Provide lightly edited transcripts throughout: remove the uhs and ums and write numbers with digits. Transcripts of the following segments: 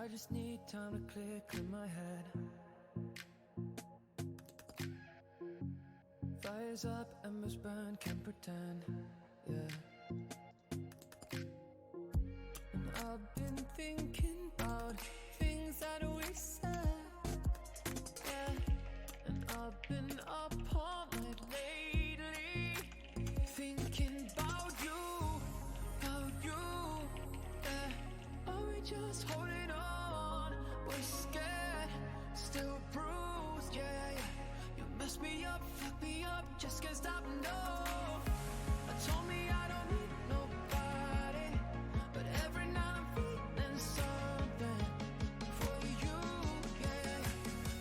I just need time to clear my head. Fires up, embers burn, can't pretend, yeah. And I've been thinking about things that we said, yeah. And I've been up all night lately, thinking about you, yeah. Are we just holding on? We're scared, still bruised, yeah, yeah. You mess me up, fuck me up, just can't stop, no. I told me I don't need nobody, but every night I'm feeling something for you, yeah.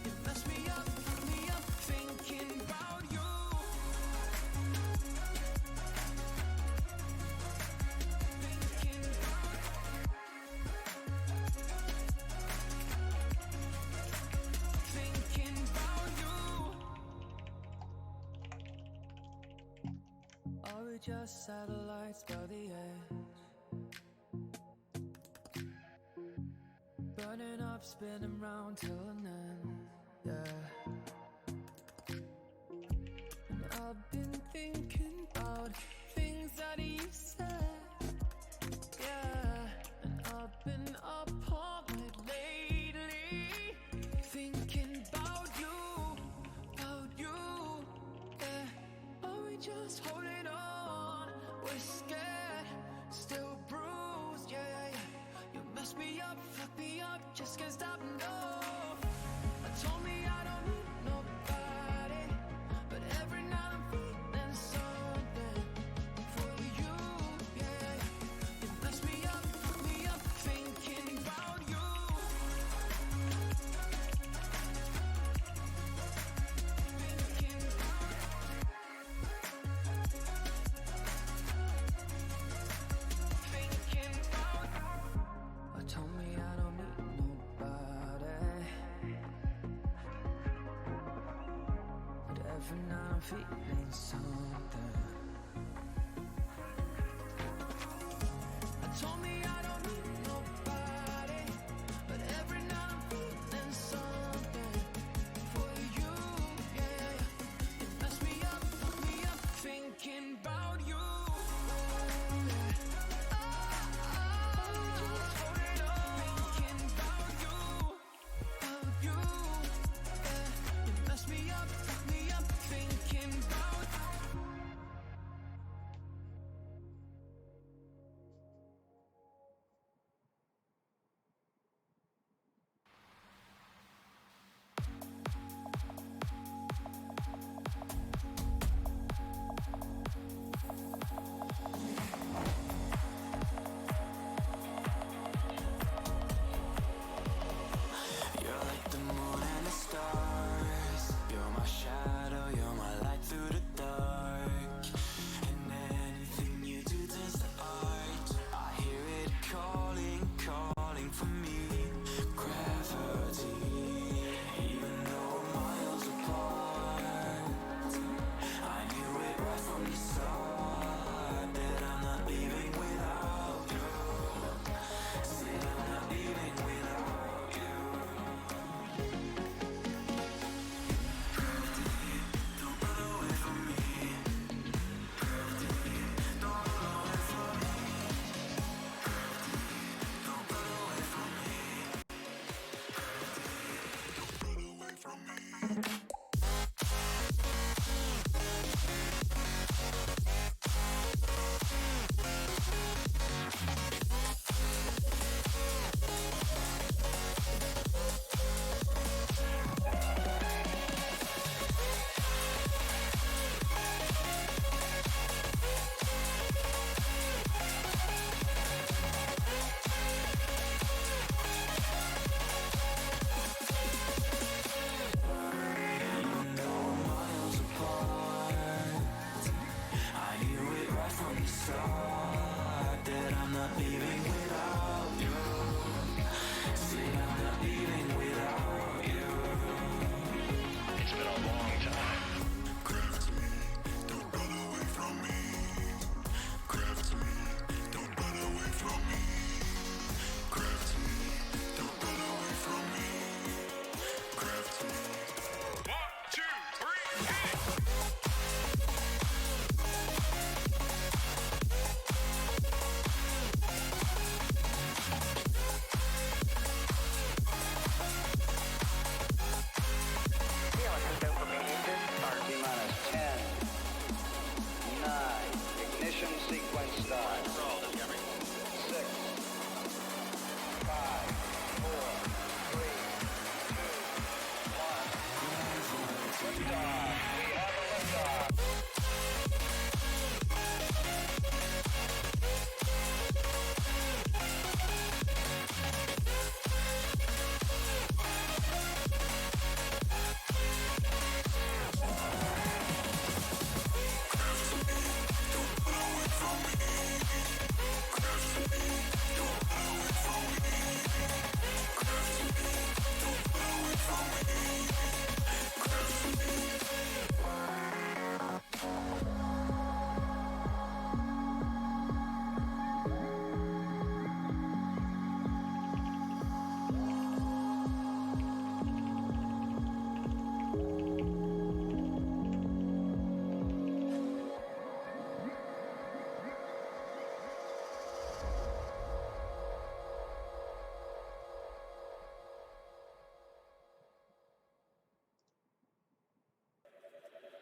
You mess me up, fuck me up, thinking about you. Thinking about Thinking about you. Are we just satellites by the edge? Burning up, spinning round till an end, yeah. And I've been thinking about things that you said, yeah. And I've been up all night lately, thinking about you, yeah. Are we just holding on? We're scared, still bruised, yeah, yeah. You mess me up, fuck me up, just can't stop, no. I told me I don't need nobody, but every night I'm feeling something for you, yeah. You mess me up, fuck me up, thinking about you. Thinking about Thinking about I told me I don't need nobody, but every night I'm feeling something. I told me I don't need nobody, but every night I'm feeling something for you, yeah. You mess me up, fuck me up, thinking about you.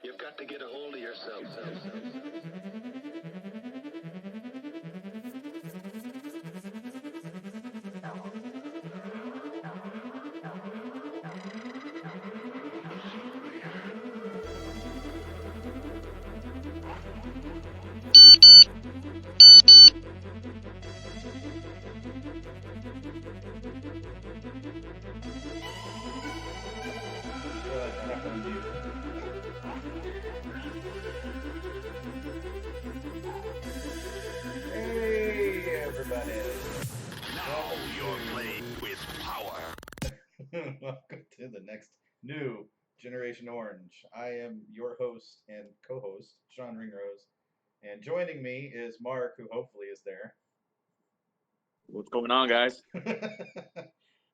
You've got to get a hold of yourself. Hey, everybody. Now you're playing with power. Welcome to the next new Generation Orange. I am your host and co-host, Sean Ringrose. And joining me is Mark, who hopefully is there. What's going on, guys?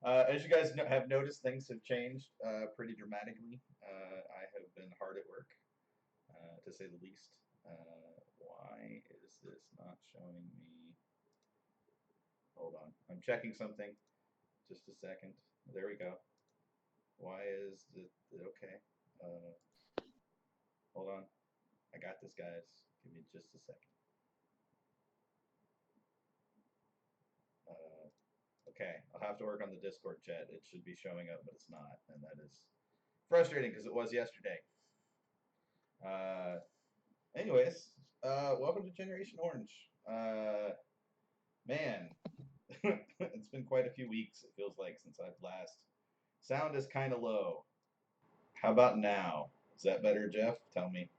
As you guys have noticed, things have changed pretty dramatically. I have been hard at work, to say the least. Why is this not showing me? Hold on. I'm checking something. Just a second. There we go. Why is it okay? Hold on. I got this, guys. Give me just a second. Okay, I'll have to work on the Discord chat. It should be showing up, but it's not, and that is frustrating because it was yesterday. Anyways, welcome to Generation Orange. Man, it's been quite a few weeks, it feels like, since I've last. Sound is kind of low. How about now? Is that better, Jeff? Tell me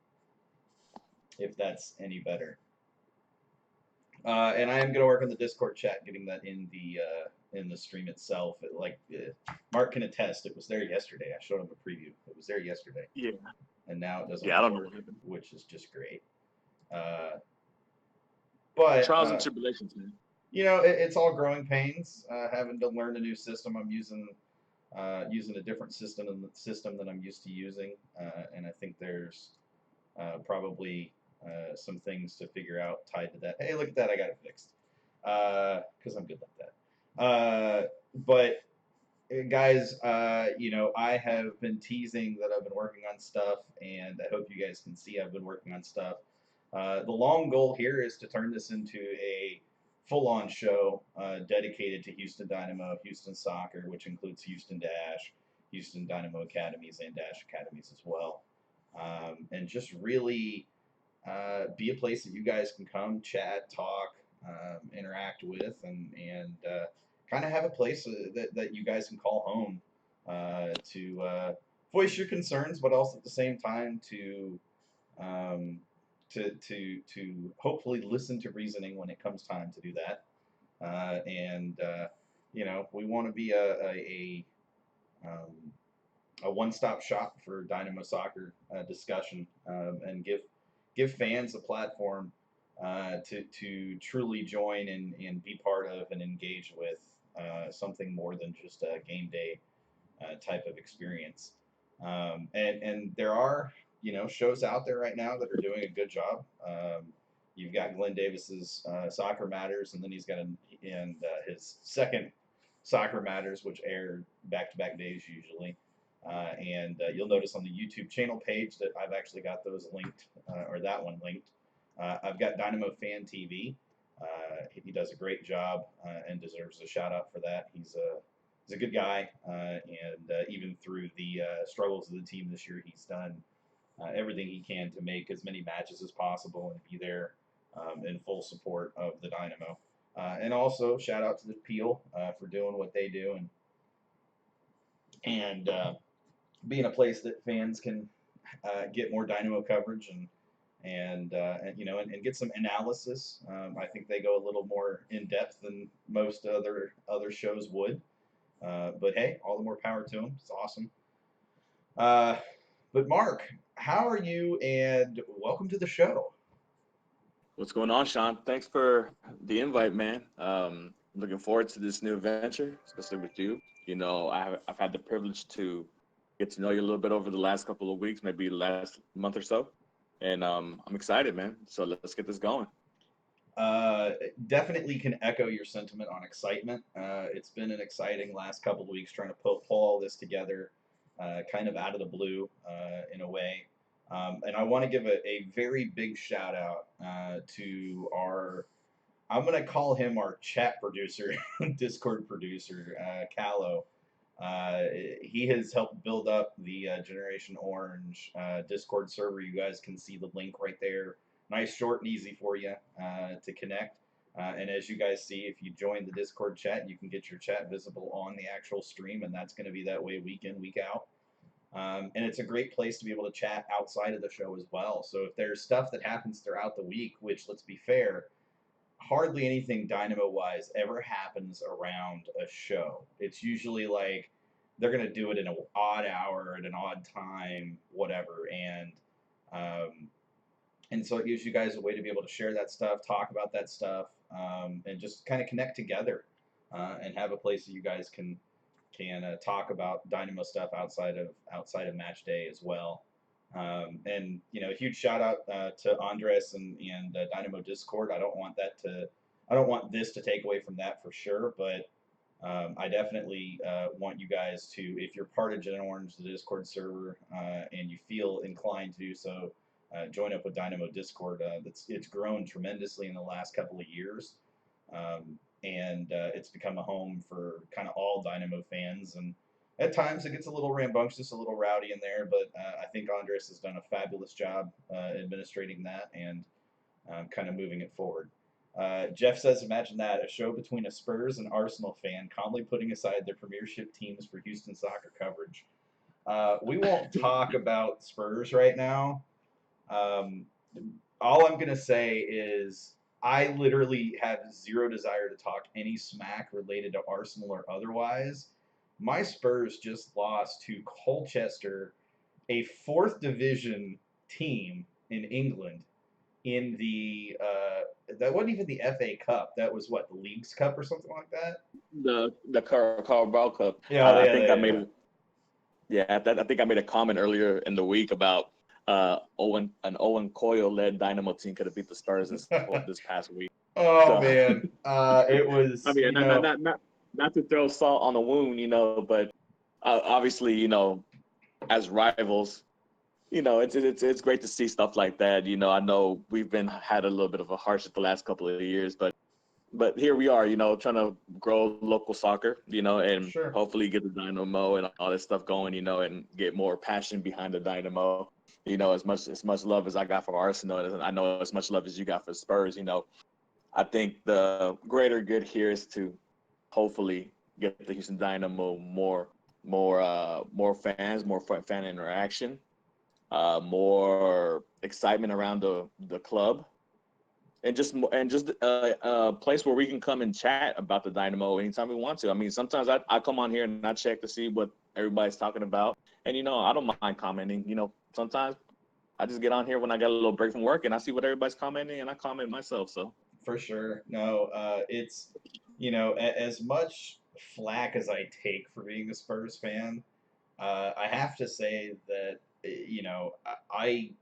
if that's any better. And I am going to work on the Discord chat, getting that in the stream itself. Mark can attest, it was there yesterday. I showed him a preview. It was there yesterday. Yeah. And now it doesn't. Yeah, I don't know what happened. Which is just great. But trials and tribulations, man. You know, it's all growing pains. Having to learn a new system. I'm using a different system than I'm used to using, and I think there's probably some things to figure out tied to that. Hey, look at that! I got it fixed because I'm good like that. But guys, you know, I have been teasing that I've been working on stuff, and I hope you guys can see I've been working on stuff. The long goal here is to turn this into a full-on show dedicated to Houston Dynamo, Houston Soccer, which includes Houston Dash, Houston Dynamo Academies, and Dash Academies as well. And just really be a place that you guys can come, chat, talk, interact with, and kind of have a place that you guys can call home to voice your concerns, but also at the same time to hopefully listen to reasoning when it comes time to do that. You know, we want to be a one-stop shop for Dynamo Soccer discussion, and give fans a platform to truly join and be part of and engage with something more than just a game day type of experience. And there are, you know, shows out there right now that are doing a good job. You've got Glenn Davis's Soccer Matters, and then he's got his second Soccer Matters, which aired back-to-back days usually. And you'll notice on the YouTube channel page that I've actually got those linked, or that one linked. I've got Dynamo Fan TV. He does a great job and deserves a shout out for that. He's a good guy, and even through the struggles of the team this year, he's done everything he can to make as many matches as possible and be there in full support of the Dynamo. And also shout out to the Peel for doing what they do and being a place that fans can get more Dynamo coverage and you know, and get some analysis. I think they go a little more in depth than most other shows would. But hey, all the more power to them. It's awesome. But Mark, how are you? And welcome to the show. What's going on, Sean? Thanks for the invite, man. Looking forward to this new venture, especially with you. You know, I've had the privilege to get to know you a little bit over the last couple of weeks, maybe the last month or so. And I'm excited, man. So let's get this going. Definitely can echo your sentiment on excitement. It's been an exciting last couple of weeks trying to pull all this together, kind of out of the blue in a way. And I want to give a very big shout out to our, I'm going to call him our chat producer, Discord producer, Callow. Uh, he has helped build up the Generation Orange Discord server. You guys can see the link right there. Nice, short, and easy for you to connect. And as you guys see, if you join the Discord chat, you can get your chat visible on the actual stream, and that's going to be that way week in, week out. And it's a great place to be able to chat outside of the show as well. So if there's stuff that happens throughout the week, which, let's be fair, hardly anything Dynamo wise ever happens around a show. It's usually like they're gonna do it in an odd hour at an odd time, whatever, um, and so it gives you guys a way to be able to share that stuff, talk about that stuff, and just kind of connect together, and have a place that you guys can talk about Dynamo stuff outside of match day as well. And a huge shout out to Andres and Dynamo Discord. I don't want this to take away from that for sure, but I definitely want you guys to, if you're part of Gen Orange, the Discord server, and you feel inclined to do so, join up with Dynamo Discord. It's grown tremendously in the last couple of years, and it's become a home for kind of all Dynamo fans. And at times it gets a little rambunctious, a little rowdy in there, but I think Andres has done a fabulous job administrating that and kind of moving it forward. Jeff says, imagine that, a show between a Spurs and Arsenal fan calmly putting aside their premiership teams for Houston soccer coverage. We won't talk about Spurs right now. Um, all I'm going to say is I literally have zero desire to talk any smack related to Arsenal or otherwise. My Spurs just lost to Colchester, a fourth division team in England, in the that wasn't even the FA Cup. That was what, the Leagues Cup or something like that. The Carabao Cup. Yeah, I think I made. Yeah, I think I made a comment earlier in the week about Owen Coyle led Dynamo team could have beat the Spurs this past week. Oh So, man, it was. I mean, not to throw salt on the wound, but obviously, as rivals, it's great to see stuff like that. I know we've had a little bit of a hardship the last couple of years, but here we are, trying to grow local soccer, and Sure. hopefully get the Dynamo and all this stuff going, and get more passion behind the Dynamo. As much love as I got for Arsenal, and I know as much love as you got for Spurs. I think the greater good here is to hopefully get the Houston Dynamo more fans, more fan interaction, more excitement around the club, and just a place where we can come and chat about the Dynamo anytime we want to. I mean, sometimes I come on here and I check to see what everybody's talking about, and I don't mind commenting. Sometimes I just get on here when I got a little break from work and I see what everybody's commenting and I comment myself. So. For sure. No, it's, as much flack as I take for being a Spurs fan, I have to say that, I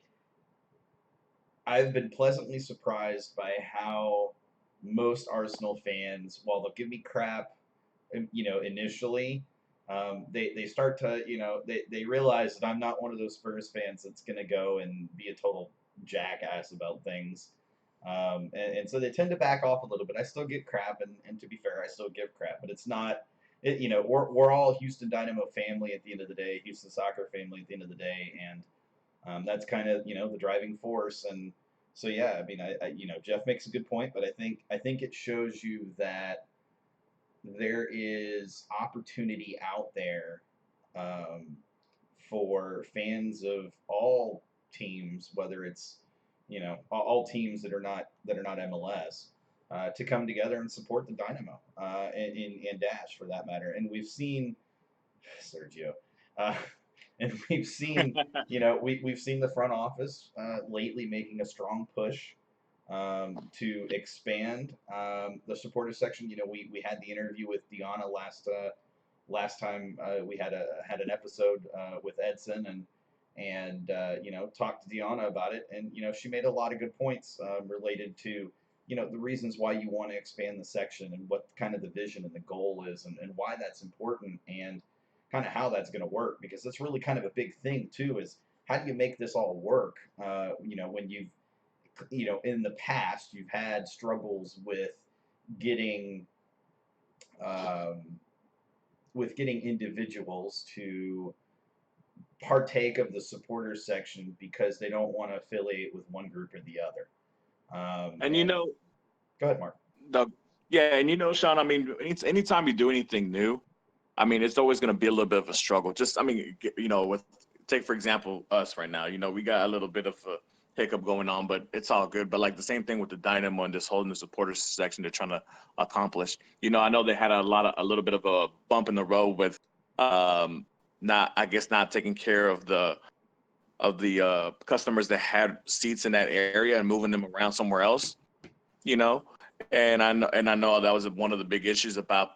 I've been pleasantly surprised by how most Arsenal fans, while they'll give me crap, initially, they start to, they realize that I'm not one of those Spurs fans that's going to go and be a total jackass about things. And so they tend to back off a little bit. I still get crap, and to be fair, I still give crap, but it's not, we're all Houston Dynamo family at the end of the day, Houston soccer family at the end of the day, and that's kind of the driving force. And so yeah, I mean, Jeff makes a good point, but I think it shows you that there is opportunity out there, um, for fans of all teams, whether it's all teams that are not MLS, to come together and support the Dynamo, and Dash for that matter. And we've seen Sergio, uh, and we've seen we've seen the front office lately making a strong push, to expand the supporter section. We had the interview with Deanna last time we had an episode with Edson, and talked to Deanna about it, and she made a lot of good points related to the reasons why you want to expand the section and what kind of the vision and the goal is, and why that's important, and kind of how that's going to work, because that's really kind of a big thing too. Is how do you make this all work? When you've in the past you've had struggles getting um, with getting individuals to partake of the supporters section because they don't want to affiliate with one group or the other. And And go ahead, Mark. the yeah, and Sean, I mean, anytime you do anything new, I mean, it's always going to be a little bit of a struggle. Just, I mean, with take for example us right now. We got a little bit of a hiccup going on, but it's all good. But like the same thing with the Dynamo and this whole new supporters section they're trying to accomplish. I know they had a little bit of a bump in the road with not taking care of the customers that had seats in that area and moving them around somewhere else. You know, and I know that was one of the big issues about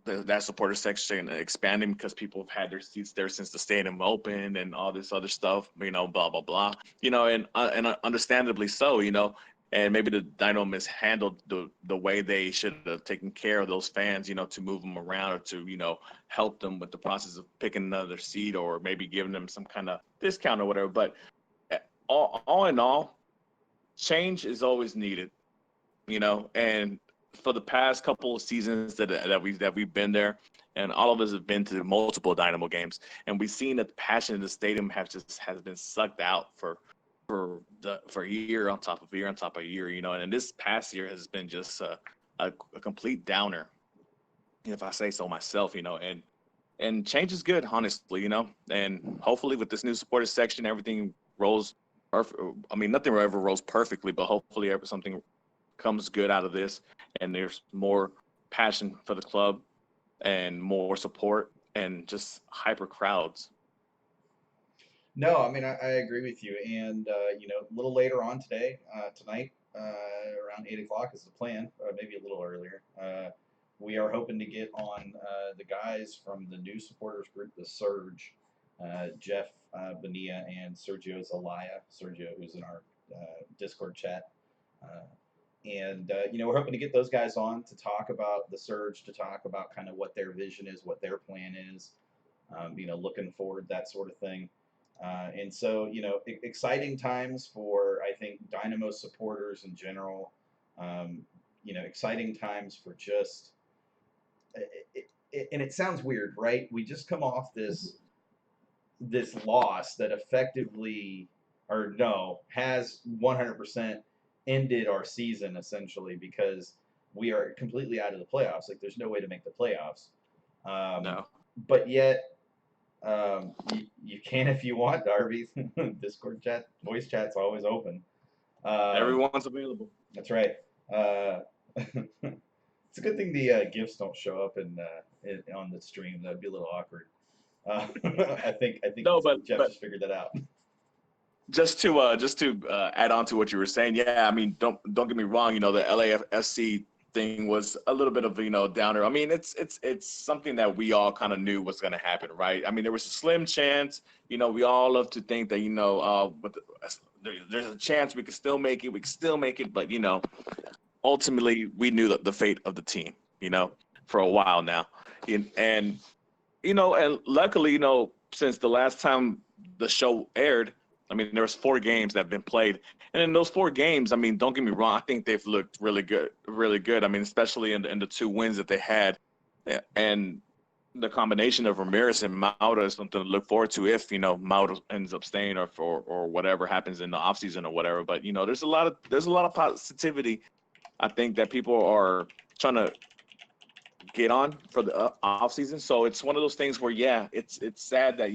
that supporter section expanding because people have had their seats there since the stadium opened and all this other stuff, blah blah blah, and understandably so, and maybe the Dynamo mishandled the way they should have taken care of those fans, to move them around or to help them with the process of picking another seat or maybe giving them some kind of discount or whatever. But all in all, change is always needed, and for the past couple of seasons that we've been there, and all of us have been to multiple Dynamo games, and we've seen that the passion in the stadium has been sucked out for year on top of year on top of year, and this past year has been just a complete downer, if I say so myself, and change is good, honestly, and hopefully with this new supporter section, everything rolls. I mean, nothing ever rolls perfectly, but hopefully something comes good out of this, and there's more passion for the club and more support and just hyper crowds. No, I mean I agree with you, and a little later on tonight, around 8 o'clock is the plan, maybe a little earlier. We are hoping to get on the guys from the new supporters group, the Surge, Jeff Bonilla and Sergio Zelaya. Sergio, who's in our Discord chat. And we're hoping to get those guys on to talk about the Surge, to talk about kind of what their vision is, what their plan is, looking forward, that sort of thing. And so, exciting times for, I think, Dynamo supporters in general. Exciting times for just, and it sounds weird, right? We just come off this loss that effectively, or no, has 100% ended our season essentially, because we are completely out of the playoffs. Like, there's no way to make the playoffs. No. But yet, you can if you want, Darby. Discord chat, voice chat's always open. Everyone's available. That's right. It's a good thing the gifts don't show up on the stream. That'd be a little awkward. I think No, but Jeff just figured that out. just to add on to what you were saying, yeah, I mean, don't get me wrong, the LAFC thing was a little bit of downer. I mean, it's something that we all kind of knew was going to happen, right? I mean, there was a slim chance, we all love to think that but there's a chance we could still make it, but ultimately we knew the fate of the team, for a while now, and luckily, since the last time the show aired, I mean, there was 4 games that have been played. And in those 4 games, I mean, don't get me wrong, I think they've looked really good, really good. I mean, especially in the 2 wins that they had. And the combination of Ramirez and Mauta is something to look forward to if, Mauta ends up staying or whatever happens in the offseason or whatever. But, there's a lot of positivity, I think, that people are trying to get on for the off season. So it's one of those things where, yeah, it's sad that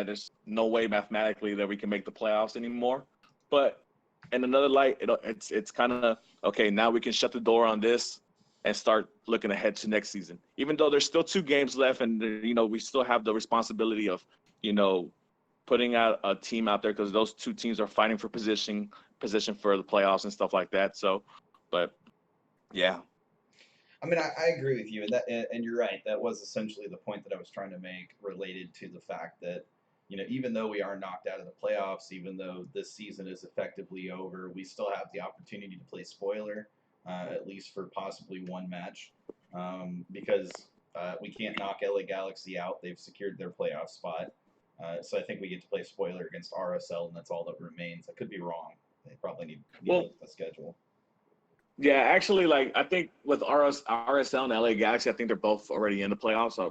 there's no way mathematically that we can make the playoffs anymore. But in another light, it's kind of okay. Now we can shut the door on this and start looking ahead to next season. Even though there's still 2 games left, and we still have the responsibility of putting out a team out there, because those 2 teams are fighting for position for the playoffs and stuff like that. So, but yeah. I mean, I agree with you, and you're right. That was essentially the point that I was trying to make, related to the fact that, even though we are knocked out of the playoffs, even though this season is effectively over, we still have the opportunity to play spoiler, at least for possibly 1 match, because we can't knock LA Galaxy out. They've secured their playoff spot. So I think we get to play spoiler against RSL, and that's all that remains. I could be wrong. They probably need to Well, look at the schedule. yeah, actually, like I think with RSL and LA Galaxy, I think they're both already in the playoffs. So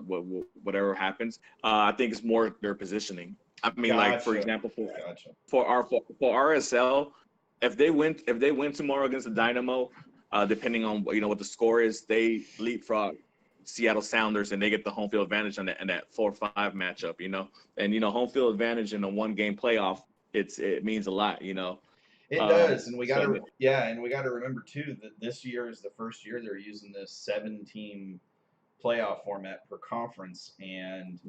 whatever happens, I think it's more their positioning. I mean, like for Gotcha. example, Gotcha. for RSL, if they win tomorrow against the Dynamo, depending on what the score is, they leapfrog Seattle Sounders and they get the home field advantage on that 4-5 matchup. And home field advantage in a 1-game playoff, it means a lot. It does, and we got So to and we got to remember too that this year is the first year they're using this 7-team playoff format per conference, and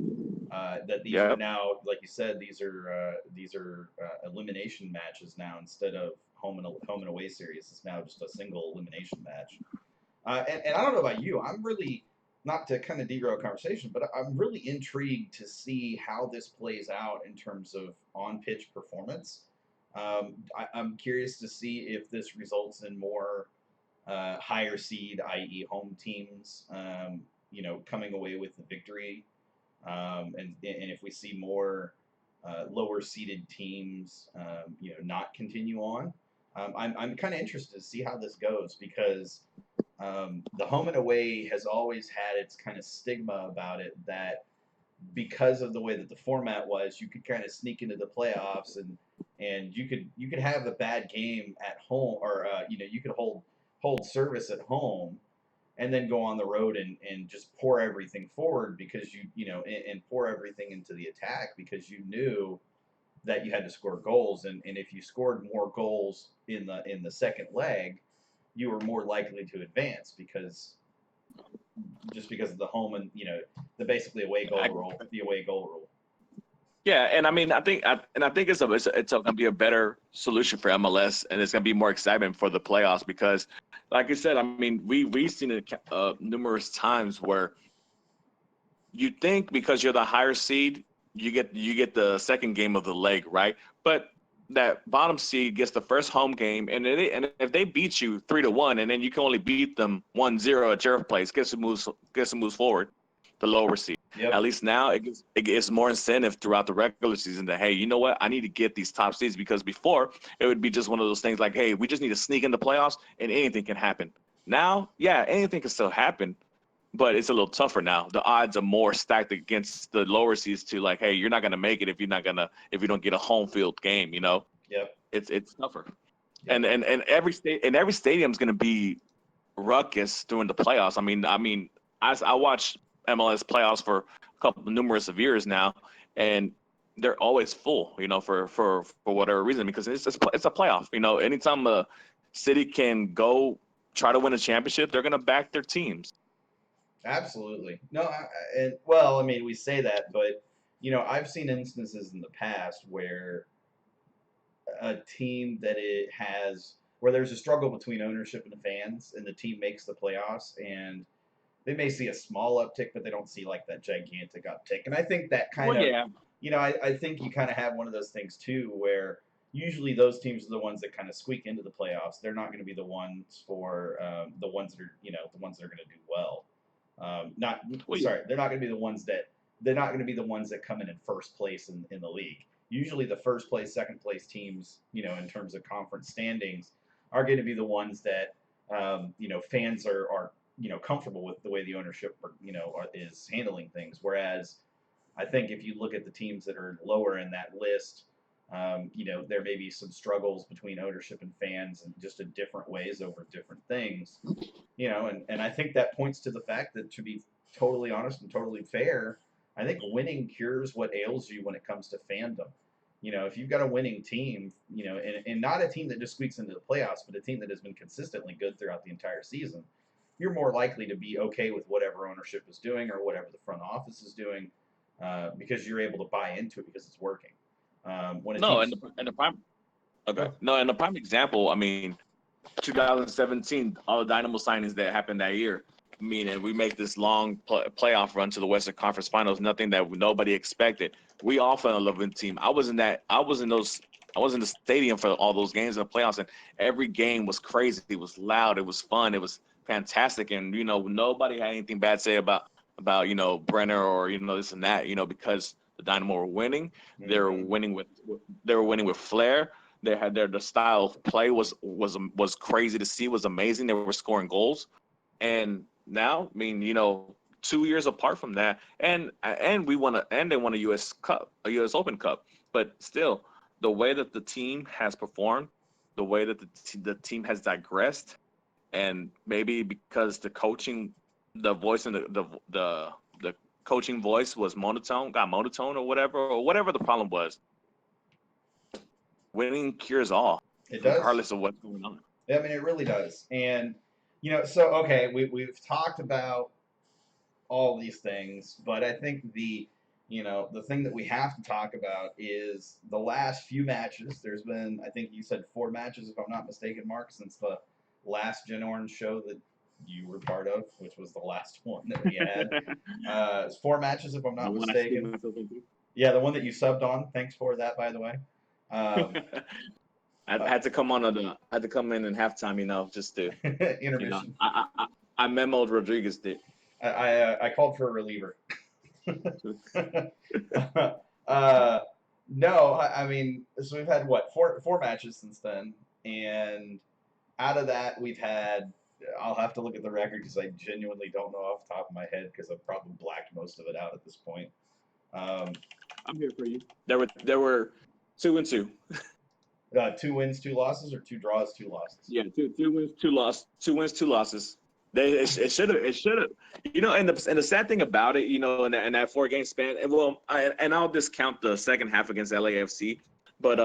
that these are now, like you said, these are elimination matches now instead of home and away series. It's now just a single elimination match. And I don't know about you, I'm really not to kind of derail conversation, but I'm really intrigued to see how this plays out in terms of on-pitch performance. I'm curious to see if this results in more higher seed, i.e., home teams, coming away with the victory, and if we see more lower seeded teams, not continue on. I'm kind of interested to see how this goes because the home and away has always had its kind of stigma about it that because of the way that the format was, you could kind of sneak into the playoffs and you could have a bad game at home, or you could hold service at home and then go on the road and just pour everything forward because and pour everything into the attack because you knew that you had to score goals, and if you scored more goals in the second leg, you were more likely to advance because of the home and the basically away goal rule, the away goal rule. Yeah, and I mean, I think it's going to be a better solution for MLS, and it's going to be more excitement for the playoffs because, like I said, I mean, we've seen it numerous times where you think because you're the higher seed, you get the second game of the leg, right? But that bottom seed gets the first home game, and if they beat you 3-1, and then you can only beat them 1-0 at your place, guess who moves forward? The lower seed. Yep. At least now it gives more incentive throughout the regular season that, hey, you know what? I need to get these top seeds because before it would be just one of those things like, hey, we just need to sneak in the playoffs and anything can happen. Now, yeah, anything can still happen, but it's a little tougher now. The odds are more stacked against the lower seeds to like, hey, you're not gonna make it if you don't get a home field game. Yep. It's tougher. Yep. And every stadium's gonna be ruckus during the playoffs. I mean, I watched MLS playoffs for numerous of years now, and they're always full. For whatever reason because it's a playoff. Anytime a city can go try to win a championship, they're gonna back their teams. Absolutely. No, I mean, we say that, but I've seen instances in the past where a team where there's a struggle between ownership and the fans, and the team makes the playoffs, and they may see a small uptick, but they don't see like that gigantic uptick. And I think that kind of, I think you kind of have one of those things too, where usually those teams are the ones that kind of squeak into the playoffs. They're not going to be the ones for the ones that are, the ones that are going to do well. They're not going to be the ones that come in first place in the league. Usually the first place, second place teams, in terms of conference standings, are going to be the ones that fans are comfortable with the way the ownership is handling things. Whereas I think if you look at the teams that are lower in that list, there may be some struggles between ownership and fans and just in different ways over different things, and I think that points to the fact that, to be totally honest and totally fair, I think winning cures what ails you when it comes to fandom. If you've got a winning team, and not a team that just squeaks into the playoffs, but a team that has been consistently good throughout the entire season, you're more likely to be okay with whatever ownership is doing or whatever the front office is doing, because you're able to buy into it because it's working. And the prime example, I mean, 2017, all the Dynamo signings that happened that year. I mean, and we make this long playoff run to the Western Conference Finals, nothing that nobody expected. We all fell in love with the team. I was in the stadium for all those games in the playoffs, and every game was crazy. It was loud. It was fun. It was fantastic. And, nobody had anything bad to say about Brenner or, this and that, because the The Dynamo were winning. They were Mhm. winning with flair. They had the style of play was crazy to see. Was amazing. They were scoring goals. And now, I mean, 2 years apart from that, and they won a U.S. Cup, a U.S. Open Cup. But still, the way that the team has performed, the way that the team has digressed, and maybe because the coaching, the voice and the coaching voice was got monotone or whatever the problem was. Winning cures all, It does. regardless of what's going on. I mean, it really does. And so okay, we've talked about all these things, but I think the thing that we have to talk about is the last few matches. There's been, I think you said 4 matches, if I'm not mistaken, Mark, since the last Gen Orange show that you were part of, which was the last one that we had. It's 4 matches, if I'm The not one I see mistaken. myself into. Yeah, the one that you subbed on. Thanks for that, by the way. Um, I had to come on I had to come in halftime, just to, intermission. I memoed Rodriguez did. I called for a reliever. uh, no, I mean, so we've had what, four matches since then, and out of that we've had. I'll have to look at the record because I genuinely don't know off the top of my head because I've probably blacked most of it out at this point. I'm here for you. There were 2-2. 2 wins, 2 losses, or 2 draws, 2 losses. Yeah, two wins, 2 losses. 2 wins, 2 losses. It should have. And the sad thing about it, in that 4-game span, and I'll discount the second half against LAFC, but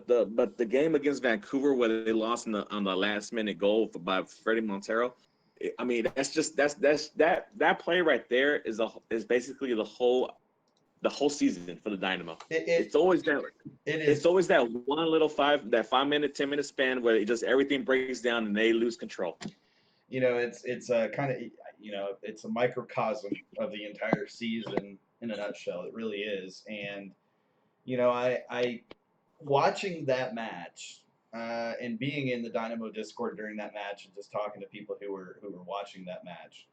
the game against Vancouver where they lost on the last minute goal by Freddie Montero. I mean, that play right there is basically the whole season for the Dynamo. It's always that. It is. It's always that one little 5-minute, 10-minute span where everything breaks down and they lose control. It's a kind of, it's a microcosm of the entire season in a nutshell. It really is. And I watching that match and being in the Dynamo Discord during that match and just talking to people who were watching that match.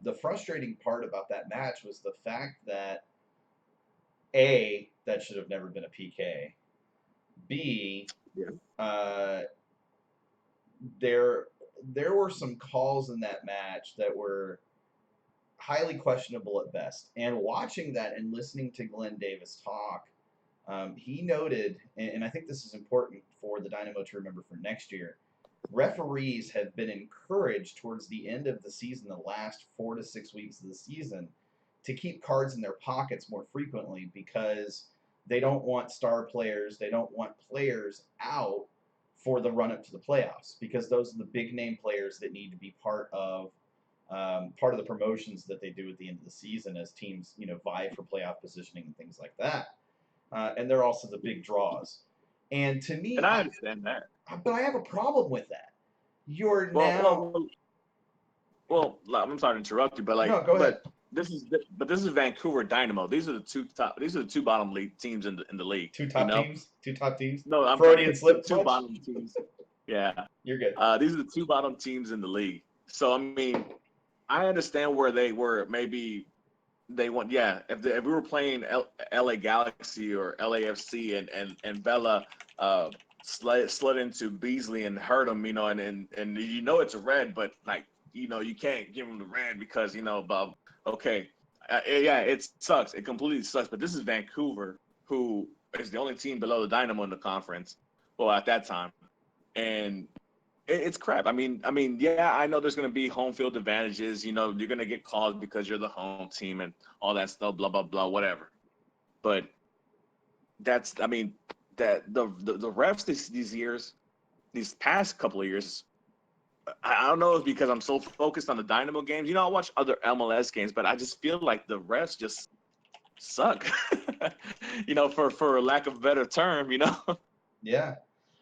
The frustrating part about that match was the fact that that should have never been a PK. B, Yeah. There were some calls in that match that were highly questionable at best. And watching that and listening to Glenn Davis talk, he noted, and I think this is important for the Dynamo to remember for next year, referees have been encouraged towards the end of the season, the last 4 to 6 weeks of the season, to keep cards in their pockets more frequently because they don't want star players, they don't want players out for the run up to the playoffs, because those are the big name players that need to be part of the promotions that they do at the end of the season as teams vie for playoff positioning and things like that. And they're also the big draws. And to me, And I understand that. But I have a problem with that. You're Well, now. well, I'm sorry to interrupt you, but No, go ahead. This is Vancouver Dynamo. These are the two bottom league teams in the league. Two top teams. No, I'm Freudian slip. two bottom teams. Yeah. You're good. These are the 2 bottom teams in the league. So I mean, I understand where they were. Maybe they want. Yeah, if we were playing LA Galaxy or LAFC and Vela slid into Beasley and hurt him, and it's a red, but you can't give him the red because Bob. Okay, yeah, it sucks. It completely sucks. But this is Vancouver, who is the only team below the Dynamo in the conference. Well, at that time, and it's crap. I mean, yeah, I know there's going to be home field advantages. You're going to get called because you're the home team and all that stuff, blah, blah, blah, whatever. But that the refs these past couple of years, I don't know if because I'm so focused on the Dynamo games. I watch other MLS games, but I just feel like the refs just suck, for lack of a better term, Yeah.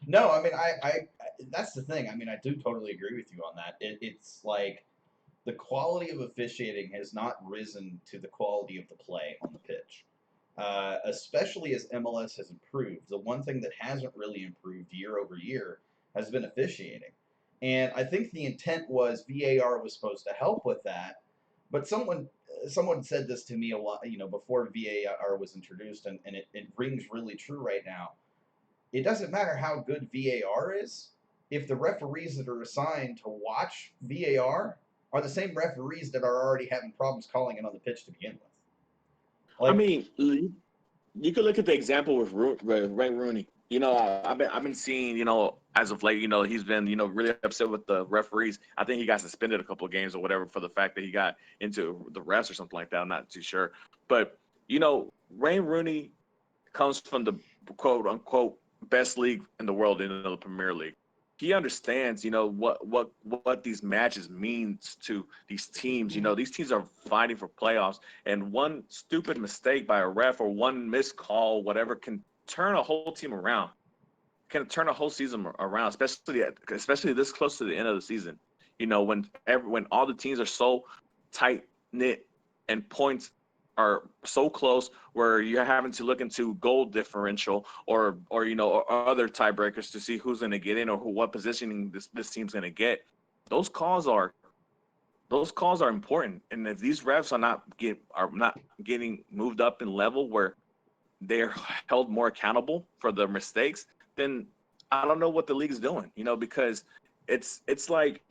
No, I mean, I that's the thing. I mean, I do totally agree with you on that. It's like the quality of officiating has not risen to the quality of the play on the pitch, especially as MLS has improved. The one thing that hasn't really improved year over year has been officiating. And I think the intent was VAR was supposed to help with that, but someone someone said this to me a lot, before VAR was introduced, and it rings really true right now. It doesn't matter how good VAR is if the referees that are assigned to watch VAR are the same referees that are already having problems calling it on the pitch to begin with. I Like, mean, you could look at the example with Ray Rooney. I've been seeing, as of late, he's been, really upset with the referees. I think he got suspended a couple of games or whatever for the fact that he got into the refs or something like that. I'm not too sure. But, Ray Rooney comes from the quote unquote best league in the world, in the Premier League. He understands, what these matches means to these teams. These teams are fighting for playoffs, and one stupid mistake by a ref or one missed call, whatever, can turn a whole team around, can turn a whole season around, especially this close to the end of the season. When all the teams are so tight knit and points are so close, where you're having to look into goal differential or other tiebreakers to see who's going to get in or what positioning this team's going to get. Those calls are important, and if these refs are not getting moved up in level where they're held more accountable for their mistakes, then I don't know what the league's doing. Because it's like,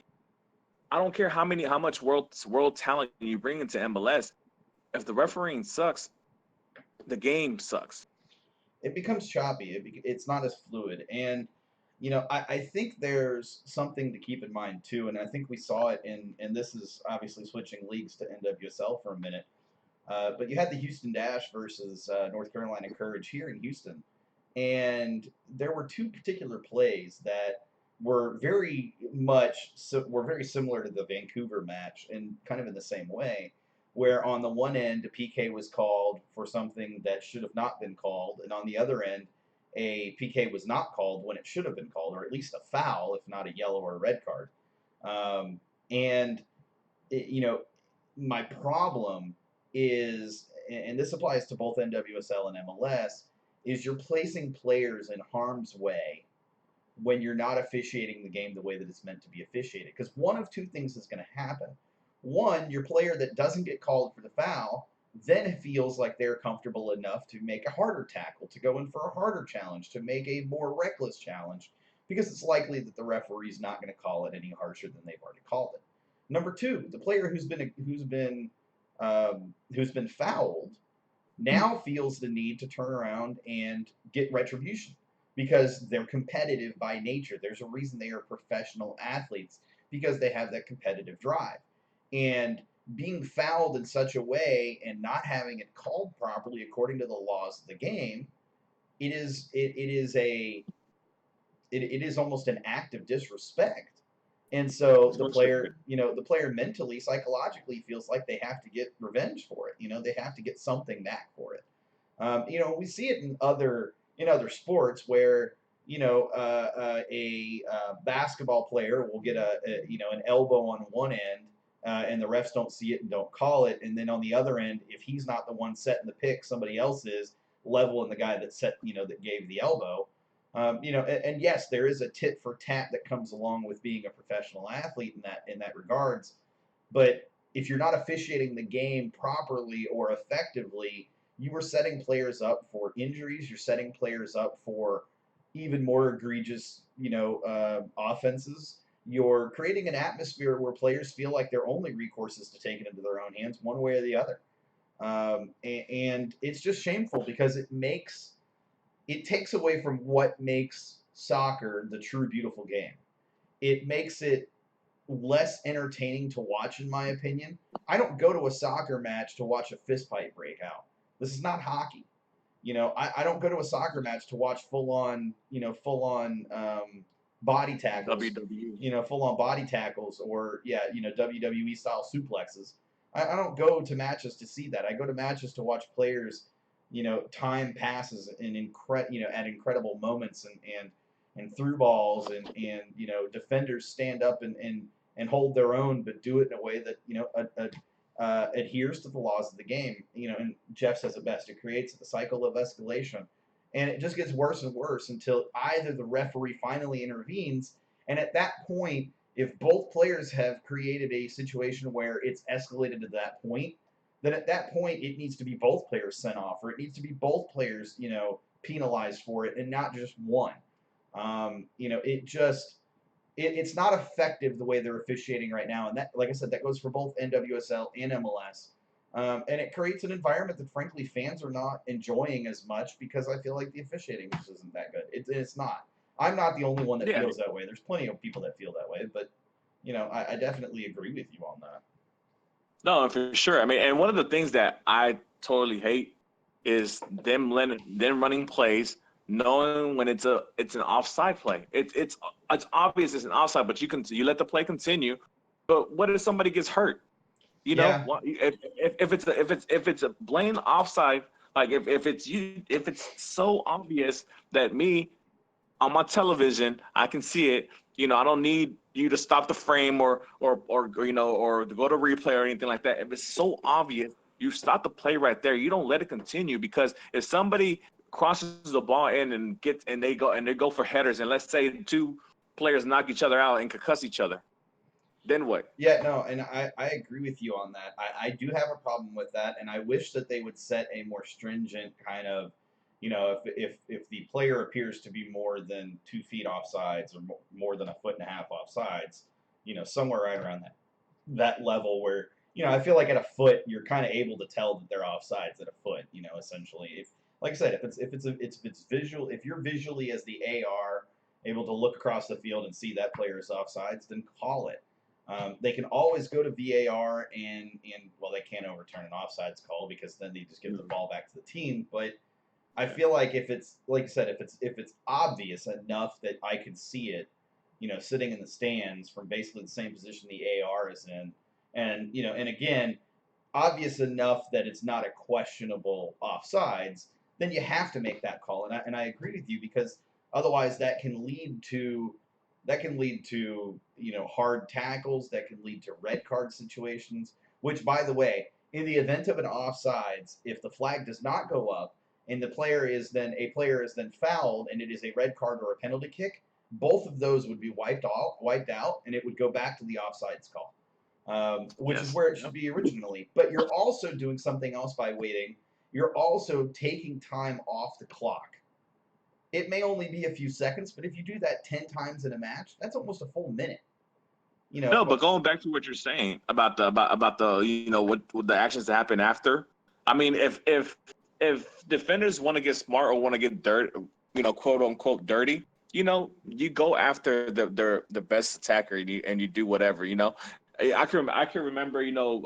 I don't care how much world talent you bring into MLS. If the refereeing sucks, the game sucks. it becomes choppy. It's not as fluid. And, I think there's something to keep in mind too. And I think we saw it and this is obviously switching leagues to NWSL for a minute. But you had the Houston Dash versus North Carolina Courage here in Houston. And there were two particular plays that were were very similar to the Vancouver match, and kind of in the same way, where on the one end a PK was called for something that should have not been called, and on the other end a PK was not called when it should have been called, or at least a foul, if not a yellow or a red card. And my problem is, and this applies to both NWSL and MLS, is you're placing players in harm's way when you're not officiating the game the way that it's meant to be officiated. Because one of two things is going to happen. One, your player that doesn't get called for the foul then feels like they're comfortable enough to make a harder tackle, to go in for a harder challenge, to make a more reckless challenge, because it's likely that the referee's not going to call it any harsher than they've already called it. Number two, the player who's been fouled now feels the need to turn around and get retribution because they're competitive by nature. There's a reason they are professional athletes, because they have that competitive drive. And being fouled in such a way and not having it called properly according to the laws of the game, it is almost an act of disrespect. And so the player mentally, psychologically feels like they have to get revenge for it. They have to get something back for it. We see it in other sports where a basketball player will get an elbow on one end, and the refs don't see it and don't call it, and then on the other end, if he's not the one setting the pick, somebody else is leveling the guy that gave the elbow. And yes, there is a tit for tat that comes along with being a professional athlete in that regards. But if you're not officiating the game properly or effectively, you are setting players up for injuries. You're setting players up for even more egregious, offenses. You're creating an atmosphere where players feel like their only recourse is to take it into their own hands, one way or the other. And it's just shameful because it takes away from what makes soccer the true beautiful game. It makes it less entertaining to watch, in my opinion. I don't go to a soccer match to watch a fist fight break out. This is not hockey. I don't go to a soccer match to watch full on body tackles. WWE. Full on body tackles or WWE style suplexes. I don't go to matches to see that. I go to matches to watch players time passes at incredible moments and through balls and defenders stand up and hold their own, but do it in a way that adheres to the laws of the game. And Jeff says it best: it creates a cycle of escalation, and it just gets worse and worse until either the referee finally intervenes, and at that point, if both players have created a situation where it's escalated to that point, then at that point it needs to be both players sent off, or it needs to be both players, penalized for it, and not just one. It's not effective the way they're officiating right now, and that, like I said, that goes for both NWSL and MLS. And it creates an environment that, frankly, fans are not enjoying as much because I feel like the officiating just isn't that good. It's not. I'm not the only one that feels that way. There's plenty of people that feel that way, but I definitely agree with you on that. No, for sure. I mean, and one of the things that I totally hate is them running plays, knowing when it's an offside play. It's obvious it's an offside, but you let the play continue. But what if somebody gets hurt? Yeah. If it's a blatant offside, like if it's so obvious that me on my television I can see it. I don't need you to stop the frame or to go to replay or anything like that. If it's so obvious, you stop the play right there. You don't let it continue, because if somebody crosses the ball in and they go for headers, and let's say two players knock each other out and concuss each other, then what? Yeah, no, and I agree with you on that. I do have a problem with that, and I wish that they would set a more stringent kind of, if the player appears to be more than 2 feet offsides or more than 1.5 feet offsides, somewhere right around that level where, I feel like at a foot you're kind of able to tell that they're offsides at a foot, essentially. If, like I said, if it's visual, if you're visually as the AR able to look across the field and see that player is offsides, then call it. They can always go to VAR and well, they can't overturn an offsides call because then they just give the ball back to the team. But I feel like if it's, like I said, if it's obvious enough that I can see it, sitting in the stands from basically the same position the AR is in, and and again, obvious enough that it's not a questionable offsides, then you have to make that call. And I agree with you, because otherwise that can lead to hard tackles, that can lead to red card situations, which, by the way, in the event of an offsides, if the flag does not go up and a player is then fouled and it is a red card or a penalty kick, both of those would be wiped out, and it would go back to the offsides call, which is where it should be originally. But you're also doing something else by waiting. You're also taking time off the clock. It may only be a few seconds, but if you do that 10 times in a match, that's almost a full minute. No, but going back to what you're saying about the what the actions that happen after. I mean, if defenders want to get smart or want to get dirt, quote unquote dirty, you go after the best attacker, and you do whatever. I can remember, who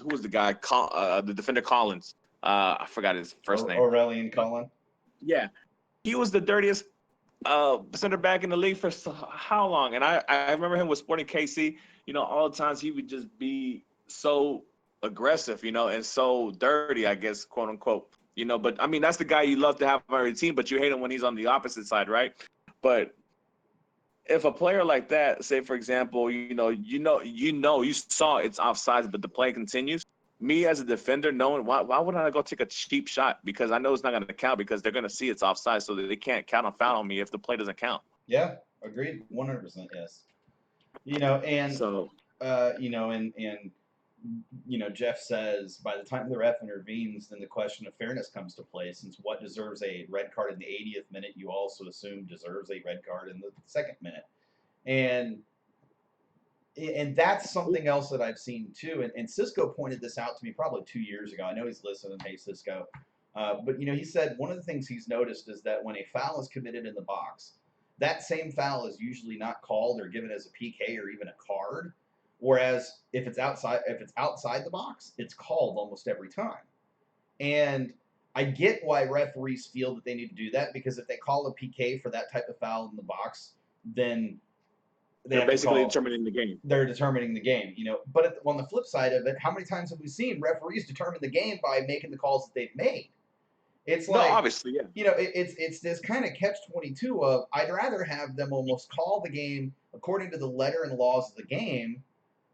was the guy, the defender Collins. I forgot his first name. Aurelian Collin. Yeah. He was the dirtiest center back in the league for how long? And I remember him with Sporting KC. All the times he would just be so aggressive, and so dirty, I guess, quote unquote. But I mean, that's the guy you love to have on your team, but you hate him when he's on the opposite side, right? But if a player like that, say for example, you saw it's offsides, but the play continues. Me as a defender, knowing why would I go take a cheap shot? Because I know it's not going to count, because they're going to see it's offside, so that they can't count a foul on me if the play doesn't count. Yeah, agreed, 100%. Yes. And so, Jeff says by the time the ref intervenes, then the question of fairness comes to play, since what deserves a red card in the 80th minute, you also assume deserves a red card in the 2nd minute, and that's something else that I've seen too. And Cisco pointed this out to me probably 2 years ago. I know he's listening. Hey, Cisco. But, he said one of the things he's noticed is that when a foul is committed in the box, that same foul is usually not called or given as a PK or even a card. Whereas if it's outside the box, it's called almost every time. And I get why referees feel that they need to do that, because if they call a PK for that type of foul in the box, then they're basically determining the game. They're determining the game, But on the flip side of it, how many times have we seen referees determine the game by making the calls that they've made? It's like, no, obviously, yeah. It's this kind of catch-22 of, I'd rather have them almost call the game according to the letter and laws of the game,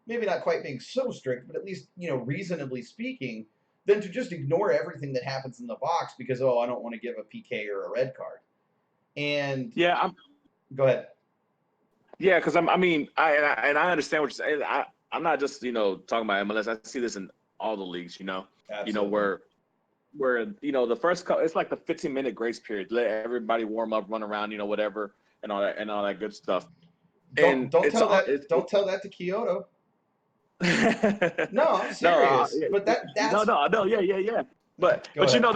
maybe not quite being so strict, but at least, reasonably speaking, than to just ignore everything that happens in the box because, I don't want to give a PK or a red card. And go ahead. Yeah, because I understand what you're saying. I'm not just talking about MLS. I see this in all the leagues. Absolutely. Where the first it's like the 15-minute grace period. Let everybody warm up, run around, whatever, and all that good stuff. And Don't it's tell all that. Don't tell that to Kyoto. No, I'm no, serious. But that's no, yeah. Go But ahead.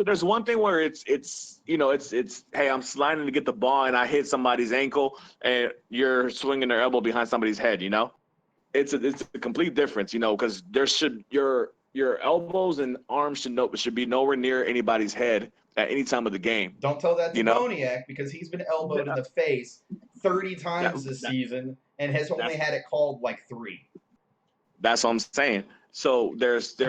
there's one thing where it's hey, I'm sliding to get the ball and I hit somebody's ankle and you're swinging their elbow behind somebody's head. It's a complete difference. Because your elbows and arms should be nowhere near anybody's head at any time of the game. Don't tell that to You know Boniak because he's been elbowed in the face 30 times this season and has only had it called like 3. That's what I'm saying. So there's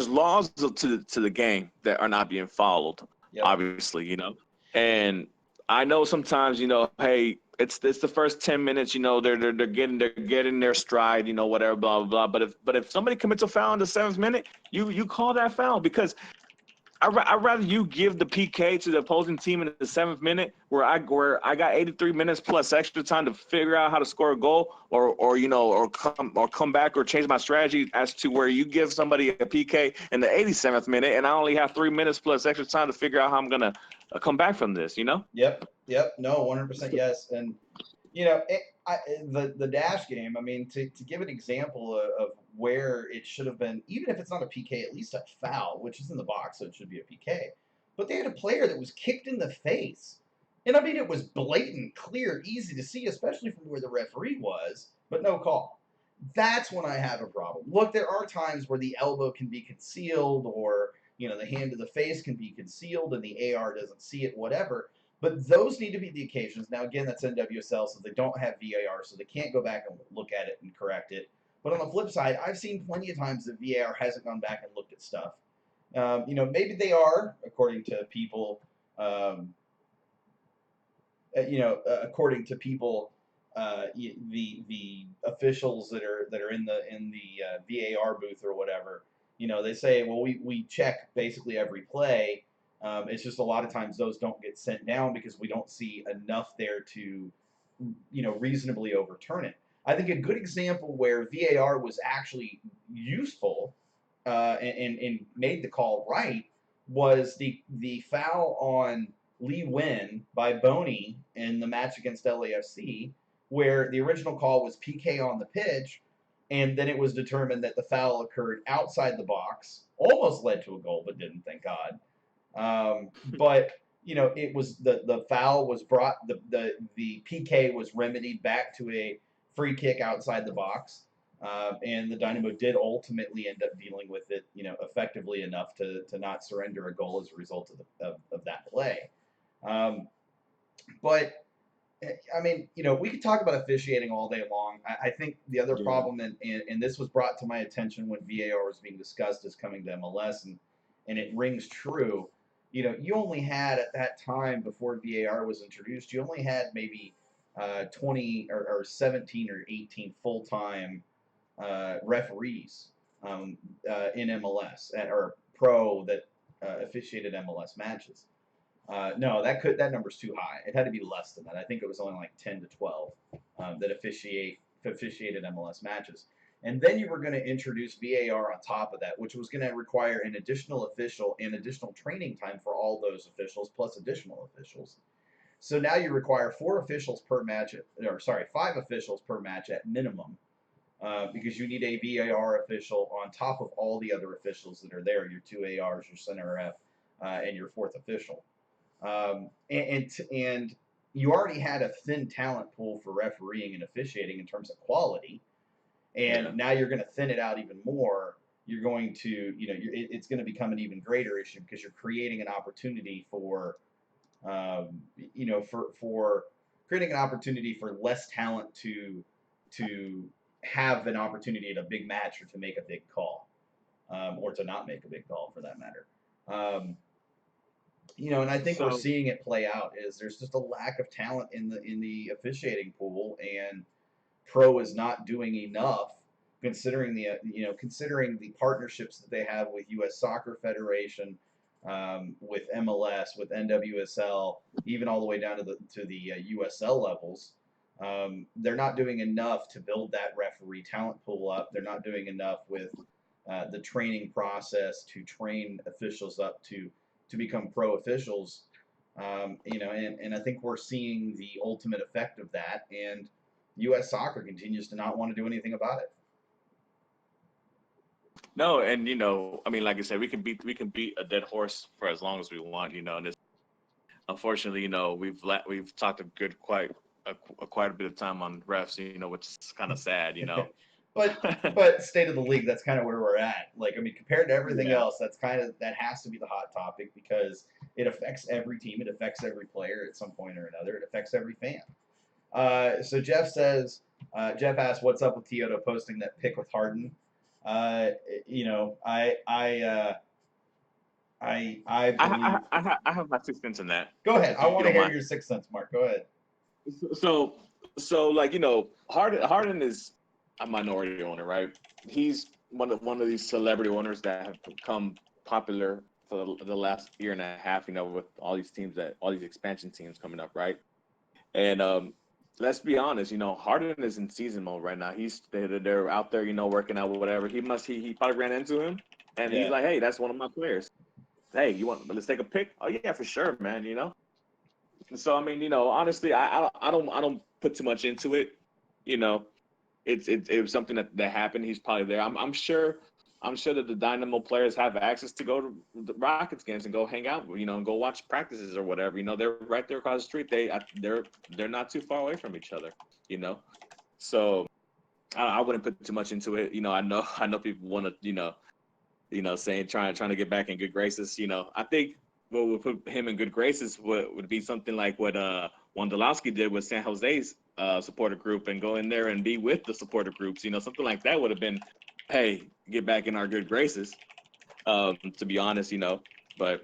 laws to the game that are not being followed, Yep. obviously, And I know sometimes, hey, it's the first 10 minutes, they're getting their stride, whatever, blah blah blah. But if somebody commits a foul in the 7th minute, you call that foul because I'd rather you give the PK to the opposing team in the 7th minute where I got 83 minutes plus extra time to figure out how to score a goal or come back or change my strategy as to where you give somebody a PK in the 87th minute and I only have 3 minutes plus extra time to figure out how I'm going to come back from this, Yep. No, 100% yes. And, the Dash game, I mean, to give an example of where it should have been, even if it's not a PK, at least a foul, which is in the box, so it should be a PK. But they had a player that was kicked in the face. And, I mean, it was blatant, clear, easy to see, especially from where the referee was, but no call. That's when I have a problem. Look, there are times where the elbow can be concealed or, the hand to the face can be concealed and the AR doesn't see it, whatever. But those need to be the occasions. Now, again, that's NWSL, so they don't have VAR, so they can't go back and look at it and correct it. But on the flip side, I've seen plenty of times that VAR hasn't gone back and looked at stuff. Maybe they are, according to people. According to people, the officials that are in the VAR booth or whatever. They say, well, we check basically every play. It's just a lot of times those don't get sent down because we don't see enough there to, reasonably overturn it. I think a good example where VAR was actually useful and made the call right was the foul on Lee Win by Boney in the match against LAFC, where the original call was PK on the pitch, and then it was determined that the foul occurred outside the box, almost led to a goal, but didn't, thank God. But it was the foul was brought, the PK was remedied back to a free kick outside the box, and the Dynamo did ultimately end up dealing with it, effectively enough to not surrender a goal as a result of that play. But I mean, we could talk about officiating all day long. I think the other problem, and this was brought to my attention when VAR was being discussed as coming to MLS, and it rings true. You only had at that time before VAR was introduced, you only had maybe 20 or 17 or 18 full-time referees in MLS or pro that officiated MLS matches. No, that number's too high. It had to be less than that. I think it was only like 10 to 12 that officiated MLS matches. And then you were going to introduce VAR on top of that, which was going to require an additional official and additional training time for all those officials, plus additional officials. So now you require 5 officials per match at minimum, because you need a VAR official on top of all the other officials that are there, your 2 ARs, your center F, and your 4th official. And you already had a thin talent pool for refereeing and officiating in terms of quality. And now you're going to thin it out even more. You're going to, it's going to become an even greater issue because you're creating an opportunity for creating an opportunity for less talent to have an opportunity at a big match or to make a big call, or to not make a big call for that matter. And I think we're seeing it play out. Is there's just a lack of talent in the officiating pool, and Pro is not doing enough considering the partnerships that they have with U.S. Soccer Federation, with MLS, with NWSL, even all the way down to the USL levels. They're not doing enough to build that referee talent pool up. They're not doing enough with the training process to train officials up to become pro officials. And I think we're seeing the ultimate effect of that. And U.S. Soccer continues to not want to do anything about it. No, and I mean, like I said, we can beat a dead horse for as long as we want, and this, unfortunately, we've talked quite a bit of time on refs, which is kind of sad. But state of the league, that's kind of where we're at. Like, I mean, compared to everything Yeah. else, that has to be the hot topic because it affects every team, it affects every player at some point or another, it affects every fan. So Jeff asked, "What's up with Kyoto posting that pic with Harden?" I believe. I have my 2 cents in that. Go ahead. If I you want to don't hear mind. your 6 cents, Mark. Go ahead. So like Harden is a minority owner, right? He's one of these celebrity owners that have become popular for the last year and a half. With all these expansion teams coming up, right? And let's be honest, Harden is in season mode right now. They're out there, working out with whatever. He probably ran into him, and he's Yeah. like, "Hey, that's one of my players. Hey, let's take a pic." Oh yeah, for sure, man. So I mean, honestly, I don't put too much into it. You know, it was something that happened. He's probably there. I'm sure that the Dynamo players have access to go to the Rockets games and go hang out, and go watch practices or whatever. They're right there across the street. They're not too far away from each other. So I wouldn't put too much into it. I know people want to, saying trying to get back in good graces. I think what would put him in good graces would be something like what Wondolowski did with San Jose's supporter group and go in there and be with the supporter groups. Something like that would have been, hey, get back in our good graces. To be honest, but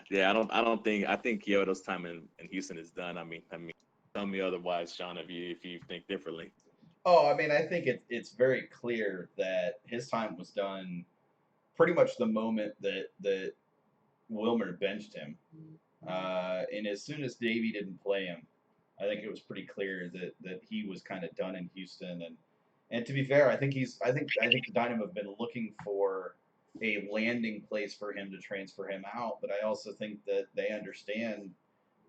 yeah, I think Kyoto's time in Houston is done. I mean, tell me otherwise, Sean, if you think differently. Oh, I mean, I think it's very clear that his time was done pretty much the moment that Wilmer benched him. And as soon as Davey didn't play him, I think it was pretty clear that he was kind of done in Houston. And to be fair, I think the Dynamo have been looking for a landing place for him to transfer him out. But I also think that they understand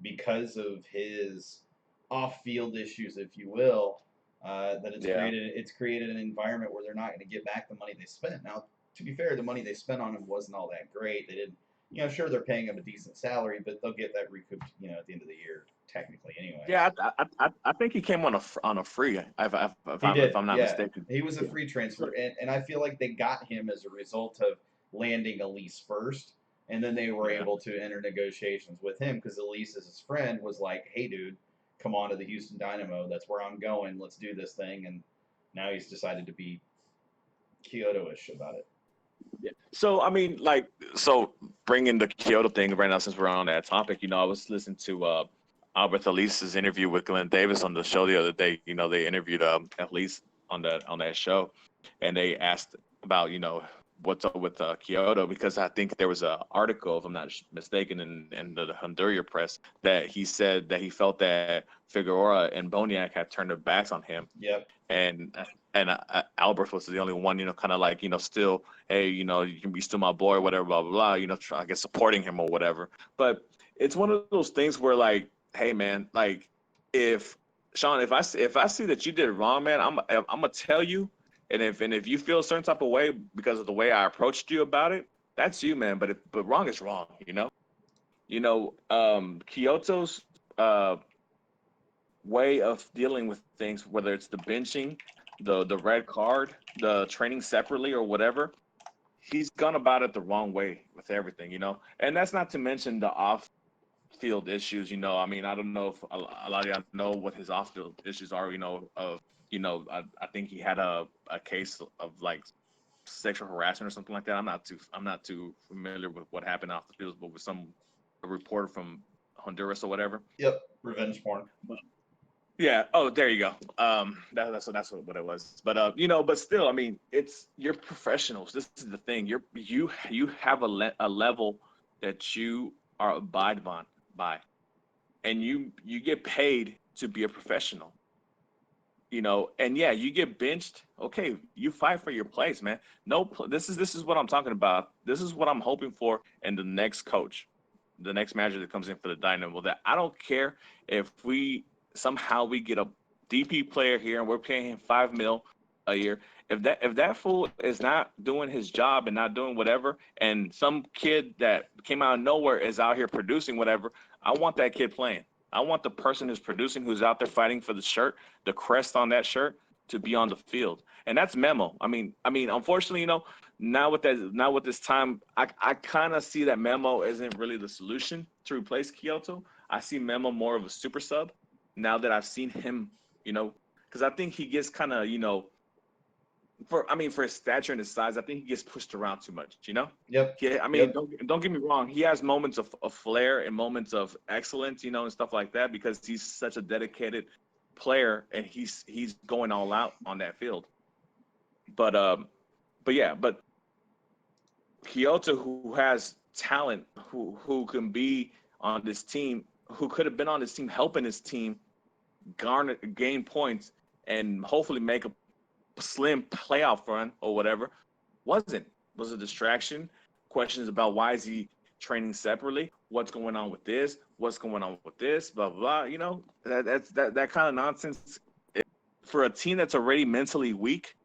because of his off-field issues, if you will, that Yeah. it's created an environment where they're not going to get back the money they spent. Now, to be fair, the money they spent on him wasn't all that great. They didn't, sure they're paying him a decent salary, but they'll get that recouped, at the end of the year, technically anyway. Yeah, I think he came on a free. If I'm not Yeah. mistaken. He was a Yeah. free transfer, and I feel like they got him as a result of landing Elise first, and then they were Yeah. able to enter negotiations with him because Elise, as his friend, was like, "Hey, dude, come on to the Houston Dynamo. That's where I'm going. Let's do this thing." And now he's decided to be Kyoto-ish about it. Yeah. So I mean, bringing the Kyoto thing right now, since we're on that topic, I was listening to Albert Elise's interview with Glenn Davis on the show the other day. They interviewed Elise on that show, and they asked about what's up with Kyoto, because I think there was an article, if I'm not mistaken, in the Honduras press, that he said that he felt that Figueroa and Boniek had turned their backs on him. Yep. And Albert was the only one, kind of like, still, hey, you can be still my boy, whatever, blah, blah, blah, I guess supporting him or whatever. But it's one of those things where, like, hey, man, like, if Sean, if I see that you did it wrong, man, I'm gonna tell you. And if you feel a certain type of way because of the way I approached you about it, that's you, man. But wrong is wrong, Kyoto's way of dealing with things, whether it's the benching, the red card, the training separately or whatever, he's gone about it the wrong way with everything, And that's not to mention the off-field issues, I mean, I don't know if a lot of y'all know what his off-field issues are, I think he had a case of like sexual harassment or something like that. I'm not too familiar with what happened off the field, but with a reporter from Honduras or whatever. Yep. Revenge porn. Yeah. Oh, there you go. That's what it was. But but still, I mean, you're professionals. This is the thing. You have a level that you are abide by, and you get paid to be a professional. And yeah, you get benched. Okay, you fight for your place, man. No, this is what I'm talking about. This is what I'm hoping for in the next coach, the next manager that comes in for the Dynamo. That I don't care if we somehow we get a DP player here and we're paying him $5 million a year. If that fool is not doing his job and not doing whatever, and some kid that came out of nowhere is out here producing whatever, I want that kid playing. I want the person who's producing, who's out there fighting for the shirt, the crest on that shirt, to be on the field, and that's Memo. Unfortunately, now with this time, I kind of see that Memo isn't really the solution to replace Kyoto. I see Memo more of a super sub. Now that I've seen him, because I think he gets kind of, for his stature and his size, I think he gets pushed around too much. Yep. Yeah, Yep. don't get me wrong. He has moments of flair and moments of excellence, and stuff like that, because he's such a dedicated player and he's going all out on that field. But Kyoto, who has talent, who can be on this team, who could have been on this team, helping his team gain points and hopefully make a slim playoff run or whatever, was a distraction. Questions about why is he training separately? What's going on with this? What's going on with this? Blah blah. That kind of nonsense for a team that's already mentally weak.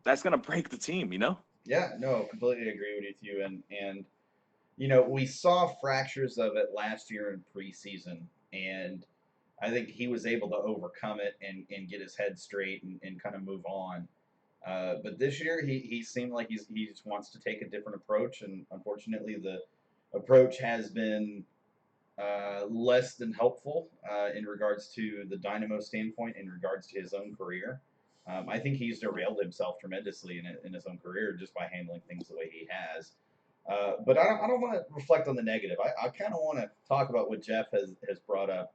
That's gonna break the team. Yeah, no, completely agree with you. And we saw fractures of it last year in preseason, and I think he was able to overcome it and get his head straight and kind of move on. But this year, he seemed like he just wants to take a different approach, and unfortunately, the approach has been less than helpful in regards to the Dynamo standpoint, in regards to his own career. I think he's derailed himself tremendously in his own career just by handling things the way he has. But I don't want to reflect on the negative. I kind of want to talk about what Jeff has brought up.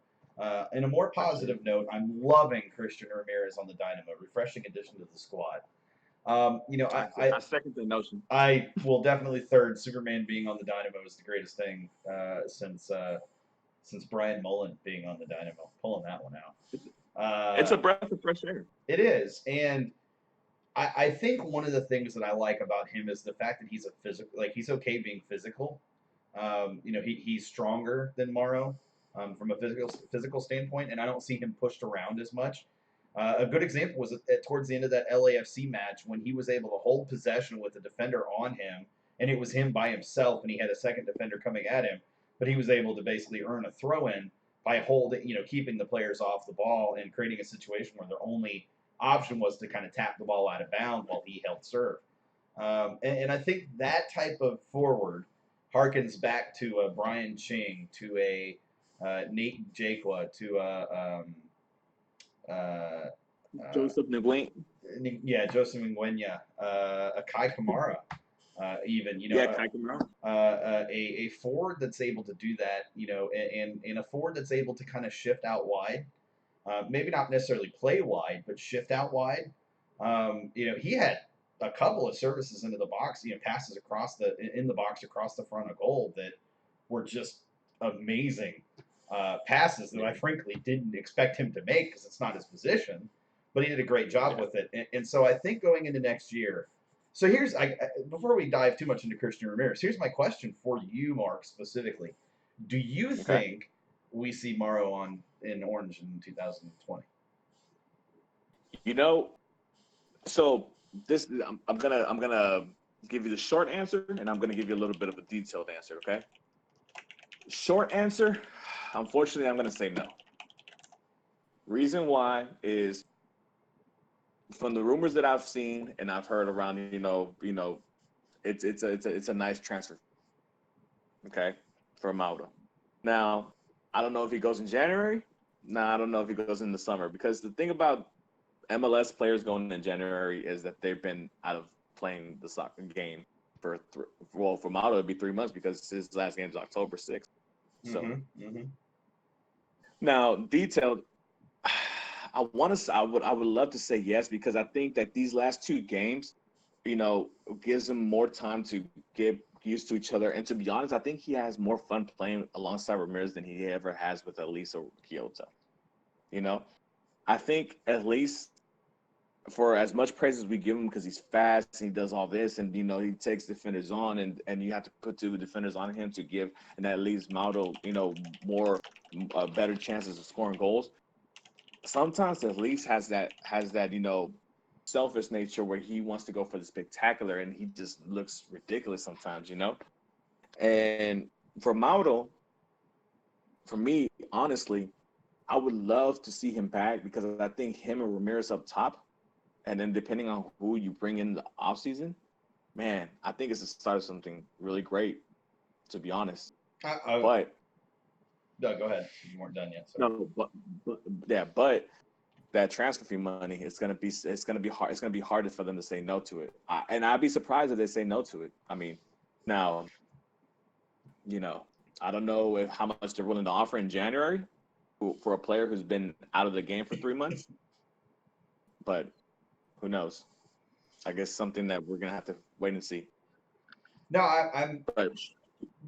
In a more positive note, I'm loving Christian Ramirez on the Dynamo, refreshing addition to the squad. I second the notion. I will definitely third Superman being on the Dynamo is the greatest thing since Brian Mullen being on the Dynamo, pulling that one out. It's a breath of fresh air. It is, and I think one of the things that I like about him is the fact that he's a physical, like he's okay being physical. He's stronger than Morrow from a physical standpoint, and I don't see him pushed around as much. A good example was towards the end of that LAFC match when he was able to hold possession with the defender on him, and it was him by himself, and he had a second defender coming at him, but he was able to basically earn a throw-in by keeping the players off the ball and creating a situation where their only option was to kind of tap the ball out of bounds while he held serve. And I think that type of forward harkens back to a Brian Ching, to a Nate Jakwa, to a Joseph Nguyen. Joseph Nguyen, a Kai Kamara, even Kai Kamara. A forward that's able to do that, and a forward that's able to kind of shift out wide, maybe not necessarily play wide, but shift out wide. He had a couple of services into the box, passes in the box across the front of goal that were just amazing passes that I frankly didn't expect him to make because it's not his position, but he did a great job with it. And so I think going into next year. So before we dive too much into Christian Ramirez, here's my question for you, Mark, specifically. Do you think we see Morrow in orange in 2020? So this I'm gonna give you the short answer, and I'm gonna give you a little bit of a detailed answer. Okay. Short answer, unfortunately, I'm gonna say no. Reason why is, from the rumors that I've seen and I've heard around, it's a nice transfer. Okay, for Mauro. Now, I don't know if he goes in January. No, I don't know if he goes in the summer, because the thing about MLS players going in January is that they've been out of playing the soccer game for Mauro it'd be 3 months, because his last game is October 6th. So now detailed. I would love to say yes, because I think that these last 2 games, gives him more time to get used to each other. And to be honest, I think he has more fun playing alongside Ramirez than he ever has with Elisa Kyoto. I think at least for as much praise as we give him because he's fast and he does all this and he takes defenders on and you have to put two defenders on him to give and that leaves Maldo more better chances of scoring goals. Sometimes at least has that selfish nature where he wants to go for the spectacular and he just looks ridiculous sometimes. And for Maldo, for me, honestly, I would love to see him back because I think him and Ramirez up top, and then depending on who you bring in the offseason, man, I think it's the start of something really great, to be honest. But no, go ahead. You weren't done yet. Sorry. no, but that transfer fee money, it's gonna be hard. It's gonna be harder for them to say no to it. And I'd be surprised if they say no to it. I mean, now, I don't know how much they're willing to offer in January for a player who's been out of the game for 3 months, but who knows? I guess something that we're gonna have to wait and see. No, I'm. But,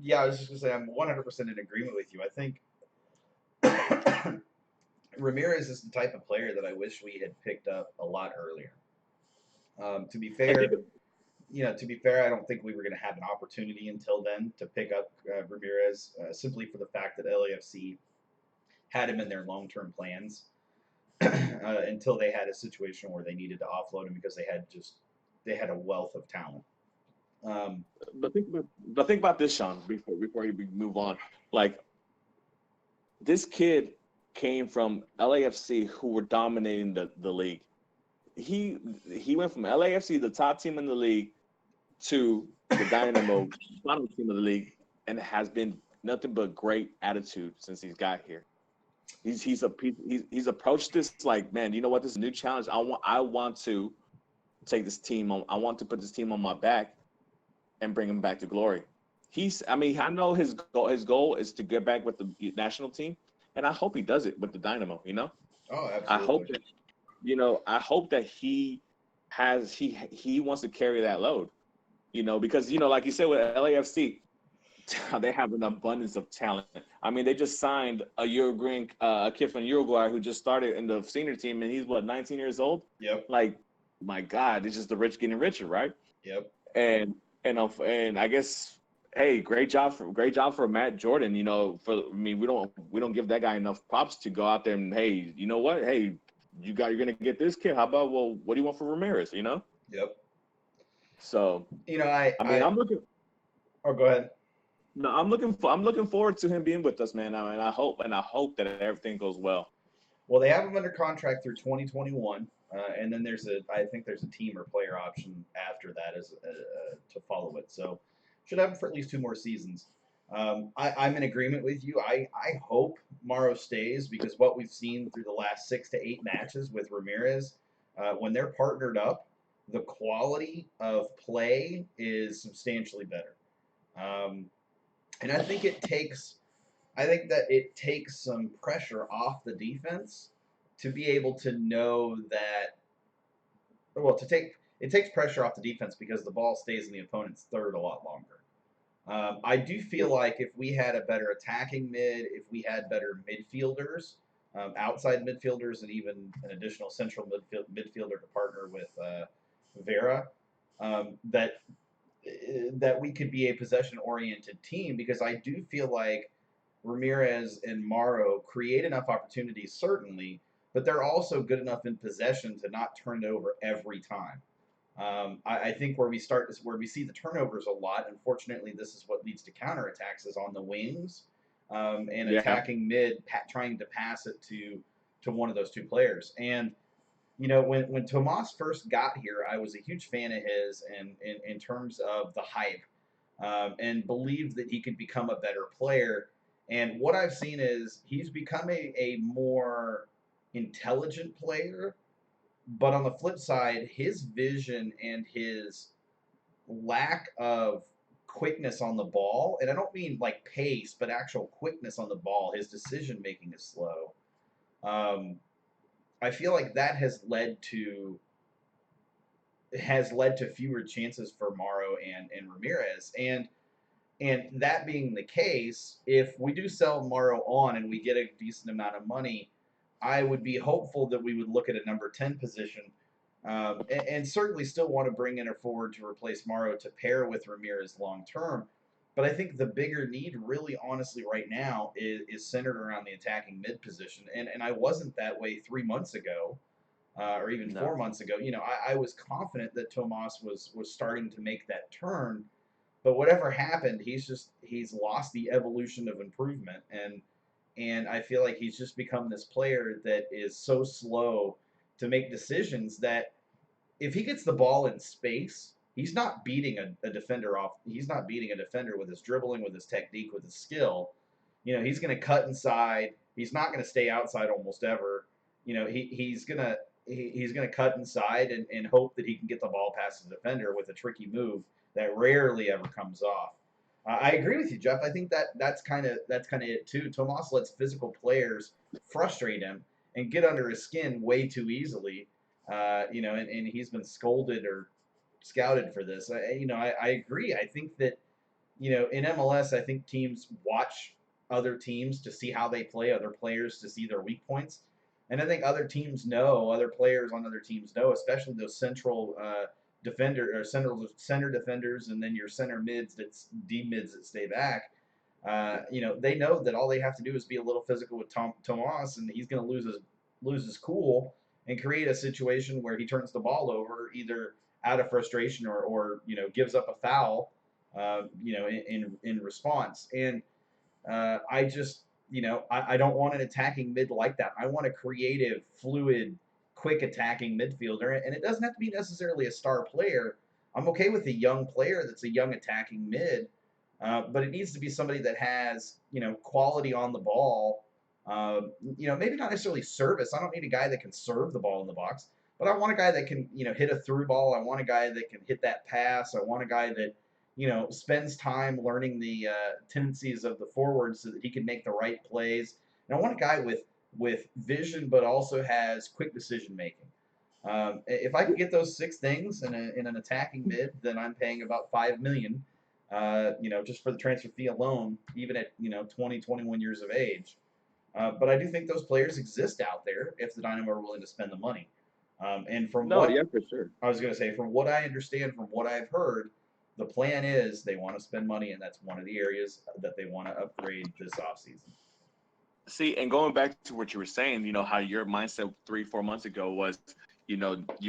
yeah, I was just gonna say I'm 100% in agreement with you. I think Ramirez is the type of player that I wish we had picked up a lot earlier. To be fair, I don't think we were going to have an opportunity until then to pick up Ramirez, simply for the fact that LAFC had him in their long-term plans until they had a situation where they needed to offload him because they had a wealth of talent. but think about this, Sean. Before you move on, like this kid came from LAFC, who were dominating the league. He went from LAFC, the top team in the league, to the Dynamo, bottom team of the league, and has been nothing but great attitude since he's got here. He's approached this like, man, you know what? This is a new challenge. I want to take this team on. I want to put this team on my back and bring him back to glory. I know his goal is to get back with the national team, and I hope he does it with the Dynamo. Oh, absolutely. I hope that he wants to carry that load. Because like you said with LAFC, they have an abundance of talent. I mean, they just signed a kid from Uruguay who just started in the senior team, and he's 19 years old. Yep. Like, my God, it's just the rich getting richer, right? Yep. And I guess, hey, great job for Matt Jordan. We don't give that guy enough props to go out there and, hey, you know what? Hey, you're gonna get this kid. How about, well, what do you want for Ramirez? Yep. So I'm looking. Oh, go ahead. No, I'm looking forward to him being with us, man. And I hope that everything goes well. Well, they have him under contract through 2021, and then I think there's a team or player option after that to follow it. So should have him for at least 2 more seasons. I'm in agreement with you. I hope Mauro stays because what we've seen through the last 6 to 8 matches with Ramirez, when they're partnered up, the quality of play is substantially better. And I think that it takes some pressure off the defense to be able to know that. Well, it takes pressure off the defense because the ball stays in the opponent's third a lot longer. I do feel like if we had a better attacking mid, if we had better midfielders, outside midfielders, and even an additional central midfielder to partner with Vera, that we could be a possession-oriented team, because I do feel like Ramirez and Mauro create enough opportunities, certainly, but they're also good enough in possession to not turn it over every time. I think where we see the turnovers a lot, unfortunately, this is what leads to counterattacks, is on the wings and attacking mid, trying to pass it to one of those 2 players. And when Tomas first got here, I was a huge fan of his in terms of the hype, and believed that he could become a better player. And what I've seen is he's become a more intelligent player. But on the flip side, his vision and his lack of quickness on the ball, and I don't mean like pace, but actual quickness on the ball, his decision making is slow. I feel like that has led to fewer chances for Mauro and Ramirez. And that being the case, if we do sell Mauro on and we get a decent amount of money, I would be hopeful that we would look at a number 10 position, and certainly still want to bring in a forward to replace Morrow to pair with Ramirez long term. But I think the bigger need, really, honestly, right now is centered around the attacking mid position. And I wasn't that way 3 months ago, or even No. 4 months ago. I was confident that Tomas was starting to make that turn, but whatever happened, he's lost the evolution of improvement, and I feel like he's just become this player that is so slow to make decisions that if he gets the ball in space, he's not beating a defender off. He's not beating a defender with his dribbling, with his technique, with his skill. He's going to cut inside. He's not going to stay outside almost ever. He's gonna cut inside and hope that he can get the ball past the defender with a tricky move that rarely ever comes off. I agree with you, Jeff. I think that's kind of it too. Tomas lets physical players frustrate him and get under his skin way too easily. And he's been scolded or scouted for this. I agree. I think that in MLS, I think teams watch other teams to see how they play, other players to see their weak points, and I think other players on other teams know, especially those central defender or center defenders, and then your center mids D mids that stay back. They know that all they have to do is be a little physical with Tomas, and he's going to lose his cool and create a situation where he turns the ball over either out of frustration or gives up a foul, in response. And I just I don't want an attacking mid like that. I want a creative, fluid, quick attacking midfielder, and it doesn't have to be necessarily a star player. I'm okay with a young player that's a young attacking mid, but it needs to be somebody that has quality on the ball. Maybe not necessarily service. I don't need a guy that can serve the ball in the box, but I want a guy that can hit a through ball. I want a guy that can hit that pass. I want a guy that spends time learning the tendencies of the forwards so that he can make the right plays. And I want a guy with vision, but also has quick decision making. If I can get those 6 things in an attacking mid, then I'm paying about $5 million, just for the transfer fee alone, even at 20, 21 years of age. But I do think those players exist out there if the Dynamo are willing to spend the money. And from for sure. I was going to say, from what I understand, from what I've heard, the plan is they want to spend money, and that's one of the areas that they want to upgrade this offseason. See, and going back to what you were saying, how your mindset 3-4 months ago was, you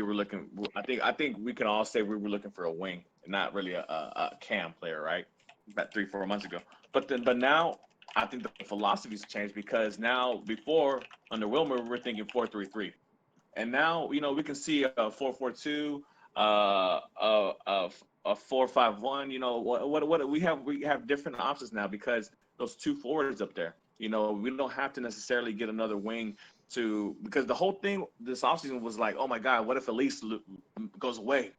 were looking. I think we can all say we were looking for a wing, not really a cam player, right? About 3-4 months ago. But now I think the philosophy's changed, because now before under Wilmer we were thinking 4-3-3, and now we can see a 4-4-2, a 4-5-1. What we have different options now, because those 2 forwards up there. We don't have to necessarily get another wing because the whole thing this offseason was like, oh my God, what if Elise goes away?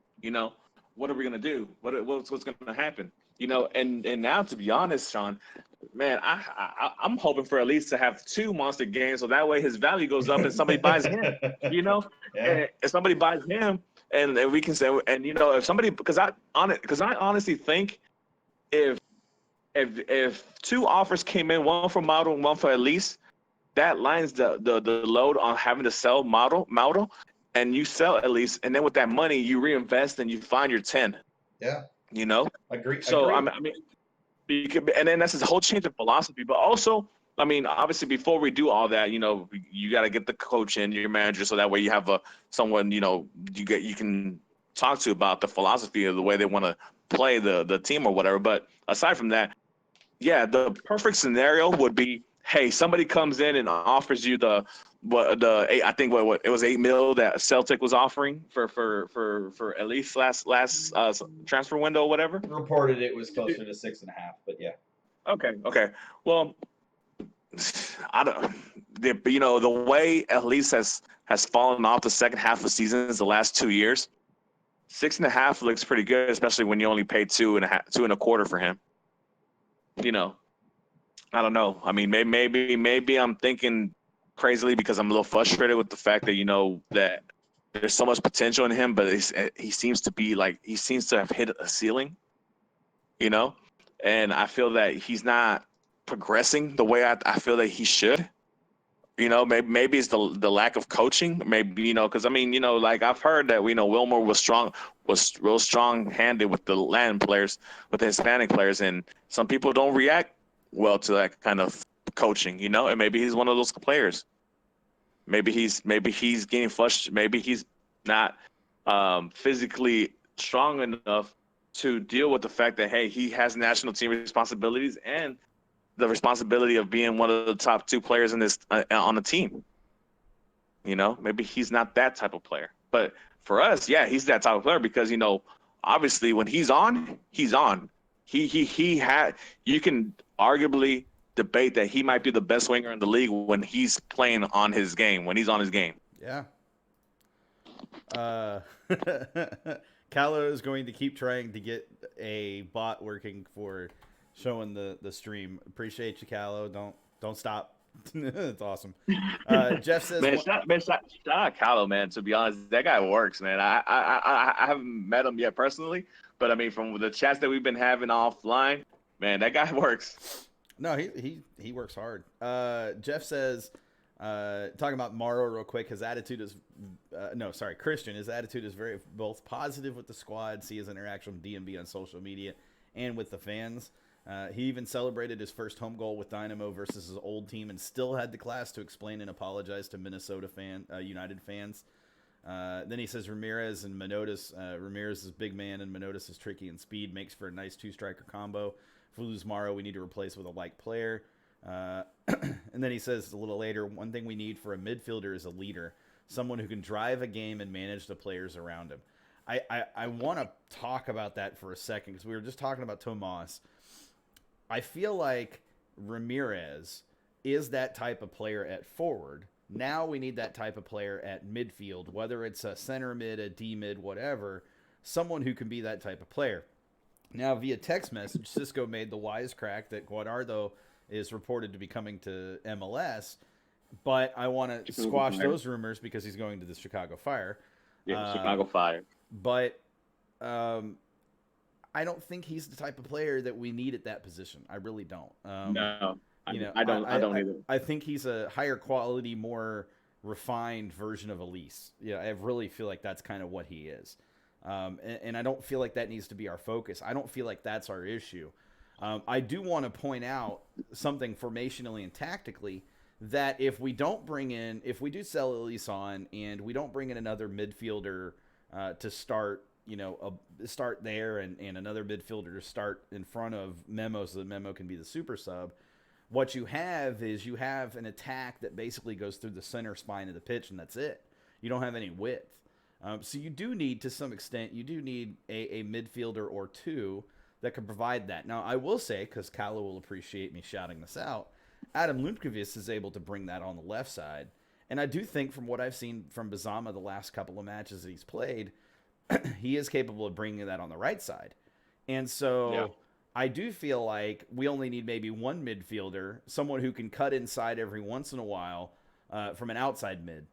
What are we gonna do? What's gonna happen? And now, to be honest, Sean, man, I'm hoping for Elise to have 2 monster games, so that way his value goes up and somebody buys him. Yeah. And if somebody buys him, and we can say, and if somebody, because I honestly think if 2 offers came in, one for Model and one for Elise, that lines the load on having to sell Model, and you sell Elise, and then with that money you reinvest and you find your 10. Yeah. Agree. So agree. I mean, and then that's his whole change of philosophy. But also, I mean, obviously, before we do all that, you got to get the coach in, your manager, so that way you have someone you can talk to about the philosophy of the way they want to play the team or whatever. But aside from that, yeah, the perfect scenario would be, hey, somebody comes in and offers you it was $8 million that Celtic was offering for at least last transfer window or whatever. Reported it was closer to 6.5, but yeah. Okay. Well, I don't. The way Elise has fallen off the second half of seasons the last 2 years, 6.5 looks pretty good, especially when you only paid 2.25 for him. I don't know. I mean, maybe I'm thinking crazily because I'm a little frustrated with the fact that that there's so much potential in him, but he seems to have hit a ceiling. And I feel that he's not progressing the way I feel that he should. You know, maybe it's the lack of coaching. Maybe, you know, because I mean, you know, like I've heard that, you know, Wilmore was real strong handed with the Latin players, with the Hispanic players, and some people don't react well to that kind of coaching. You know, and maybe he's one of those players. Maybe he's getting flushed. Maybe he's not physically strong enough to deal with the fact that, hey, he has national team responsibilities and the responsibility of being one of the top two players in this on the team. You know, maybe he's not that type of player. But for us, yeah, he's that type of player because, you know, obviously when he's on, he's on. He had, you can arguably debate that he might be the best winger in the league when he's playing on his game, when he's on his game. Yeah. Callow is going to keep trying to get a bot working for showing the stream. Appreciate you, Callow. Don't stop. It's awesome. Jeff says, shout out Callow, man. To be honest, that guy works, man. I haven't met him yet personally, but I mean, from the chats that we've been having offline, man, that guy works. No, he works hard. Jeff says, talking about Morrow real quick, his attitude is, Christian, his attitude is very both positive with the squad, see his interaction with DMB on social media and with the fans. He even celebrated his first home goal with Dynamo versus his old team and still had the class to explain and apologize to Minnesota United fans. Then he says Ramirez and Manotas. Ramirez is big man and Manotas is tricky and speed, makes for a nice two-striker combo. If we lose Morrow, we need to replace with a like player. And then he says a little later, one thing we need for a midfielder is a leader, someone who can drive a game and manage the players around him. I want to talk about that for a second because we were just talking about Tomas. I feel like Ramirez is that type of player at forward. Now we need that type of player at midfield, whether it's a center mid, a D mid, whatever, someone who can be that type of player. Now, via text message, Cisco made the wisecrack that Guadardo is reported to be coming to MLS, but I want to squash those rumors because he's going to the Chicago Fire. Yeah, Chicago Fire. But I don't think he's the type of player that we need at that position. I really don't. No, I don't either. I think he's a higher quality, more refined version of Elise. Yeah, I really feel like that's kind of what he is. And I don't feel like that needs to be our focus. I don't feel like that's our issue. I do want to point out something formationally and tactically that if we do sell Elise on and we don't bring in another midfielder to start, start there and another midfielder to start in front of Memo so that Memo can be the super sub, what you have is an attack that basically goes through the center spine of the pitch and that's it. You don't have any width. So you do need, to some extent, a midfielder or two that can provide that. Now, I will say, because Callow will appreciate me shouting this out, Adam Lundqvist is able to bring that on the left side. And I do think from what I've seen from Bazama the last couple of matches that he's played, he is capable of bringing that on the right side. And so yeah. I do feel like we only need maybe one midfielder, someone who can cut inside every once in a while from an outside mid.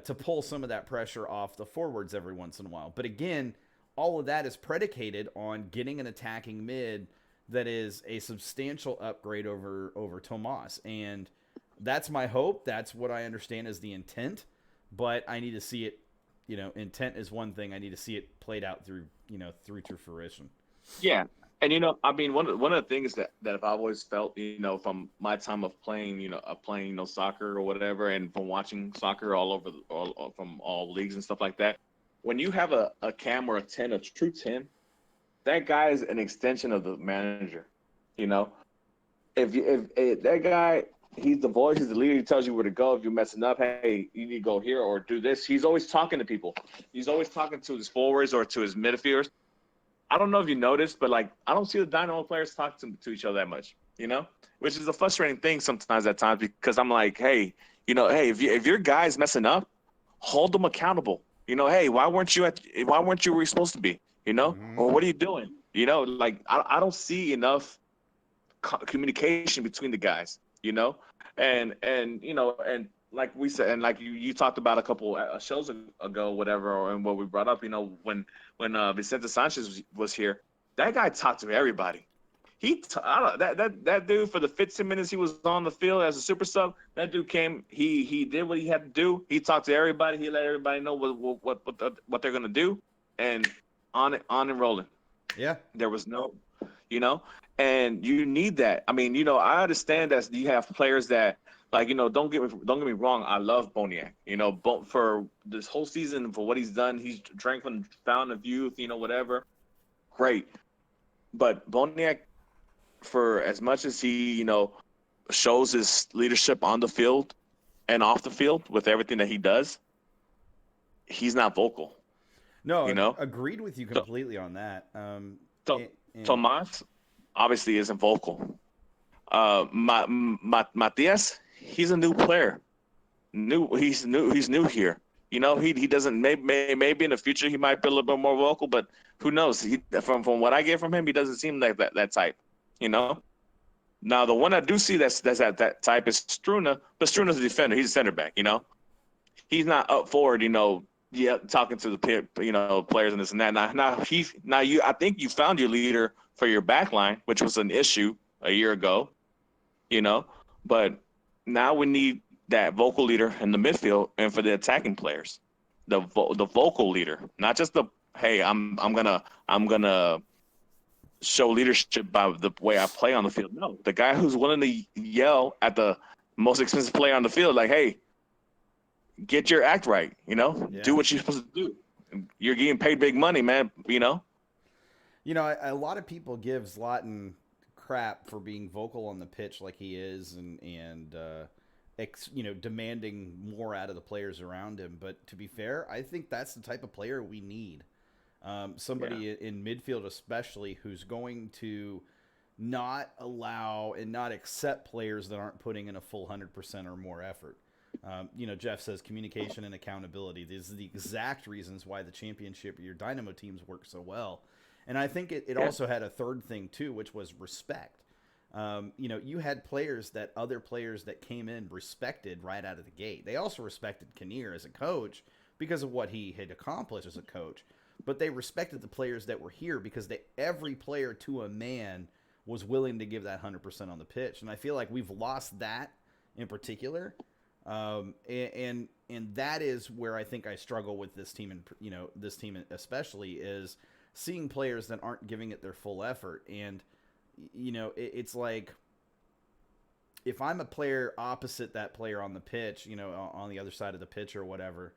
To pull some of that pressure off the forwards every once in a while. But again, all of that is predicated on getting an attacking mid that is a substantial upgrade over Tomas. And that's my hope. That's what I understand is the intent. But I need to see it, intent is one thing. I need to see it played out through to fruition. Yeah. And, I mean, one of the things that I've always felt, from my time of playing, soccer or whatever, and from watching soccer from all leagues and stuff like that, when you have a cam or a 10, a true 10, that guy is an extension of the manager, If that guy, he's the voice, he's the leader, he tells you where to go. If you're messing up, hey, you need to go here or do this. He's always talking to people. He's always talking to his forwards or to his midfielders. I don't know if you noticed, but I don't see the Dynamo players talk to each other that much, which is a frustrating thing sometimes at times because I'm like, hey, if your guy's messing up, hold them accountable. Hey, why weren't you where you're supposed to be, Mm-hmm. or what are you doing? I don't see enough communication between the guys, and like we said, and like you talked about a couple shows ago, whatever, and what we brought up, when Vicente Sanchez was here, that guy talked to everybody. I don't that dude for the 15 minutes he was on the field as a super sub. That dude came. He did what he had to do. He talked to everybody. He let everybody know what they're gonna do, and on and rolling. Yeah. There was no, you know, and you need that. I mean, I understand that you have players that like, don't get me wrong. I love Boniek. For this whole season, for what he's done, he's drank from the fountain of youth. Whatever, great. But Boniek, for as much as he, shows his leadership on the field and off the field with everything that he does, he's not vocal. No, You know? agreed with you completely on that. So Tomas obviously isn't vocal. Matias, he's a new player. He's new here. He doesn't. Maybe in the future he might be a little bit more vocal, but who knows? From what I get from him, he doesn't seem like that type. Now the one I do see that's that type is Struna, but Struna's a defender. He's a center back. He's not up forward. Talking to the players and this and that. I think you found your leader for your back line, which was an issue a year ago. But now we need that vocal leader in the midfield and for the attacking players, the vocal leader, not just the hey, I'm gonna show leadership by the way I play on the field. No, the guy who's willing to yell at the most expensive player on the field, like, hey, get your act right, do what you're supposed to do. You're getting paid big money, man. A lot of people give Zlatan crap for being vocal on the pitch like he is and demanding more out of the players around him. But to be fair, I think that's the type of player we need. Somebody in midfield especially who's going to not allow and not accept players that aren't putting in a full 100% or more effort. Jeff says communication and accountability. These are the exact reasons why the championship, your Dynamo teams work so well. And I think it also had a third thing too, which was respect. You had other players that came in respected right out of the gate. They also respected Kinnear as a coach because of what he had accomplished as a coach. But they respected the players that were here because every player to a man was willing to give that 100% on the pitch. And I feel like we've lost that in particular. And that is where I think I struggle with this team, and this team especially is seeing players that aren't giving it their full effort. And it's like if I'm a player opposite that player on the pitch, on the other side of the pitch or whatever,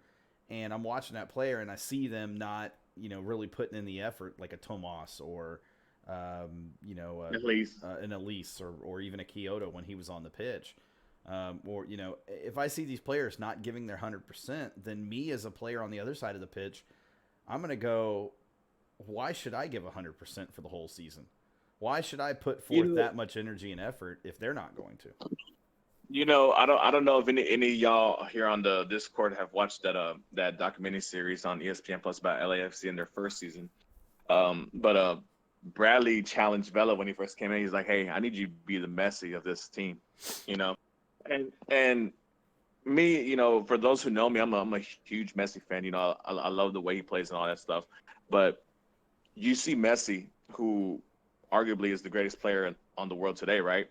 and I'm watching that player and I see them not really putting in the effort, like a Tomas or an Elise or even a Kyoto when he was on the pitch. If I see these players not giving their 100%, then me as a player on the other side of the pitch, I'm going to go, why should I give 100% for the whole season? Why should I put forth that much energy and effort if they're not going to? I don't know if any of y'all here on the Discord have watched that documentary series on ESPN Plus about LAFC in their first season. But Bradley challenged Vela when he first came in. He's like, hey, I need you to be the Messi of this team, And me, for those who know me, I'm a huge Messi fan. I love the way he plays and all that stuff. But you see Messi, who arguably is the greatest player on the world today, right?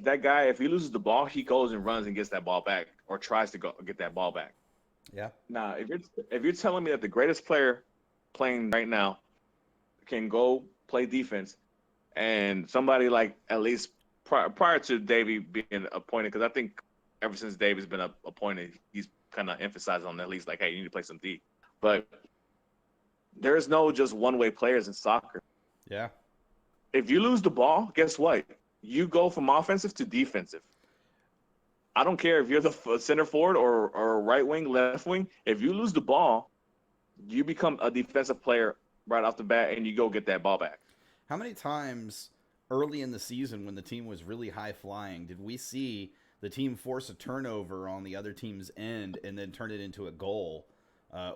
That guy, if he loses the ball, he goes and runs and gets that ball back, or tries to go get that ball back. Yeah. Now, if you're telling me that the greatest player playing right now can go play defense, and somebody like at least prior to Davey being appointed, because I think ever since Davey's been appointed, he's kind of emphasized on at least like, hey, you need to play some D. But there is no just one-way players in soccer. Yeah. If you lose the ball, guess what? You go from offensive to defensive. I don't care if you're the center forward or right wing, left wing. If you lose the ball, you become a defensive player right off the bat, and you go get that ball back. How many times early in the season when the team was really high flying did we see the team force a turnover on the other team's end and then turn it into a goal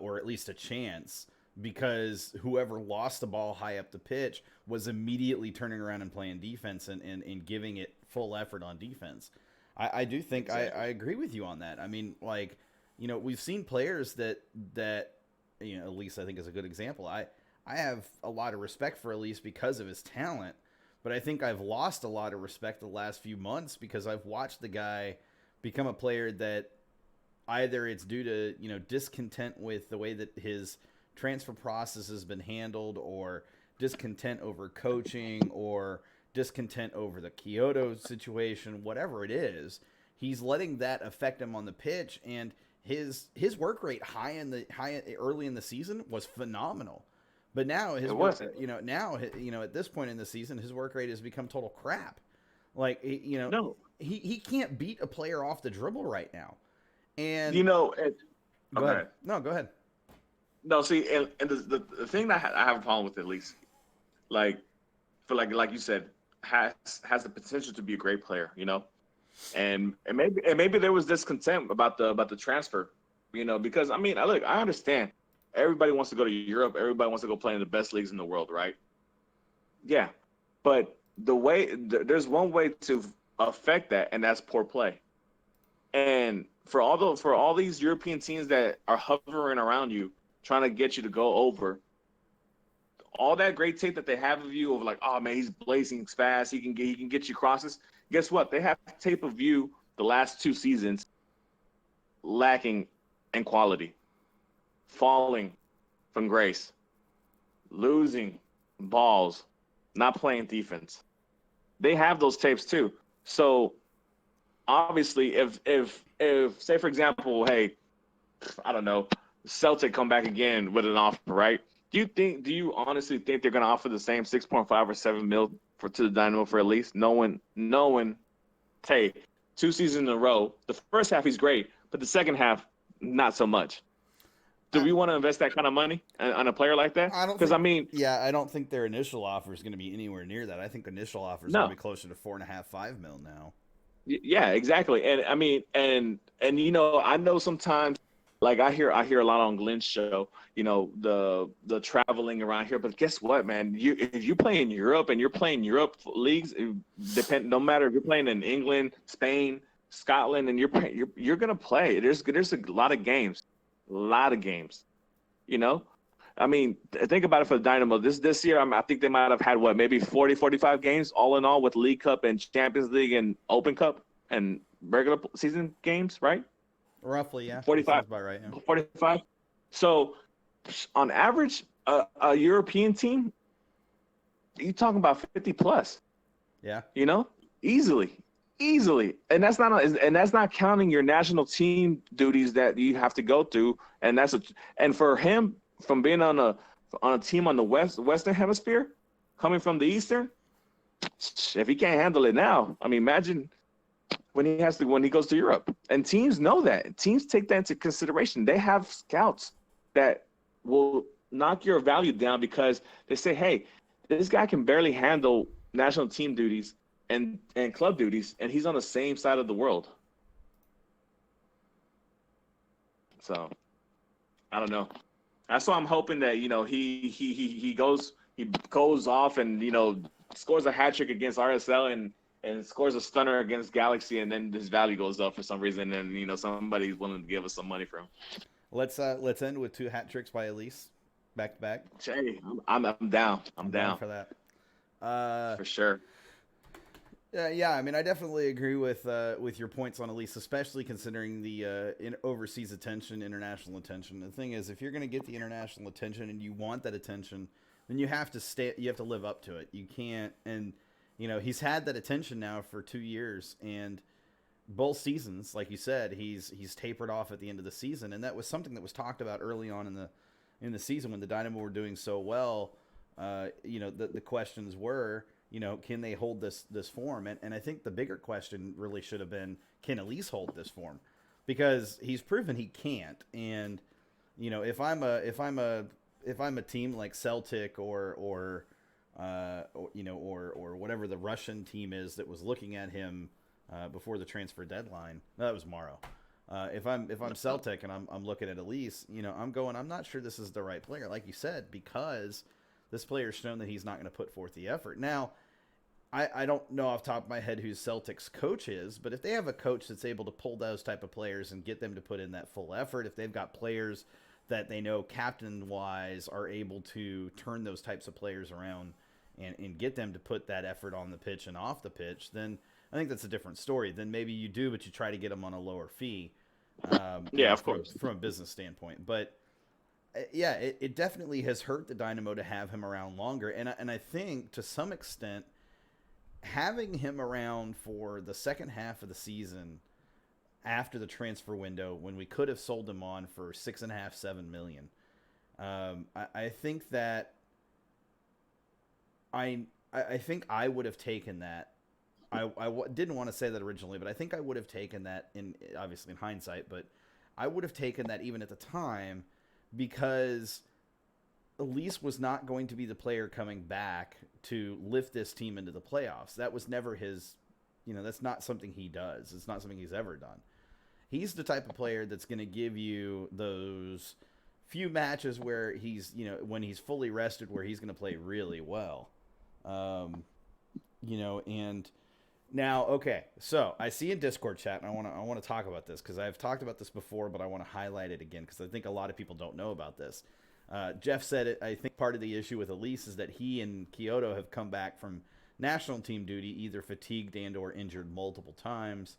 or at least a chance because whoever lost the ball high up the pitch was immediately turning around and playing defense and giving it full effort on defense? I do think exactly. I agree with you on that. I mean, like, we've seen players that Elise I think is a good example. I have a lot of respect for Elise because of his talent, but I think I've lost a lot of respect the last few months because I've watched the guy become a player that either it's due to, discontent with the way that his transfer process has been handled, or discontent over coaching, or discontent over the Kyoto situation, whatever it is. He's letting that affect him on the pitch, and his work rate early in the season was phenomenal. But now his work, at this point in the season, his work rate has become total crap. Like, No. he can't beat a player off the dribble right now. And Go ahead. No, go ahead. No, see, and the thing that I have a problem with, at least, like you said, has the potential to be a great player, and maybe there was discontent about the transfer, because I mean, I understand everybody wants to go to Europe, everybody wants to go play in the best leagues in the world, right? Yeah, but there's one way to affect that, and that's poor play. And for all these European teams that are hovering around you, trying to get you to go over, all that great tape that they have of you, of like, oh man, he's blazing fast, he can get you crosses. Guess what? They have tape of you the last 2 seasons lacking in quality, falling from grace, losing balls, not playing defense. They have those tapes too. So obviously, if say for example, hey, I don't know, Celtic come back again with an offer, right? Do you honestly think they're gonna offer the same 6.5 or 7 mil to the Dynamo for at least knowing, hey, 2 seasons in a row, the first half he's great, but the second half not so much. Do we want to invest that kind of money on a player like that? Because I don't think their initial offer is going to be anywhere near that. I think the initial offer is going to be closer to 4.5, 5 mil now. Yeah, exactly. And I mean, and I know sometimes, like I hear a lot on Glenn's show, the traveling around here. But guess what, man? If you play in Europe and you're playing Europe leagues, no matter if you're playing in England, Spain, Scotland, and you're gonna play. There's a lot of games. I mean, think about it for the Dynamo. This year, I think they might have had, maybe 40, 45 games all in all, with League Cup and Champions League and Open Cup and regular season games, right? Roughly, yeah. 45. Sounds about right, yeah. 45. So, on average, a European team, you're talking about 50 plus. Yeah. Easily. And that's not counting your national team duties that you have to go through. And for him, from being on a team on the Western Hemisphere, coming from the Eastern, if he can't handle it now, I mean, imagine when he goes to Europe. And teams know that. Teams take that into consideration. They have scouts that will knock your value down because they say, hey, this guy can barely handle national team duties and club duties, and he's on the same side of the world. So, I don't know. That's why I'm hoping that he goes off and scores a hat trick against RSL and scores a stunner against Galaxy, and then his value goes up for some reason, and somebody's willing to give us some money for him. Let's end with 2 hat tricks by Elise, back to back. Jay, I'm down. I'm down for that. For sure. Yeah, I mean, I definitely agree with your points on Elise, especially considering the overseas attention, international attention. The thing is, if you're going to get the international attention and you want that attention, then you have to live up to it. You can't, and he's had that attention now for 2 years, and both seasons, like you said, he's tapered off at the end of the season, and that was something that was talked about early on in the season when the Dynamo were doing so well. The questions were, can they hold this form? And I think the bigger question really should have been, can Elise hold this form? Because he's proven he can't. And if I'm a team like Celtic or whatever the Russian team is that was looking at him before the transfer deadline, that was Morrow. If I'm Celtic and I'm looking at Elise, I'm not sure this is the right player, like you said, because this player's shown that he's not going to put forth the effort. Now, I don't know off the top of my head who Celtic's coach is, but if they have a coach that's able to pull those type of players and get them to put in that full effort, if they've got players that they know captain-wise are able to turn those types of players around and get them to put that effort on the pitch and off the pitch, then I think that's a different story. Then maybe you do, but you try to get them on a lower fee. Yeah, of course. From a business standpoint. But yeah, it definitely has hurt the Dynamo to have him around longer. And I think to some extent, having him around for the second half of the season after the transfer window, when we could have sold him on for $6.5–7 million, I think that I think I would have taken that. Didn't want to say that originally, but I think I would have taken that obviously in hindsight, but I would have taken that even at the time, because Elise was not going to be the player coming back to lift this team into the playoffs. That was never his, that's not something he does. It's not something he's ever done. He's the type of player that's going to give you those few matches where he's, when he's fully rested, where he's going to play really well. And now, okay, so I see in Discord chat, and I want to talk about this because I've talked about this before, but I want to highlight it again because I think a lot of people don't know about this. Jeff said it. I think part of the issue with Elise is that he and Kyoto have come back from national team duty either fatigued and or injured multiple times.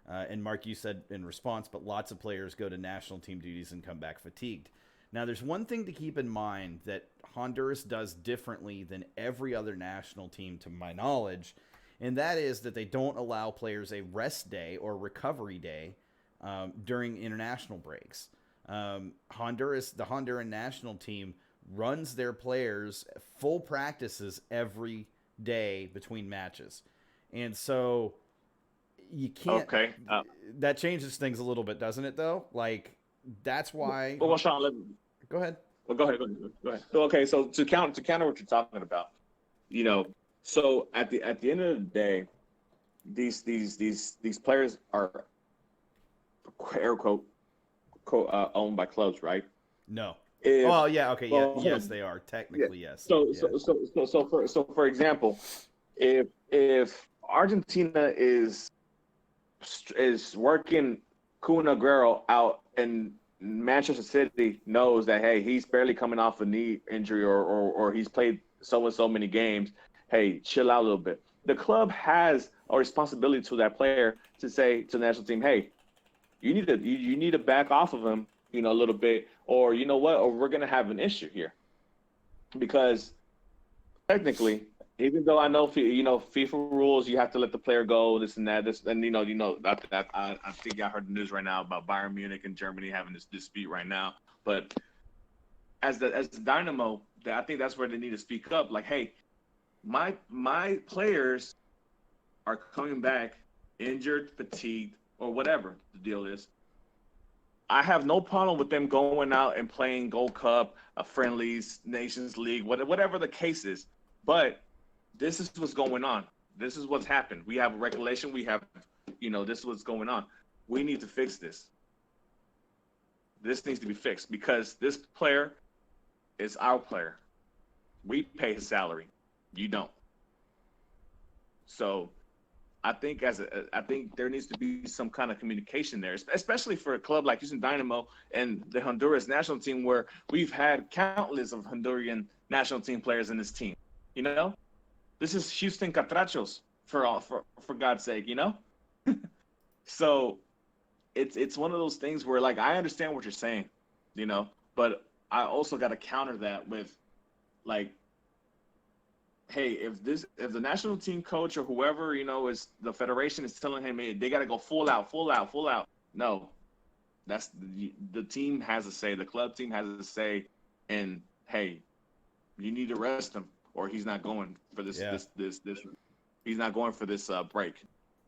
And Mark, you said in response, but lots of players go to national team duties and come back fatigued. Now, there's one thing to keep in mind that Honduras does differently than every other national team, to my knowledge, and that is that they don't allow players a rest day or recovery day during international breaks. The Honduran national team runs their players full practices every day between matches. And so you can't. Okay. That changes things a little bit, doesn't it, though? Like, that's why. Well, Sean, go ahead. Well, go ahead. Okay, so to counter what you're talking about, so at the end of the day, these players are air quote owned by clubs, right? No. Yes, they are technically, yes. So for example, if Argentina is working Kun Aguero out and Manchester City knows that, hey, he's barely coming off a knee injury or he's played so and so many games, hey, chill out a little bit. The club has a responsibility to that player to say to the national team, hey, you need to back off of him, a little bit, or you know what, or we're gonna have an issue here. Because technically, even though I know FIFA rules, you have to let the player go, this and that, I think I heard the news right now about Bayern Munich and Germany having this dispute right now. But as the Dynamo, I think that's where they need to speak up. Like, hey, my players are coming back injured, fatigued, or whatever the deal is. I have no problem with them going out and playing Gold Cup, friendlies, Nations League, whatever the case is. But this is what's going on. This is what's happened. We have a regulation. We have, this is what's going on. We need to fix this. This needs to be fixed because this player is our player. We pay his salary. You don't. So I think there needs to be some kind of communication there, especially for a club like Houston Dynamo and the Honduras national team, where we've had countless of Honduran national team players in this team. This is Houston Catrachos for God's sake, So it's one of those things where, like, I understand what you're saying, but I also got to counter that with, like, hey, if the national team coach or whoever, is the federation is telling him, hey, they got to go full out. No, that's the team has a say. The club team has a say. And hey, you need to rest him or he's not going for this. He's not going for this break.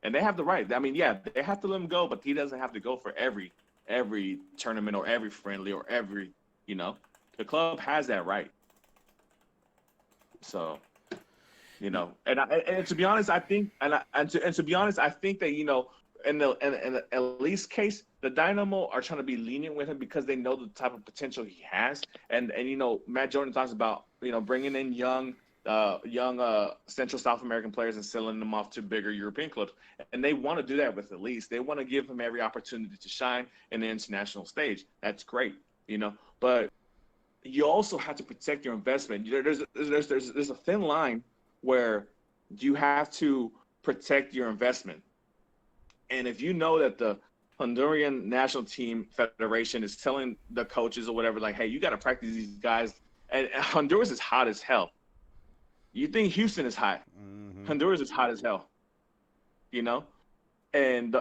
And they have the right. I mean, yeah, they have to let him go, but he doesn't have to go for every tournament or every friendly or every, the club has that right. So, and to be honest, I think, to be honest, I think that, in the Elise case, the Dynamo are trying to be lenient with him because they know the type of potential he has. And Matt Jordan talks about, bringing in young Central South American players and selling them off to bigger European clubs. And they want to do that with Elise. They want to give him every opportunity to shine in the international stage. That's great, but you also have to protect your investment. There's a thin line where you have to protect your investment. And if you know that the Honduran national team federation is telling the coaches or whatever, like, hey, you got to practice these guys. And Honduras is hot as hell. You think Houston is hot? Honduras is hot as hell. You know, and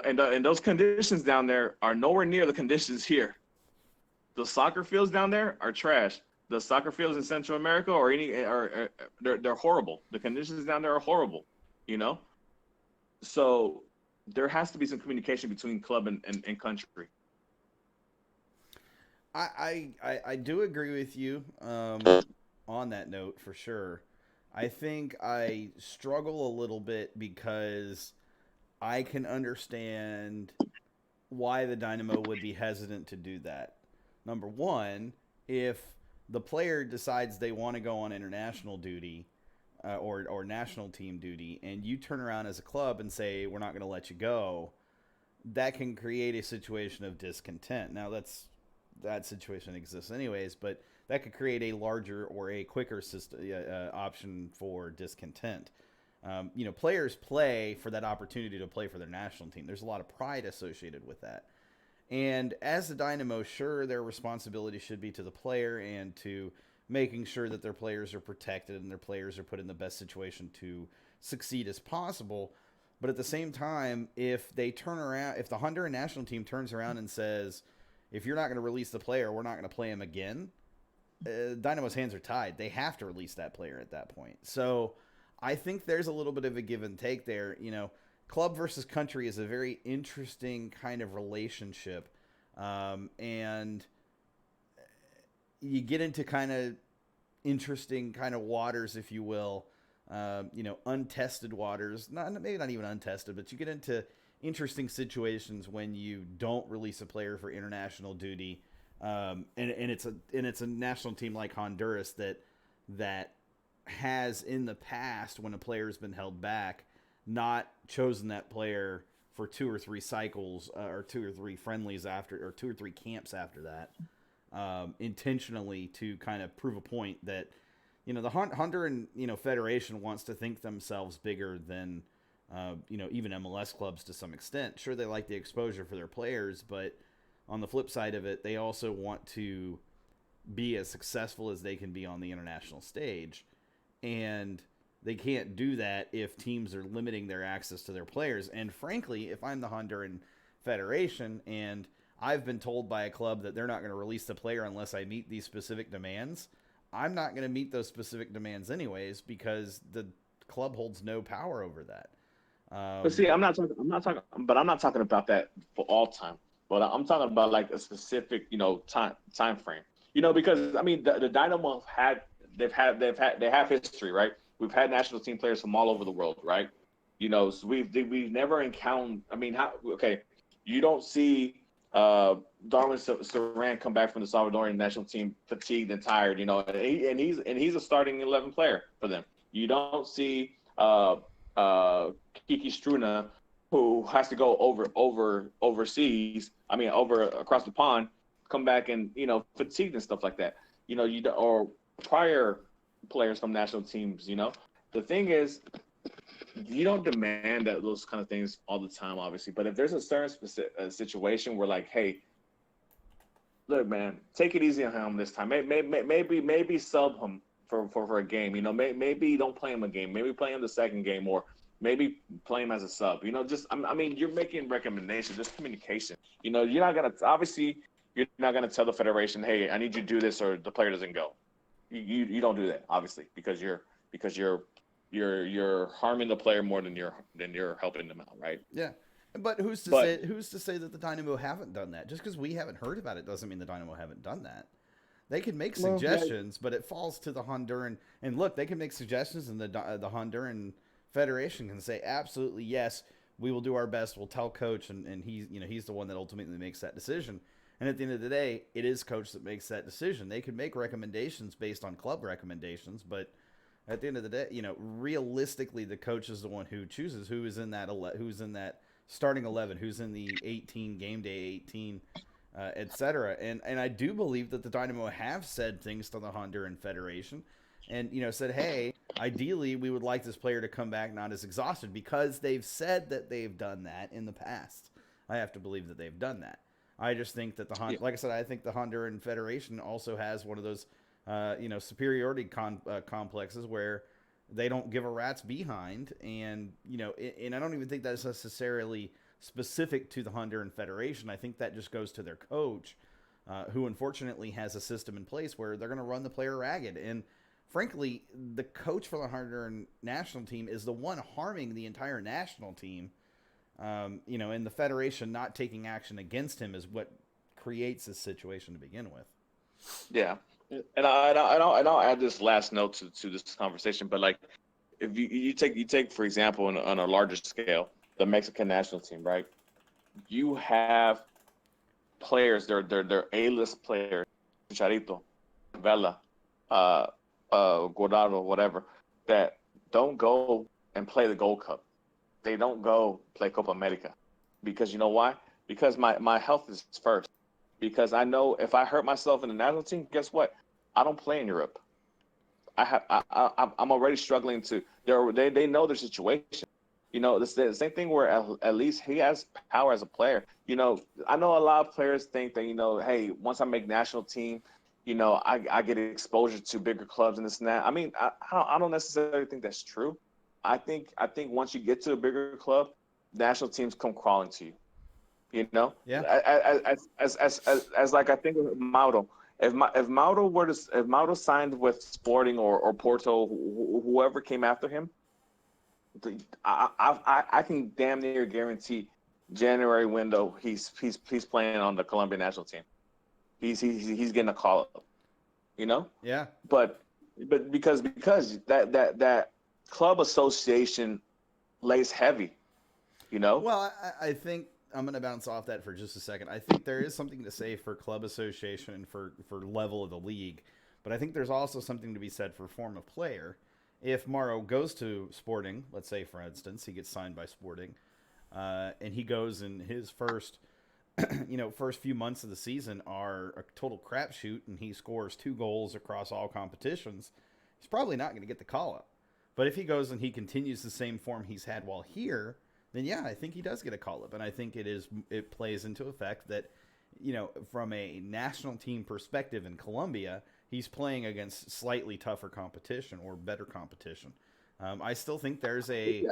those conditions down there are nowhere near the conditions here. The soccer fields down there are trash. The soccer fields in Central America or they're horrible. The conditions down there are horrible. You know, so there has to be some communication between club and country. I do agree with you on that note for sure. I think I struggle a little bit because I can understand why the Dynamo would be hesitant to do that. Number one, if the player decides they want to go on international duty or national team duty, and you turn around as a club and say, we're not going to let you go, that can create a situation of discontent. Now, that situation exists anyways, but that could create a larger or a quicker system, option for discontent. Players play for that opportunity to play for their national team. There's a lot of pride associated with that. And as the Dynamo, sure, their responsibility should be to the player and to making sure that their players are protected and their players are put in the best situation to succeed as possible. But at the same time, if the Honduran national team turns around and says, if you're not going to release the player, we're not going to play him again, Dynamo's hands are tied. They have to release that player at that point. So I think there's a little bit of a give and take there. Club versus country is a very interesting kind of relationship. And you get into kind of interesting kind of waters, if you will, untested waters, maybe not even untested, but you get into interesting situations when you don't release a player for international duty. And it's a national team like Honduras that has in the past, when a player has been held back, not chosen that player for 2 or 3 cycles or 2 or 3 friendlies after, or 2 or 3 camps after that, intentionally to kind of prove a point that, the Honduran, federation wants to think themselves bigger than, even MLS clubs to some extent. Sure, they like the exposure for their players, but on the flip side of it, they also want to be as successful as they can be on the international stage. And they can't do that if teams are limiting their access to their players. And frankly, if I'm the Honduran Federation and I've been told by a club that they're not going to release the player unless I meet these specific demands, I'm not going to meet those specific demands anyways, because the club holds no power over that. But see, I'm not talking about that for all time. But I'm talking about like a specific, time frame. Because I mean, the Dynamo they have history, right? We've had national team players from all over the world, right? So we've never encountered. I mean, you don't see Darwin Saran come back from the Salvadorian national team fatigued and tired, and he's a starting 11 player for them. You don't see Kiki Struna, who has to go overseas. I mean, across the pond, come back and fatigued and stuff like that. Or prior players from national teams. The thing is, you don't demand that those kind of things all the time, obviously. But if there's a certain specific situation where, like, hey, look, man, take it easy on him this time. Maybe sub him for a game. Maybe don't play him a game. Maybe play him the second game, or maybe play him as a sub. You're making recommendations. There's communication. You're not gonna tell the federation, hey, I need you to do this, or the player doesn't go. You don't do that, obviously, because you're harming the player more than you're helping them out, right? Yeah. But who's to say that the Dynamo haven't done that? Just because we haven't heard about it doesn't mean the Dynamo haven't done that. They can make suggestions, but it falls to the Honduran. And look, they can make suggestions, and the Honduran Federation can say, absolutely, yes, we will do our best. We'll tell coach, and he's the one that ultimately makes that decision. And at the end of the day, it is coach that makes that decision. They can make recommendations based on club recommendations, but at the end of the day, realistically, the coach is the one who chooses who is in that starting 11, who's in the 18 game day 18, etc. And I do believe that the Dynamo have said things to the Honduran Federation, and said, hey, ideally we would like this player to come back not as exhausted, because they've said that they've done that in the past. I have to believe that they've done that. I just think that like I said, I think the Honduran Federation also has one of those superiority complexes where they don't give a rat's behind, and and I don't even think that's necessarily specific to the Honduran Federation. I think that just goes to their coach, who unfortunately has a system in place where they're going to run the player ragged. And frankly, the coach for the Honduran national team is the one harming the entire national team. And the Federation not taking action against him is what creates this situation to begin with. Yeah. And I'll add this last note to this conversation, but like, if you take for example on a larger scale, the Mexican national team, right? You have players, they're A-list players, Chicharito, Vela, Guardado, whatever, that don't go and play the Gold Cup. They don't go play Copa America, because you know why? Because my health is first. Because I know if I hurt myself in the national team, guess what? I don't play in Europe. I'm already struggling to. They know their situation. It's the same thing where at least he has power as a player. I know a lot of players think that hey, once I make national team, I get exposure to bigger clubs and this and that. I mean, I don't necessarily think that's true. I think once you get to a bigger club, national teams come crawling to you. Yeah. As like I think of Mauro. If Mauro signed with Sporting or Porto, whoever came after him, I can damn near guarantee January window he's playing on the Colombian national team. He's getting a call up. Yeah. But because that club association lays heavy. Well, I think I'm going to bounce off that for just a second. I think there is something to say for club association and for level of the league, but I think there's also something to be said for form of player. If Mauro goes to Sporting, let's say for instance, he gets signed by Sporting, and he goes in his first few months of the season are a total crapshoot, and he scores 2 goals across all competitions, he's probably not going to get the call up. But if he goes and he continues the same form he's had while here, then yeah, I think he does get a call up, and I think it plays into effect that, from a national team perspective in Colombia, he's playing against slightly tougher competition or better competition. I still think there's a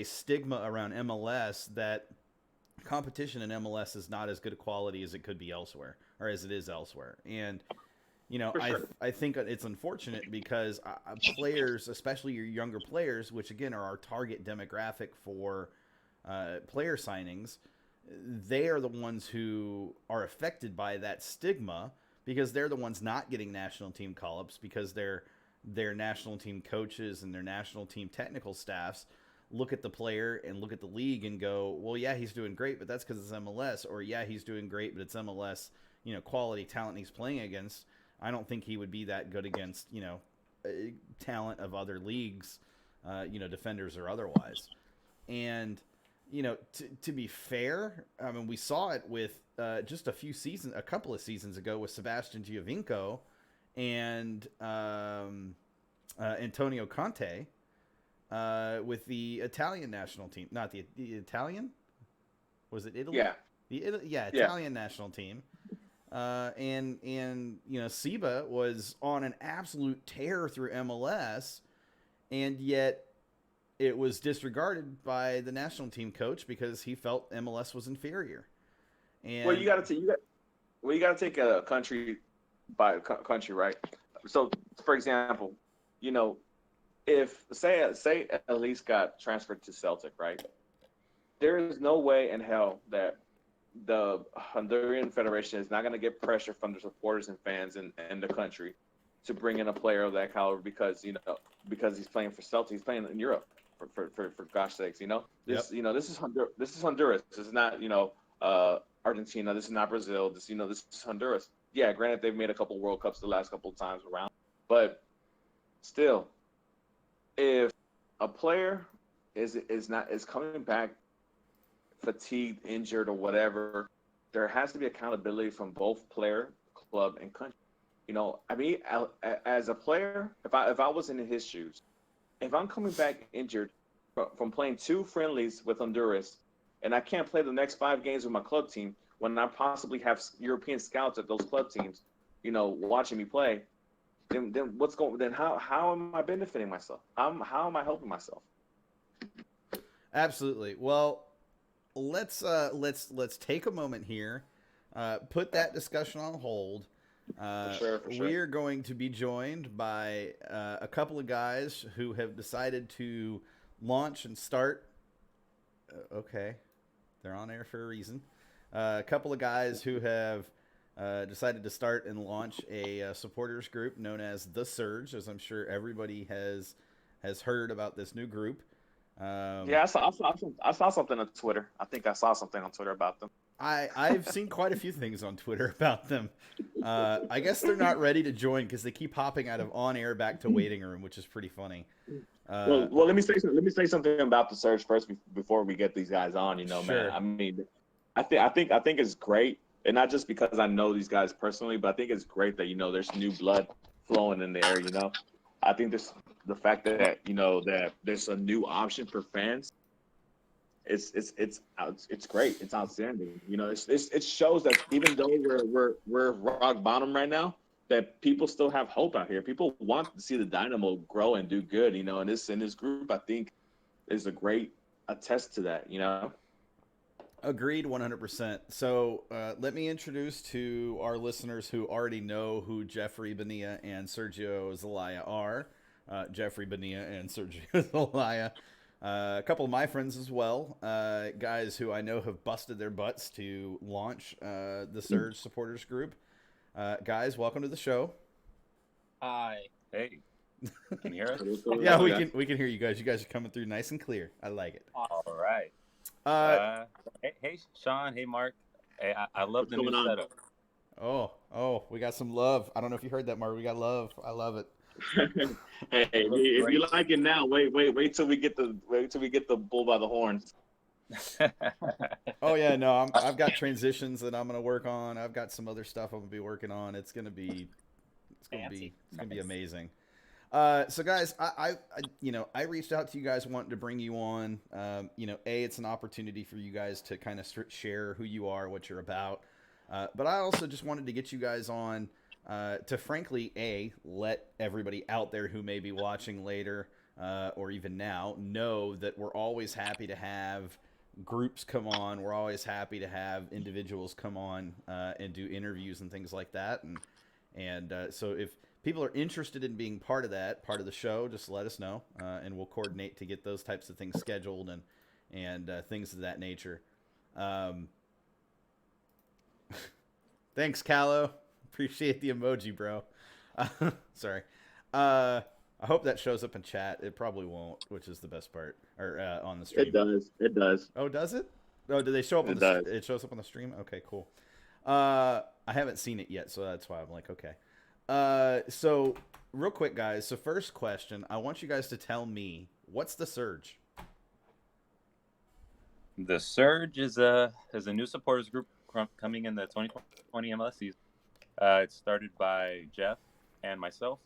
stigma around MLS that competition in MLS is not as good a quality as it could be elsewhere, or as it is elsewhere, and Sure. I think it's unfortunate because players, especially your younger players, which again are our target demographic for player signings, they are the ones who are affected by that stigma because they're the ones not getting national team call-ups because their national team coaches and their national team technical staffs look at the player and look at the league and go, well, yeah, he's doing great, but that's because it's MLS, or yeah, he's doing great, but it's MLS, quality talent he's playing against. I don't think he would be that good against, talent of other leagues, defenders or otherwise. And, to be fair, I mean, we saw it with just a couple of seasons ago with Sebastian Giovinco and Antonio Conte with the Italian national team. Not the Italian? Was it Italy? Yeah. Italian national team. And Seba was on an absolute tear through MLS, and yet it was disregarded by the national team coach because he felt MLS was inferior. And you got to take a country by country, right? So, for example, if say Elise got transferred to Celtic, right? There is no way in hell that the Honduran Federation is not going to get pressure from the supporters and fans in the country to bring in a player of that caliber because he's playing for Celtic, he's playing in Europe for gosh sakes, this is Honduras. This is not Argentina. This is not Brazil. This is Honduras. Yeah, granted they've made a couple World Cups the last couple of times around, but still, if a player is coming back fatigued, injured, or whatever, there has to be accountability from both player, club, and country. You know, I mean, as a player, if I was in his shoes, if I'm coming back injured from playing 2 friendlies with Honduras, and I can't play the next 5 games with my club team when I possibly have European scouts at those club teams, you know, watching me play, then what's going? Then how am I benefiting myself? How am I helping myself? Absolutely. Well, let's take a moment here, put that discussion on hold. For sure. We are going to be joined by a couple of guys who have decided to launch and start. Okay, they're on air for a reason. A couple of guys who have decided to start and launch a supporters group known as The Surge, as I'm sure everybody has heard about this new group. Yeah, I saw something on Twitter. I think I saw something on Twitter about them. I've seen quite a few things on Twitter about them. I guess they're not ready to join because they keep hopping out of on air back to waiting room, which is pretty funny. Well, let me say something about The Surge first before we get these guys on. You know, Sure. man. I mean, I think it's great, and not just because I know these guys personally, but I think it's great that, you know, there's new blood flowing in the air. You know, I think the fact that, you know, that there's a new option for fans. It's great. It's outstanding. You know, it shows that even though we're rock bottom right now, that people still have hope out here. People want to see the Dynamo grow and do good. You know, and this group, I think, is a great attest to that. You know. Agreed 100%. So let me introduce to our listeners who already know who Jeffrey Bonilla and Sergio Zelaya are. Jeffrey Bonilla and Sergio Zelaya. A couple of my friends as well, guys who I know have busted their butts to launch the Surge supporters group. Guys, welcome to the show. Hi. Hey, can you hear us? Yeah, we can hear you guys. You guys are coming through nice and clear. I like it. All right. Hey, Sean. Hey, Mark. Hey, I love the new setup. Oh, we got some love. I don't know if you heard that, Mark. We got love. I love it. Hey, if you like it now, wait till we get the bull by the horns. Oh yeah, no, I've got transitions that I'm gonna work on. I've got some other stuff I'm gonna be working on. It's gonna be amazing. So guys, I reached out to you guys wanting to bring you on. It's an opportunity for you guys to kind of share who you are, what you're about. But I also just wanted to get you guys on to frankly, let everybody out there who may be watching later or even now know that we're always happy to have groups come on. We're always happy to have individuals come on and do interviews and things like that. And so if people are interested in being part of the show, just let us know, and we'll coordinate to get those types of things scheduled and things of that nature. Thanks, Callow. Appreciate the emoji, bro. Sorry. I hope that shows up in chat. It probably won't, which is the best part. Or on the stream. It does. Oh, does it? Oh, do they show up on the stream? It shows up on the stream? Okay, cool. I haven't seen it yet, so that's why I'm like, okay. So real quick, guys. So first question, I want you guys to tell me, what's the Surge? The Surge is a new supporters group coming in the 2020 MLS season. It started by Jeff and myself.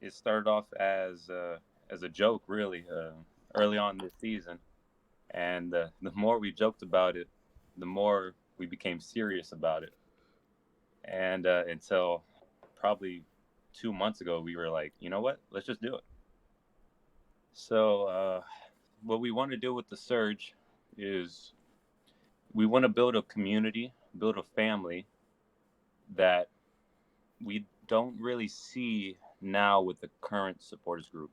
It started off as a joke, really, early on this season. And the more we joked about it, the more we became serious about it. And until probably 2 months ago, we were like, you know what? Let's just do it. So what we want to do with the Surge is we want to build a community, build a family that we don't really see now with the current supporters group.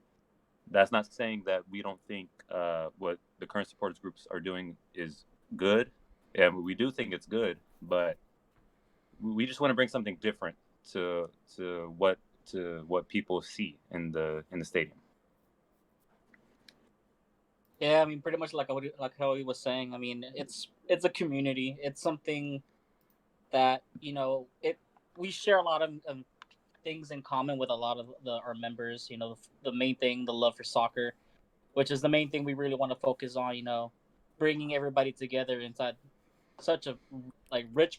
That's not saying that we don't think what the current supporters groups are doing is good. Yeah, we do think it's good, but we just want to bring something different to what people see in the stadium. Yeah, I mean, pretty much like how he was saying. I mean, it's a community. It's something that, you know, we share a lot of things in common with a lot of our members. You know, the main thing, the love for soccer, which is the main thing we really want to focus on. You know, bringing everybody together inside such a rich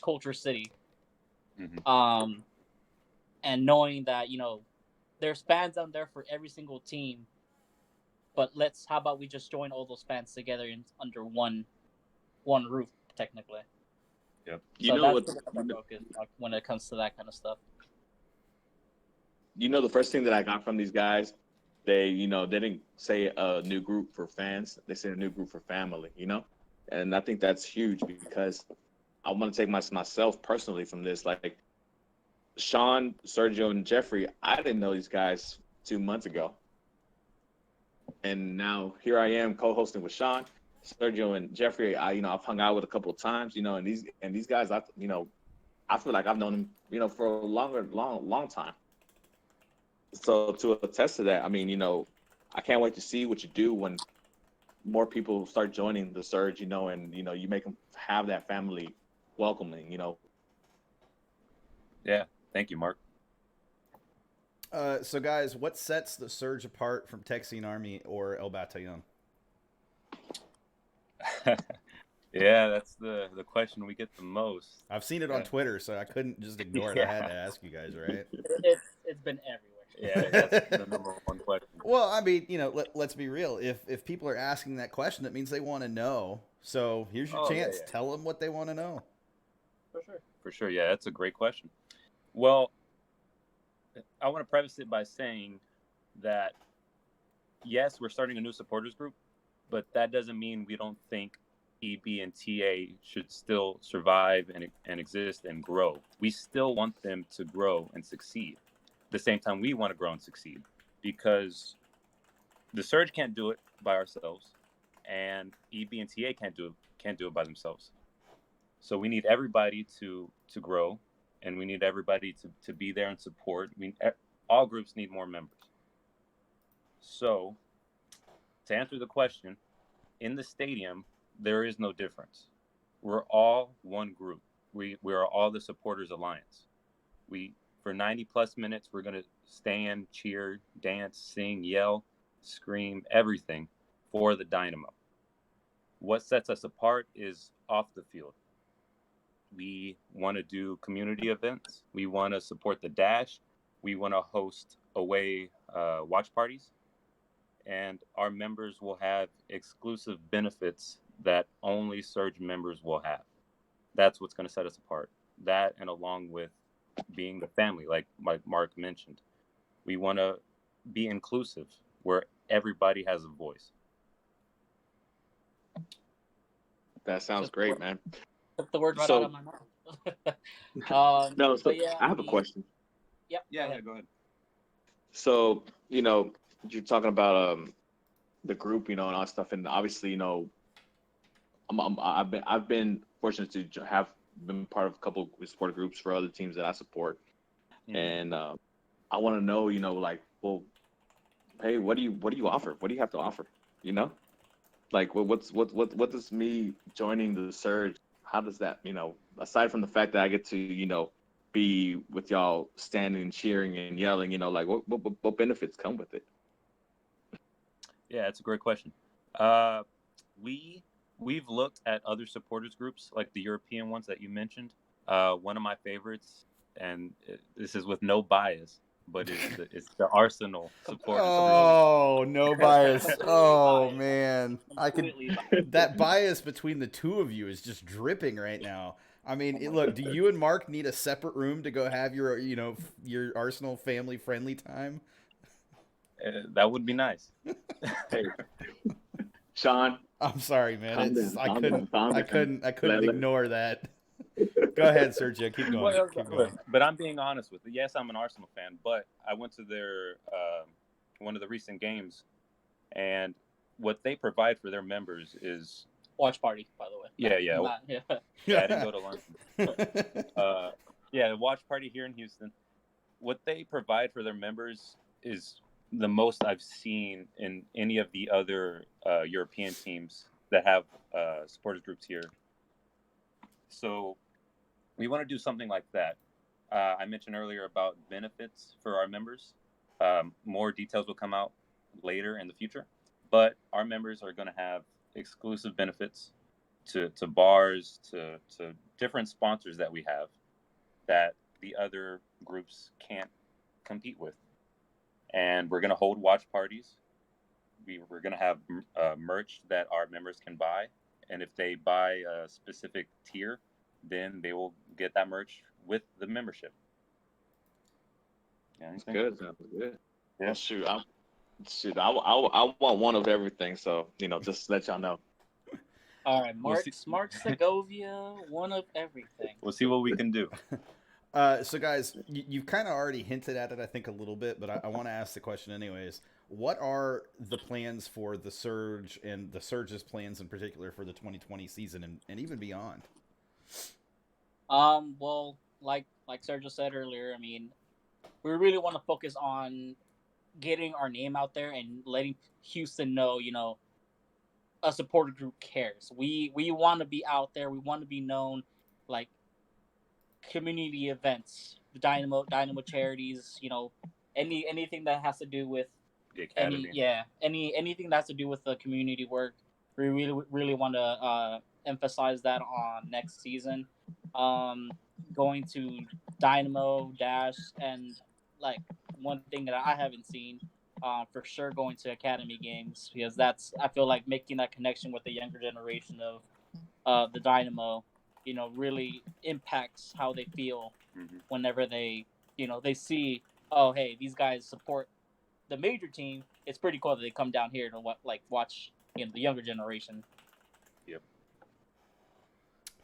culture city. Mm-hmm. and knowing that there's fans out there for every single team, but how about we just join all those fans together under one roof, technically. Yep. You So know that's what? my focus when it comes to that kind of stuff. You know, the first thing that I got from these guys, they didn't say a new group for fans. They said a new group for family. And I think that's huge because I want to take myself personally from this. Like Sean, Sergio, and Jeffrey, I didn't know these guys 2 months ago, and now here I am co-hosting with Sean, Sergio, and Jeffrey. I've hung out with a couple of times. And these guys, I feel like I've known them, for a long time. So to attest to that, I mean, I can't wait to see what you do when more people start joining the Surge, and you make them have that family welcoming. Yeah. Thank you, Mark. So guys, what sets the Surge apart from Texian Army or El Batallon? Yeah, that's the question we get the most. I've seen it on Twitter, so I couldn't just ignore it. I had to ask you guys, right? It's been everywhere. Yeah, that's the number one question. Well, I mean, let's be real. If people are asking that question, that means they want to know. So here's your chance. Yeah. Tell them what they want to know. For sure. Yeah, that's a great question. Well, I want to preface it by saying that, yes, we're starting a new supporters group, but that doesn't mean we don't think EB and TA should still survive and exist and grow. We still want them to grow and succeed. At the same time, we want to grow and succeed because the Surge can't do it by ourselves, and EB and TA can't do it by themselves. So we need everybody to grow, and we need everybody to be there and support. All groups need more members. So to answer the question, in the stadium, there is no difference. We're all one group. We are all the Supporters Alliance. For 90 plus minutes, we're going to stand, cheer, dance, sing, yell, scream, everything for the Dynamo. What sets us apart is off the field. We want to do community events. We want to support the Dash. We want to host away watch parties. And our members will have exclusive benefits that only Surge members will have. That's what's going to set us apart. That, and along with being the family, like Mark mentioned. We want to be inclusive, where everybody has a voice. That sounds great, man. Took the word right out of my mouth. No, so yeah, I have a question. Yep. Yeah, go ahead. So, you're talking about the group, and all that stuff, and obviously, I've been fortunate to have been part of a couple of support groups for other teams that I support, and I want to know, like, well, hey, what do you offer? What do you have to offer? Like, what does me joining the Surge? How does that, aside from the fact that I get to, be with y'all standing, cheering, and yelling, like what benefits come with it? Yeah, that's a great question. We've looked at other supporters groups, like the European ones that you mentioned. One of my favorites, and this is with no bias, but it's the Arsenal supporters group. Oh, no bias. Oh, man. That bias between the two of you is just dripping right now. I mean, look, do you and Mark need a separate room to go have your Arsenal family friendly time? That would be nice. Hey, Sean, I'm sorry, man. I couldn't Let- ignore that. Go ahead, Sergio. Keep going. Well, Keep going. But I'm being honest with it. Yes, I'm an Arsenal fan, but I went to their one of the recent games, and what they provide for their members is watch party, by the way. Yeah. I didn't go to London. The watch party here in Houston. What they provide for their members is the most I've seen in any of the other European teams that have supporters groups here. So we want to do something like that. I mentioned earlier about benefits for our members. More details will come out later in the future, but our members are going to have exclusive benefits to bars, to different sponsors that we have that the other groups can't compete with. And we're going to hold watch parties. We're going to have merch that our members can buy. And if they buy a specific tier, then they will get that merch with the membership. That's good. Sounds good. Yeah. Well, I want one of everything. So, just to let y'all know. All right, We'll Mark Segovia, one of everything. We'll see what we can do. So guys, you've kind of already hinted at it, I think, a little bit, but I want to ask the question anyways. What are the plans for the Surge and the Surge's plans in particular for the 2020 season and even beyond? Well, like Sergio said earlier, I mean, we really want to focus on getting our name out there and letting Houston know, a supporter group cares. We want to be out there. We want to be known, like community events, the Dynamo charities, anything that has to do with The academy. anything that has to do with the community work. We really want to emphasize that on next season. Going to Dynamo Dash, and like one thing that I haven't seen, for sure, going to academy games, because I feel like making that connection with the younger generation of the Dynamo, really impacts how they feel whenever they see, oh, hey, these guys support the major team. It's pretty cool that they come down here to watch the younger generation. Yep.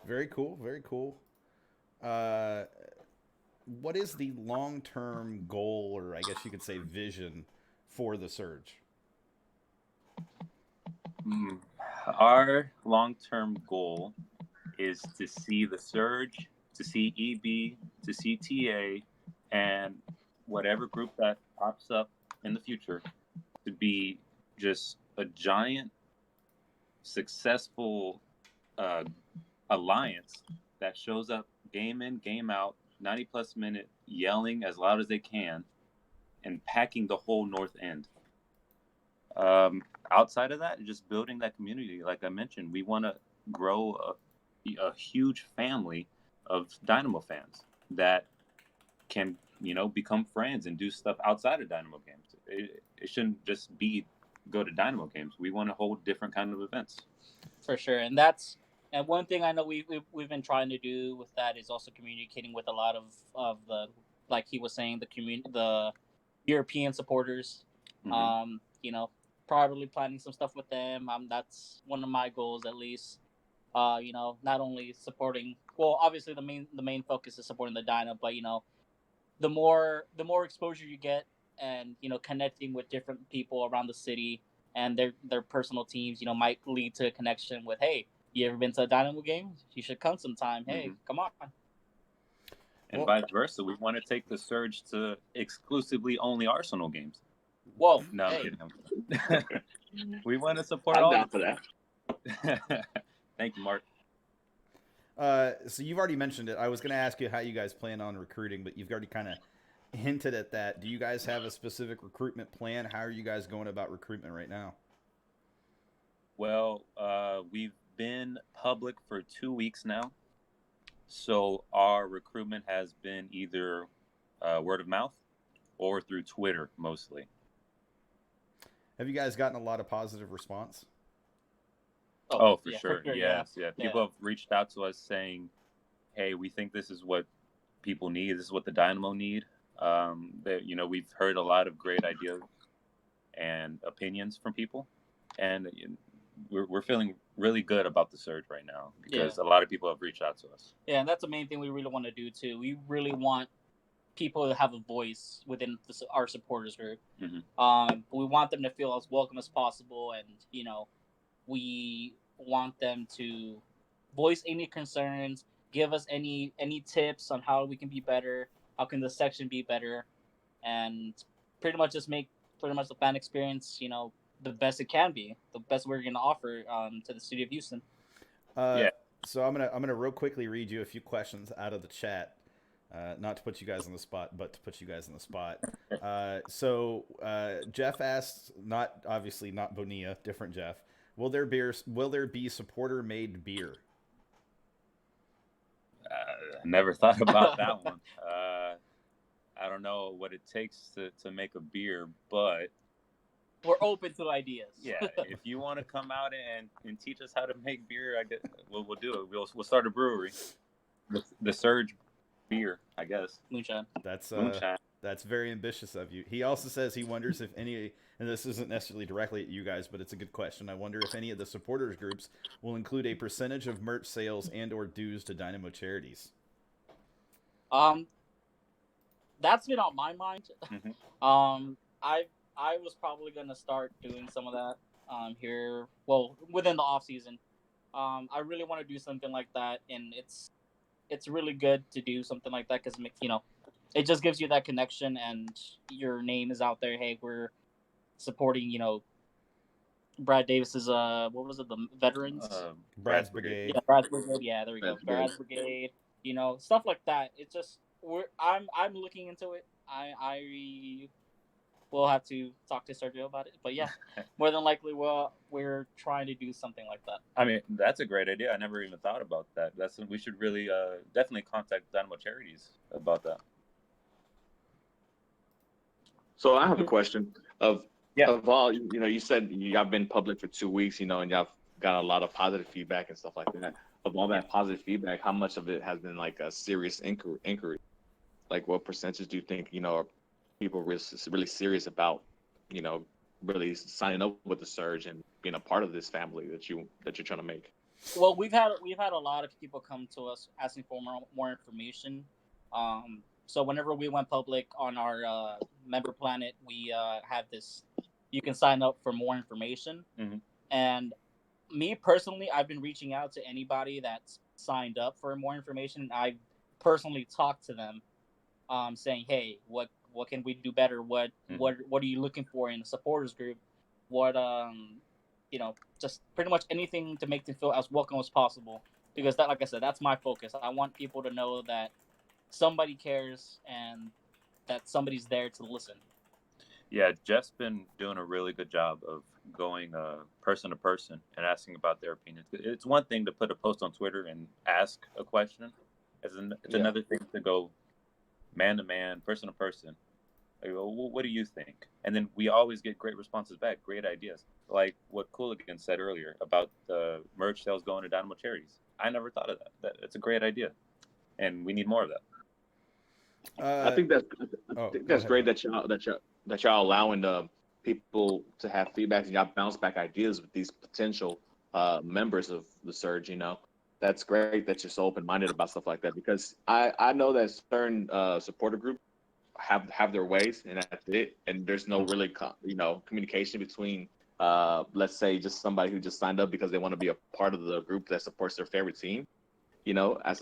Very cool. Very cool. What is the long-term goal, or I guess you could say vision, for the Surge? Our long-term goal is to see the Surge, to see EB, to see TA, and whatever group that pops up in the future to be just a giant, successful alliance that shows up game in, game out, 90-plus minute, yelling as loud as they can, and packing the whole North End. Outside of that, just building that community. Like I mentioned, we want to grow a huge family of Dynamo fans that can, become friends and do stuff outside of Dynamo games. It shouldn't just be go to Dynamo games. We want to hold different kind of events. For sure, and one thing I know we've been trying to do with that is also communicating with a lot of the, like he was saying, the European supporters. Probably planning some stuff with them. That's one of my goals, at least. Not only supporting. Well, obviously the main focus is supporting the Dyna, but the more exposure you get, and connecting with different people around the city and their personal teams, might lead to a connection with, hey, you ever been to a Dynamo game? You should come sometime. Hey, come on. And vice versa. We want to take the Surge to exclusively only Arsenal games. Whoa. No, hey. I'm kidding. We want to support I'm all. down for that. Thank you, Mark. So you've already mentioned it. I was going to ask you how you guys plan on recruiting, but you've already kind of hinted at that. Do you guys have a specific recruitment plan? How are you guys going about recruitment right now? Well, we've been public for 2 weeks now. So our recruitment has been either word of mouth or through Twitter mostly. Have you guys gotten a lot of positive response? Oh, for yeah, sure. Yes. Yeah. People have reached out to us saying, hey, we think this is what people need. This is what the Dynamo need. We've heard a lot of great ideas and opinions from people. And we're feeling really good about the Surge right now because a lot of people have reached out to us. Yeah, and that's the main thing we really want to do too. We really want people to have a voice within our supporters group. We want them to feel as welcome as possible, and we want them to voice any concerns, give us any tips on how we can be better, how can the section be better, and pretty much just make the fan experience, the best it can be, the best we're going to offer to the city of Houston. So I'm gonna real quickly read you a few questions out of the chat. Not to put you guys on the spot, but to put you guys on the spot. So Jeff asks, not Bonilla, different Jeff. Will there be supporter made beer? I never thought about that one. I don't know what it takes to make a beer, but We're open to ideas. yeah, if you want to come out and teach us how to make beer, I guess we'll do it. We'll start a brewery, the Surge beer, I guess. Moonshine. Moonshine. That's very ambitious of you. He also says he wonders if any, and this isn't necessarily directly at you guys, but it's a good question. I wonder if any of the supporters groups will include a percentage of merch sales and/or dues to Dynamo charities. That's been on my mind. Mhm. I was probably gonna start doing some of that here. Well, within the off season. I really want to do something like that, and it's really good to do something like that because it just gives you that connection, and your name is out there. Hey, we're supporting Brad Davis's what was it, the veterans? Brad's Brigade. Yeah, Brad's Brigade. Yeah, there we go. Brad's Brad's Brigade. Stuff like that. It's just I'm looking into it. I will have to talk to Sergio about it. But yeah, more than likely, we're trying to do something like that. I mean, that's a great idea. I never even thought about that. We should really definitely contact Dynamo Charities about that. So I have a question of Yeah. of all, you said y'all been public for 2 weeks, and y'all got a lot of positive feedback and stuff like that. Of all that positive feedback, how much of it has been like a serious inquiry? Like what percentage do you think, are people really serious about, really signing up with the Surge and being a part of this family that you're trying to make? Well, we've had a lot of people come to us asking for more information. So whenever we went public on our member planet, we had this. You can sign up for more information. Mhm. And me personally, I've been reaching out to anybody that's signed up for more information. I personally talked to them, saying, "Hey, what can we do better? What are you looking for in a supporters group? What just pretty much anything to make them feel as welcome as possible." Because that, like I said, that's my focus. I want people to know that somebody cares and that somebody's there to listen. Yeah, Jeff's been doing a really good job of going person to person and asking about their opinions. It's one thing to put a post on Twitter and ask a question. It's another thing to go man to man, person to person. Like, well, what do you think? And then we always get great responses back, great ideas. Like what Cooligan said earlier about the merch sales going to Dynamo Charities. I never thought of that. It's a great idea, and we need more of that. I think that's great that y'all allowing the people to have feedback and y'all bounce back ideas with these potential members of the Surge. That's great that you're so open minded about stuff like that, because I know that certain supporter groups have their ways, and that's it. And there's no really communication between let's say just somebody who just signed up because they want to be a part of the group that supports their favorite team. I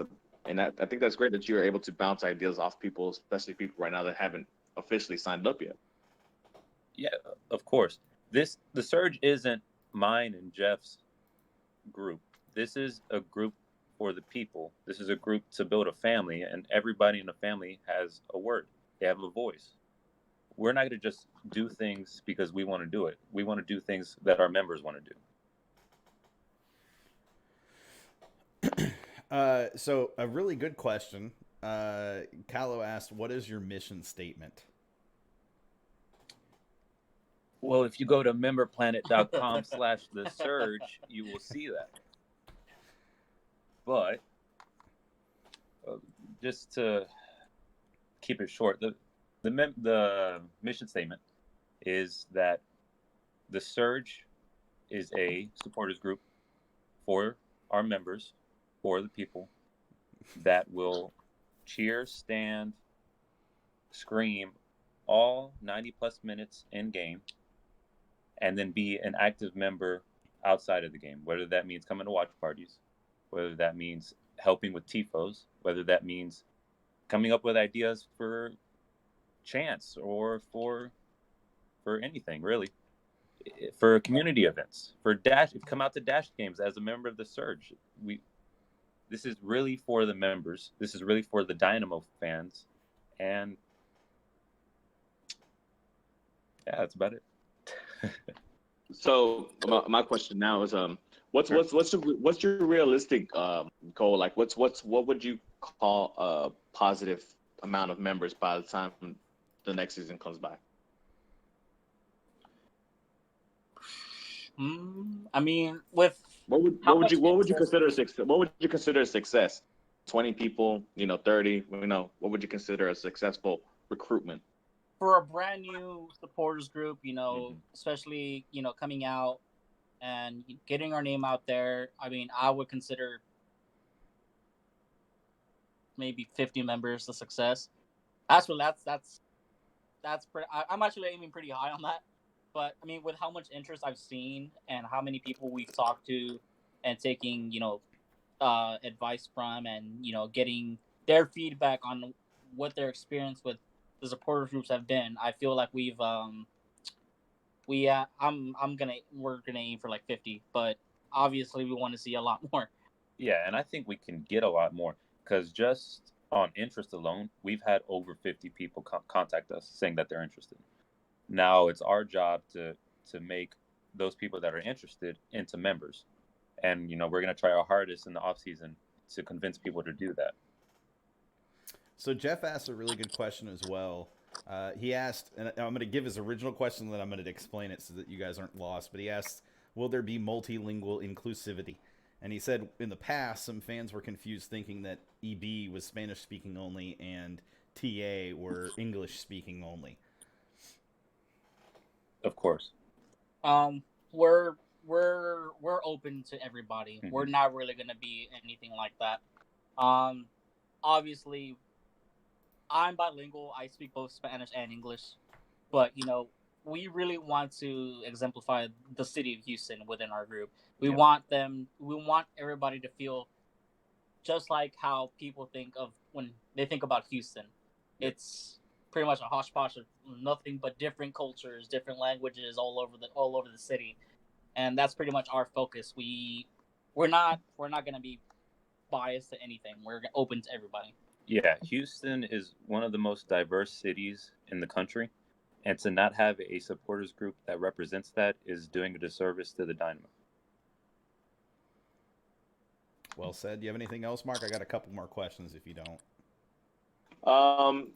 think that's great that you're able to bounce ideas off people, especially people right now that haven't officially signed up yet. Yeah, of course. The Surge isn't mine and Jeff's group. This is a group for the people. This is a group to build a family, and everybody in the family has a word. They have a voice. We're not going to just do things because we want to do it. We want to do things that our members want to do. So a really good question. Callow asked, "What is your mission statement?" Well, if you go to memberplanet.com/the Surge, you will see that. But just to keep it short, the mission statement is that the Surge is a supporters group for our members, for the people, that will cheer, stand, scream all 90 plus minutes in game, and then be an active member outside of the game, whether that means coming to watch parties, whether that means helping with tifos, whether that means coming up with ideas for chants or for anything really, for community events, come out to dash games as a member of the Surge. This is really for the members. This is really for the Dynamo fans, and yeah, that's about it. So my question now is, what's your realistic goal? Like, what would you call a positive amount of members by the time the next season comes by? I mean, with What would how what would much you what would you interest consider a success? What would you consider a success? 20 people, 30, what would you consider a successful recruitment? for a brand new supporters group, Mhm. especially coming out and getting our name out there. I mean, I would consider maybe 50 members a success. That's pretty. I'm actually aiming pretty high on that. But I mean, with how much interest I've seen and how many people we've talked to, and taking advice from, and getting their feedback on what their experience with the supporter groups have been, I feel like we're gonna aim for like 50, but obviously we want to see a lot more. Yeah, and I think we can get a lot more because just on interest alone, we've had over 50 people contact us saying that they're interested. Now it's our job to make those people that are interested into members, and we're gonna try our hardest in the off season to convince people to do that. So Jeff asked a really good question as well. He asked, and I'm going to give his original question, then I'm going to explain it so that you guys aren't lost. But he asked, "Will there be multilingual inclusivity?" And he said, in the past, some fans were confused, thinking that EB was Spanish speaking only and TA were English speaking only. Of course. Um, we're we're open to everybody. Mhm. We're not really gonna be anything like that. Um, Obviously, I'm bilingual. I speak both Spanish and English, but we really want to exemplify the city of Houston within our group. We Yeah. want them. We want everybody to feel just like how people think of when they think about Houston. Yep. It's pretty much a hodgepodge of nothing but different cultures, different languages all over the city, and that's pretty much our focus. We're not gonna be biased to anything. We're open to everybody. Yeah, Houston is one of the most diverse cities in the country, and to not have a supporters group that represents that is doing a disservice to the Dynamo. Well said. Do you have anything else, Mark? I got a couple more questions if you don't.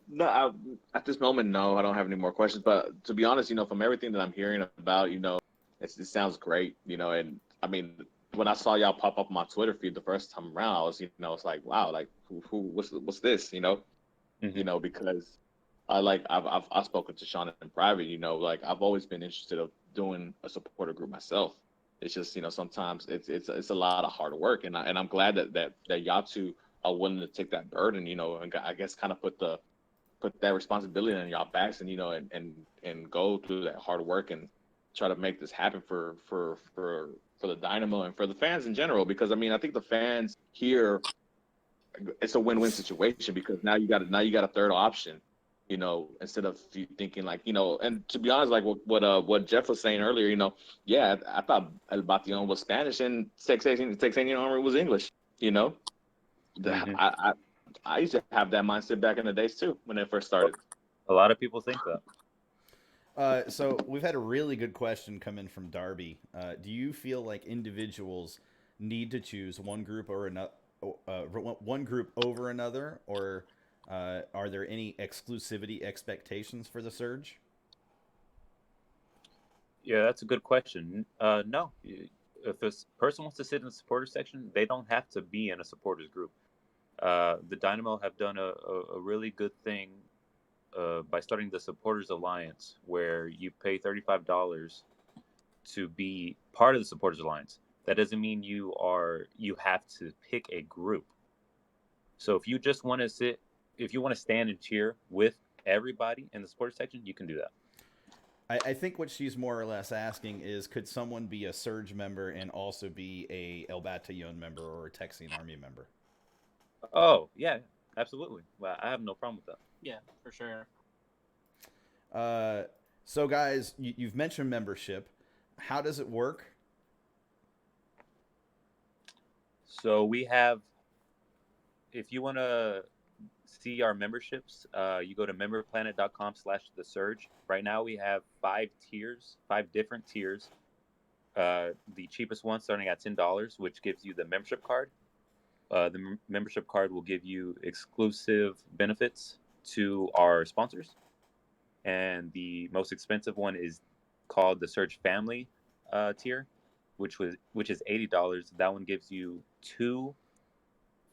No, at this moment, no, I don't have any more questions. But to be honest, from everything that I'm hearing about, it sounds great, and I mean, when I saw y'all pop up on my Twitter feed the first time around, I was, it's like, wow, like what's this, Mhm. because I've spoken to Sean in private, like I've always been interested of doing a supporter group myself. It's just, sometimes it's a lot of hard work, and I'm glad that y'all two are willing to take that burden, and I guess kind of put that responsibility on y'all backs, and and go through that hard work and try to make this happen for the Dynamo and for the fans in general. Because I mean, I think the fans here, it's a win-win situation because now you got a third option, instead of you thinking like, and to be honest, like what Jeff was saying earlier, yeah, I thought El Bation was Spanish and Texanian Army was English, Mhm. I used to have that mindset back in the days too when it first started. A lot of people think that. So we've had a really good question come in from Darby. Do you feel like individuals need to choose one group or another, one group over another, or are there any exclusivity expectations for the Surge? Yeah, that's a good question. No, if a person wants to sit in the supporters section, they don't have to be in a supporters group. The Dynamo have done a really good thing by starting the Supporters Alliance, where you pay $35 to be part of the Supporters Alliance. That doesn't mean you have to pick a group. So if you just want to sit, if you want to stand and cheer with everybody in the supporters section, you can do that. I think what she's more or less asking is, could someone be a Surge member and also be a El Batallon member or a Texian Army member? Oh yeah, absolutely. Well, I have no problem with that. Yeah, for sure. Uh, so guys, you've mentioned membership. How does it work? So we have, if you want to see our memberships, you go to memberplanet.com/the surge. Right now we have 5 tiers, 5 different tiers. The cheapest one starting at $10, which gives you the membership card. The membership card will give you exclusive benefits to our sponsors. And the most expensive one is called the Surge Family tier, which is $80. That one gives you 2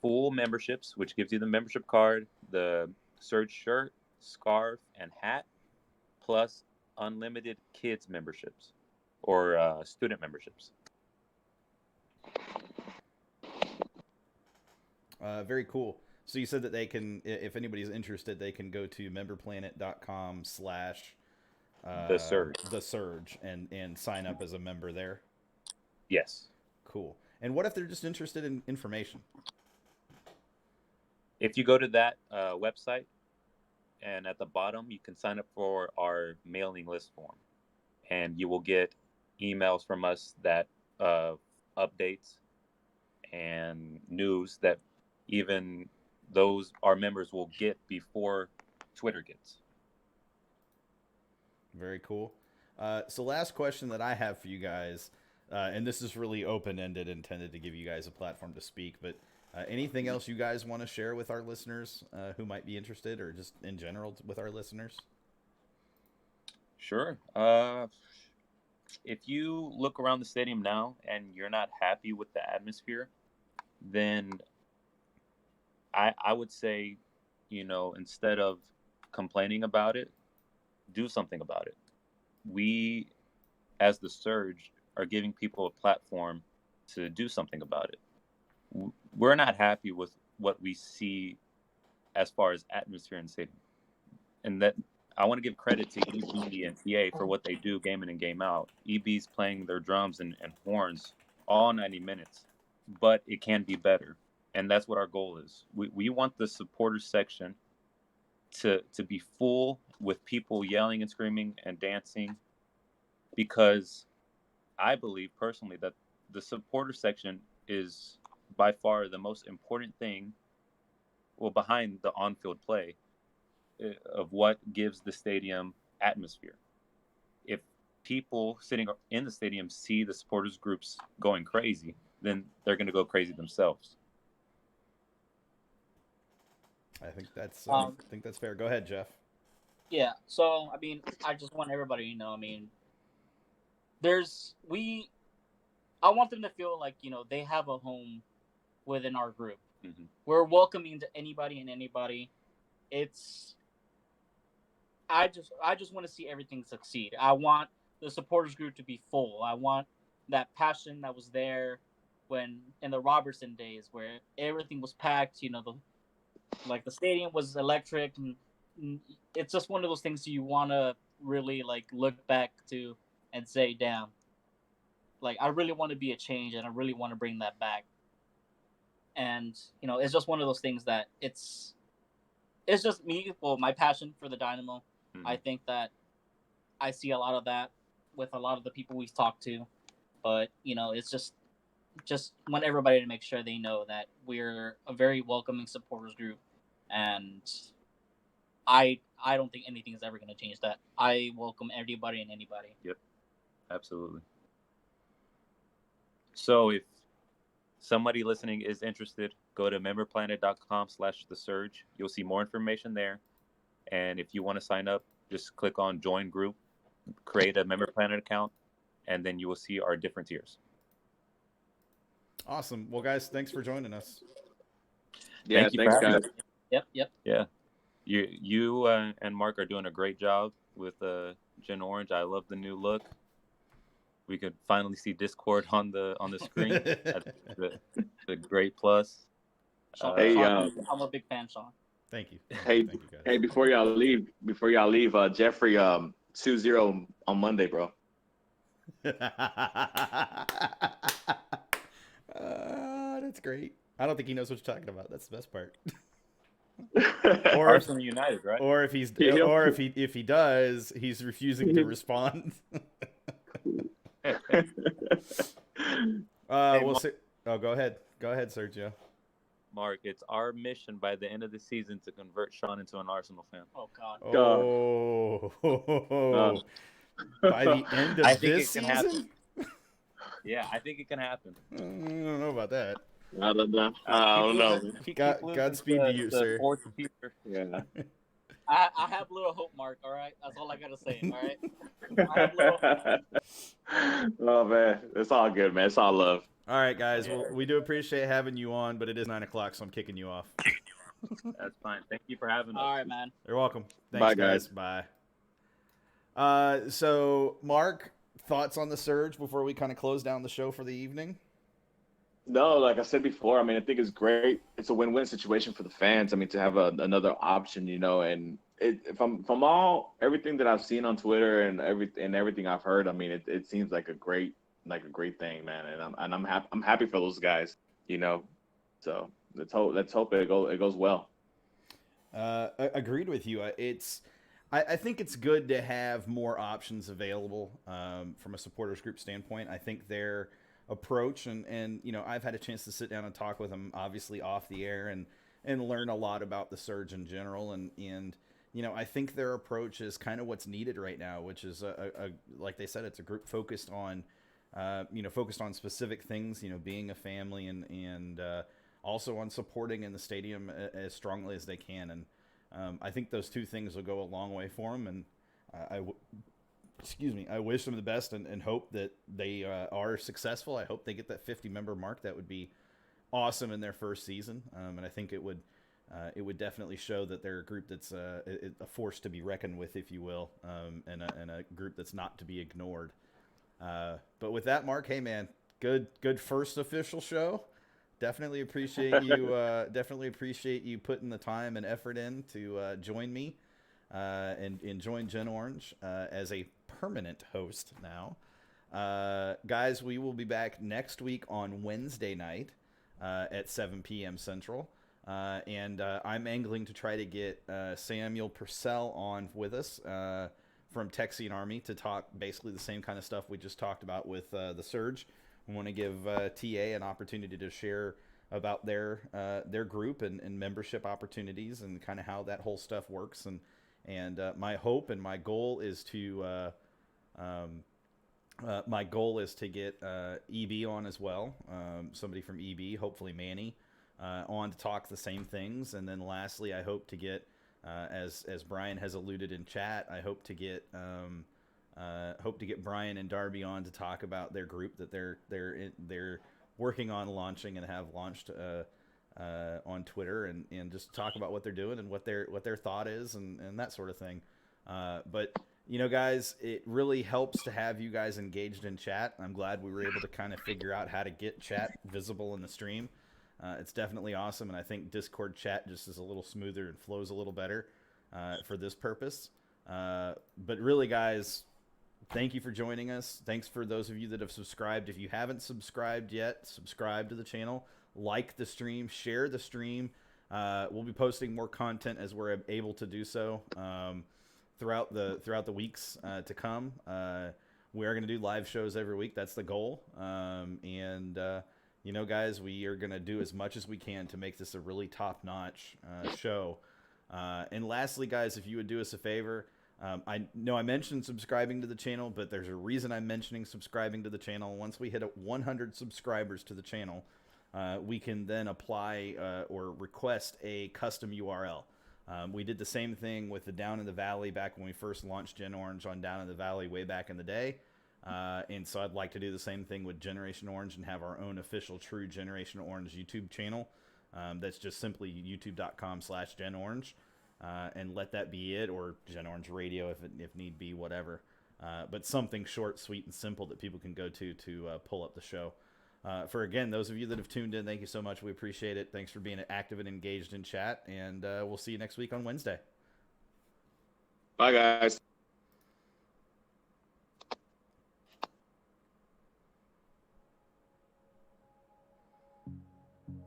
full memberships, which gives you the membership card, the Surge shirt, scarf, and hat, plus unlimited kids memberships or student memberships. Very cool. So you said that they can, if anybody's interested, they can go to memberplanet.com/ the surge and sign up as a member there. Yes. Cool. And what if they're just interested in information? If you go to that website, and at the bottom you can sign up for our mailing list form, and you will get emails from us that updates and news that even those our members will get before Twitter gets. Very cool. So last question that I have for you guys, and this is really open-ended, intended to give you guys a platform to speak, but anything else you guys want to share with our listeners who might be interested, or just in general with our listeners? Sure. If you look around the stadium now and you're not happy with the atmosphere, then I would say, instead of complaining about it, do something about it. We, as the Surge, are giving people a platform to do something about it. We're not happy with what we see as far as atmosphere in the stadium. And that I want to give credit to EB and TA for what they do game in and game out. EB's playing their drums and horns all 90 minutes, but it can be better. And that's what our goal is. We want the supporters section to be full with people yelling and screaming and dancing, because I believe personally that the supporter section is by far the most important thing, behind the on-field play, of what gives the stadium atmosphere. If people sitting in the stadium see the supporters groups going crazy, then they're going to go crazy themselves. I think that's fair. Go ahead, Jeff. Yeah. So I mean, I just want everybody to know. I mean, I want them to feel like they have a home within our group. Mm-hmm. We're welcoming to anybody and anybody. I just want to see everything succeed. I want the supporters group to be full. I want that passion that was there when in the Robertson days, where everything was packed. The stadium was electric, and it's just one of those things you want to really look back to and say, damn, I really want to be a change, and I really want to bring that back. And it's just one of those things that it's just me. Well, my passion for the Dynamo. Mm-hmm. I think that I see a lot of that with a lot of the people we've talked to, but it's just want everybody to make sure they know that we're a very welcoming supporters group, and I don't think anything is ever going to change that. I welcome everybody and anybody. Yep, absolutely. So if somebody listening is interested, go to memberplanet.com/thesurge. You'll see more information there. And if you want to sign up, just click on Join Group, create a Member Planet account, and then you will see our different tiers. Awesome. Well, guys, thanks for joining us. Yeah, thanks, guys. Yep. Yeah. You and Mark are doing a great job with Gen Orange. I love the new look. We could finally see Discord on the screen. That's the great plus. Hey, I'm a big fan, Sean. Thank you. Hey, Thank you, guys. Hey, before y'all leave, Jeffrey 2-0 on Monday, bro. That's great. I don't think he knows what you're talking about. That's the best part. Or Arsenal United, right? Or if he does, he's refusing to respond. We'll see. Oh, go ahead, Sergio. Mark, it's our mission by the end of the season to convert Sean into an Arsenal fan. Oh God. Oh. By the end of this season? Happen. Yeah, I think it can happen. I don't know about that. I don't know. Godspeed to you, sir. Yeah. I have little hope, Mark. All right, that's all I gotta say. All right, I have little hope. Oh man, it's all good, man. It's all love. All right, guys. Well, we do appreciate having you on, but it is 9:00, so I'm kicking you off. That's fine. Thank you for having us. All right, man. You're welcome. Thanks, Bye, guys. guys. Bye. So, Mark, thoughts on the surge before we kind of close down the show for the evening? No, like I said before, I mean, I think it's great. It's a win-win situation for the fans. I mean, to have another option, you know, and from everything that I've seen on Twitter and everything I've heard, I mean, it seems like a great thing, man. And I'm happy for those guys, you know. So let's hope it goes well. Agreed with you. I think it's good to have more options available from a supporters group standpoint. I think their approach and you know, I've had a chance to sit down and talk with them, obviously off the air, and learn a lot about the surge in general, and you know, I think their approach is kind of what's needed right now, which is a like they said, it's a group focused on focused on specific things, you know, being a family and also on supporting in the stadium as strongly as they can. And I think those two things will go a long way for them. And I wish them the best and hope that they are successful. I hope they get that 50-member mark. That would be awesome in their first season. And I think it would definitely show that they're a group that's a force to be reckoned with, if you will, and a group that's not to be ignored. But with that, Mark, hey man, good first official show. Definitely appreciate you. Definitely appreciate you putting the time and effort in to join me and join Gen Orange as a permanent host now. Guys, we will be back next week on Wednesday night at 7 p.m. Central. And I'm angling to try to get Samuel Purcell on with us from Texian Army to talk basically the same kind of stuff we just talked about with the Surge. We want to give TA an opportunity to share about their group and membership opportunities and kind of how that whole stuff works. And my hope and my goal is to get EB on as well. Somebody from EB, hopefully Manny, on to talk the same things. And then lastly, I hope to get, as Brian has alluded in chat, I hope to get Brian and Darby on to talk about their group that they're working on launching and have launched on Twitter, and just talk about what they're doing and what their thought is and that sort of thing. But you know, guys, it really helps to have you guys engaged in chat. I'm glad we were able to kind of figure out how to get chat visible in the stream. It's definitely awesome, and I think Discord chat just is a little smoother and flows a little better for this purpose. But really, guys, thank you for joining us. Thanks for those of you that have subscribed. If you haven't subscribed yet, subscribe to the channel, like the stream, share the stream. We'll be posting more content as we're able to do so throughout the weeks to come. We are going to do live shows every week. That's the goal. You know, guys, we are going to do as much as we can to make this a really top-notch show. And lastly, guys, if you would do us a favor, I know I mentioned subscribing to the channel, but there's a reason I'm mentioning subscribing to the channel. Once we hit 100 subscribers to the channel, we can then apply or request a custom URL. We did the same thing with the Down in the Valley back when we first launched Gen Orange on Down in the Valley way back in the day. And so I'd like to do the same thing with Generation Orange and have our own official True Generation Orange YouTube channel. That's just simply youtube.com/GenOrange. And let that be it, or Gen Orange Radio if need be, whatever. But something short, sweet, and simple that people can go to pull up the show. For, again, those of you that have tuned in, thank you so much. We appreciate it. Thanks for being active and engaged in chat, and we'll see you next week on Wednesday. Bye, guys.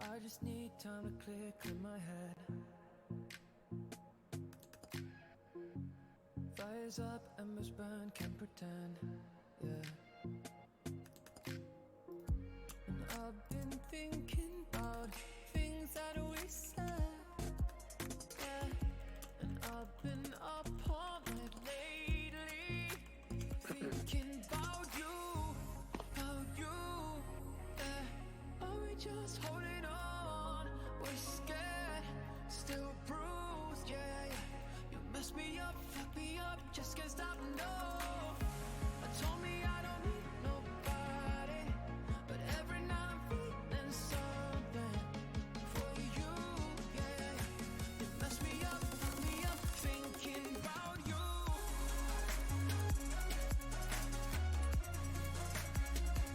I just need time to click in my head. Fires up, embers burn, can't pretend, yeah. And I've been thinking about things that we said, yeah. And I've been up all night lately, thinking about you, yeah. Are we just holding on? We're scared, still bruised, yeah, yeah. You mess me up, fuck me up, just can't stop, no. I told me I don't need nobody, but every night I'm feeling something for you, yeah. You mess me up, fuck me up, thinking about you.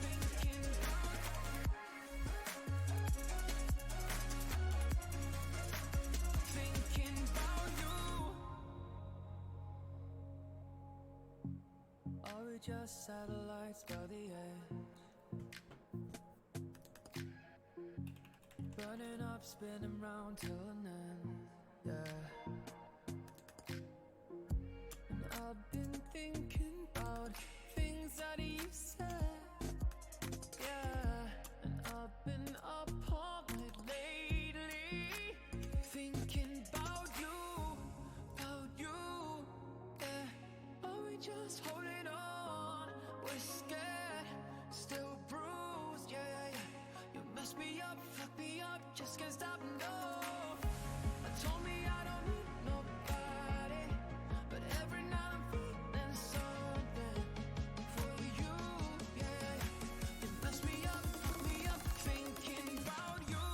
Thinking about Thinking about you. Are we just satellites by the edge? Burning up, spinning round till an end, yeah. And I've been thinking about things that you said, yeah. And I've been up all night lately, thinking about you, yeah. Are we just holding on? We're scared, still bruised, yeah. You mess me up, fuck me up, just can't stop, no. I told me I don't need nobody, but every night I'm feeling something for you, yeah. You mess me up, fuck me up, thinking about you.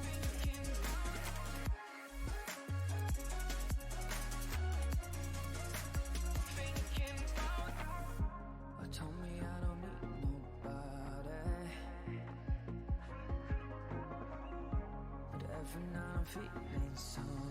Thinking about Thinking about I told me I don't need nobody, but every night I'm feeling something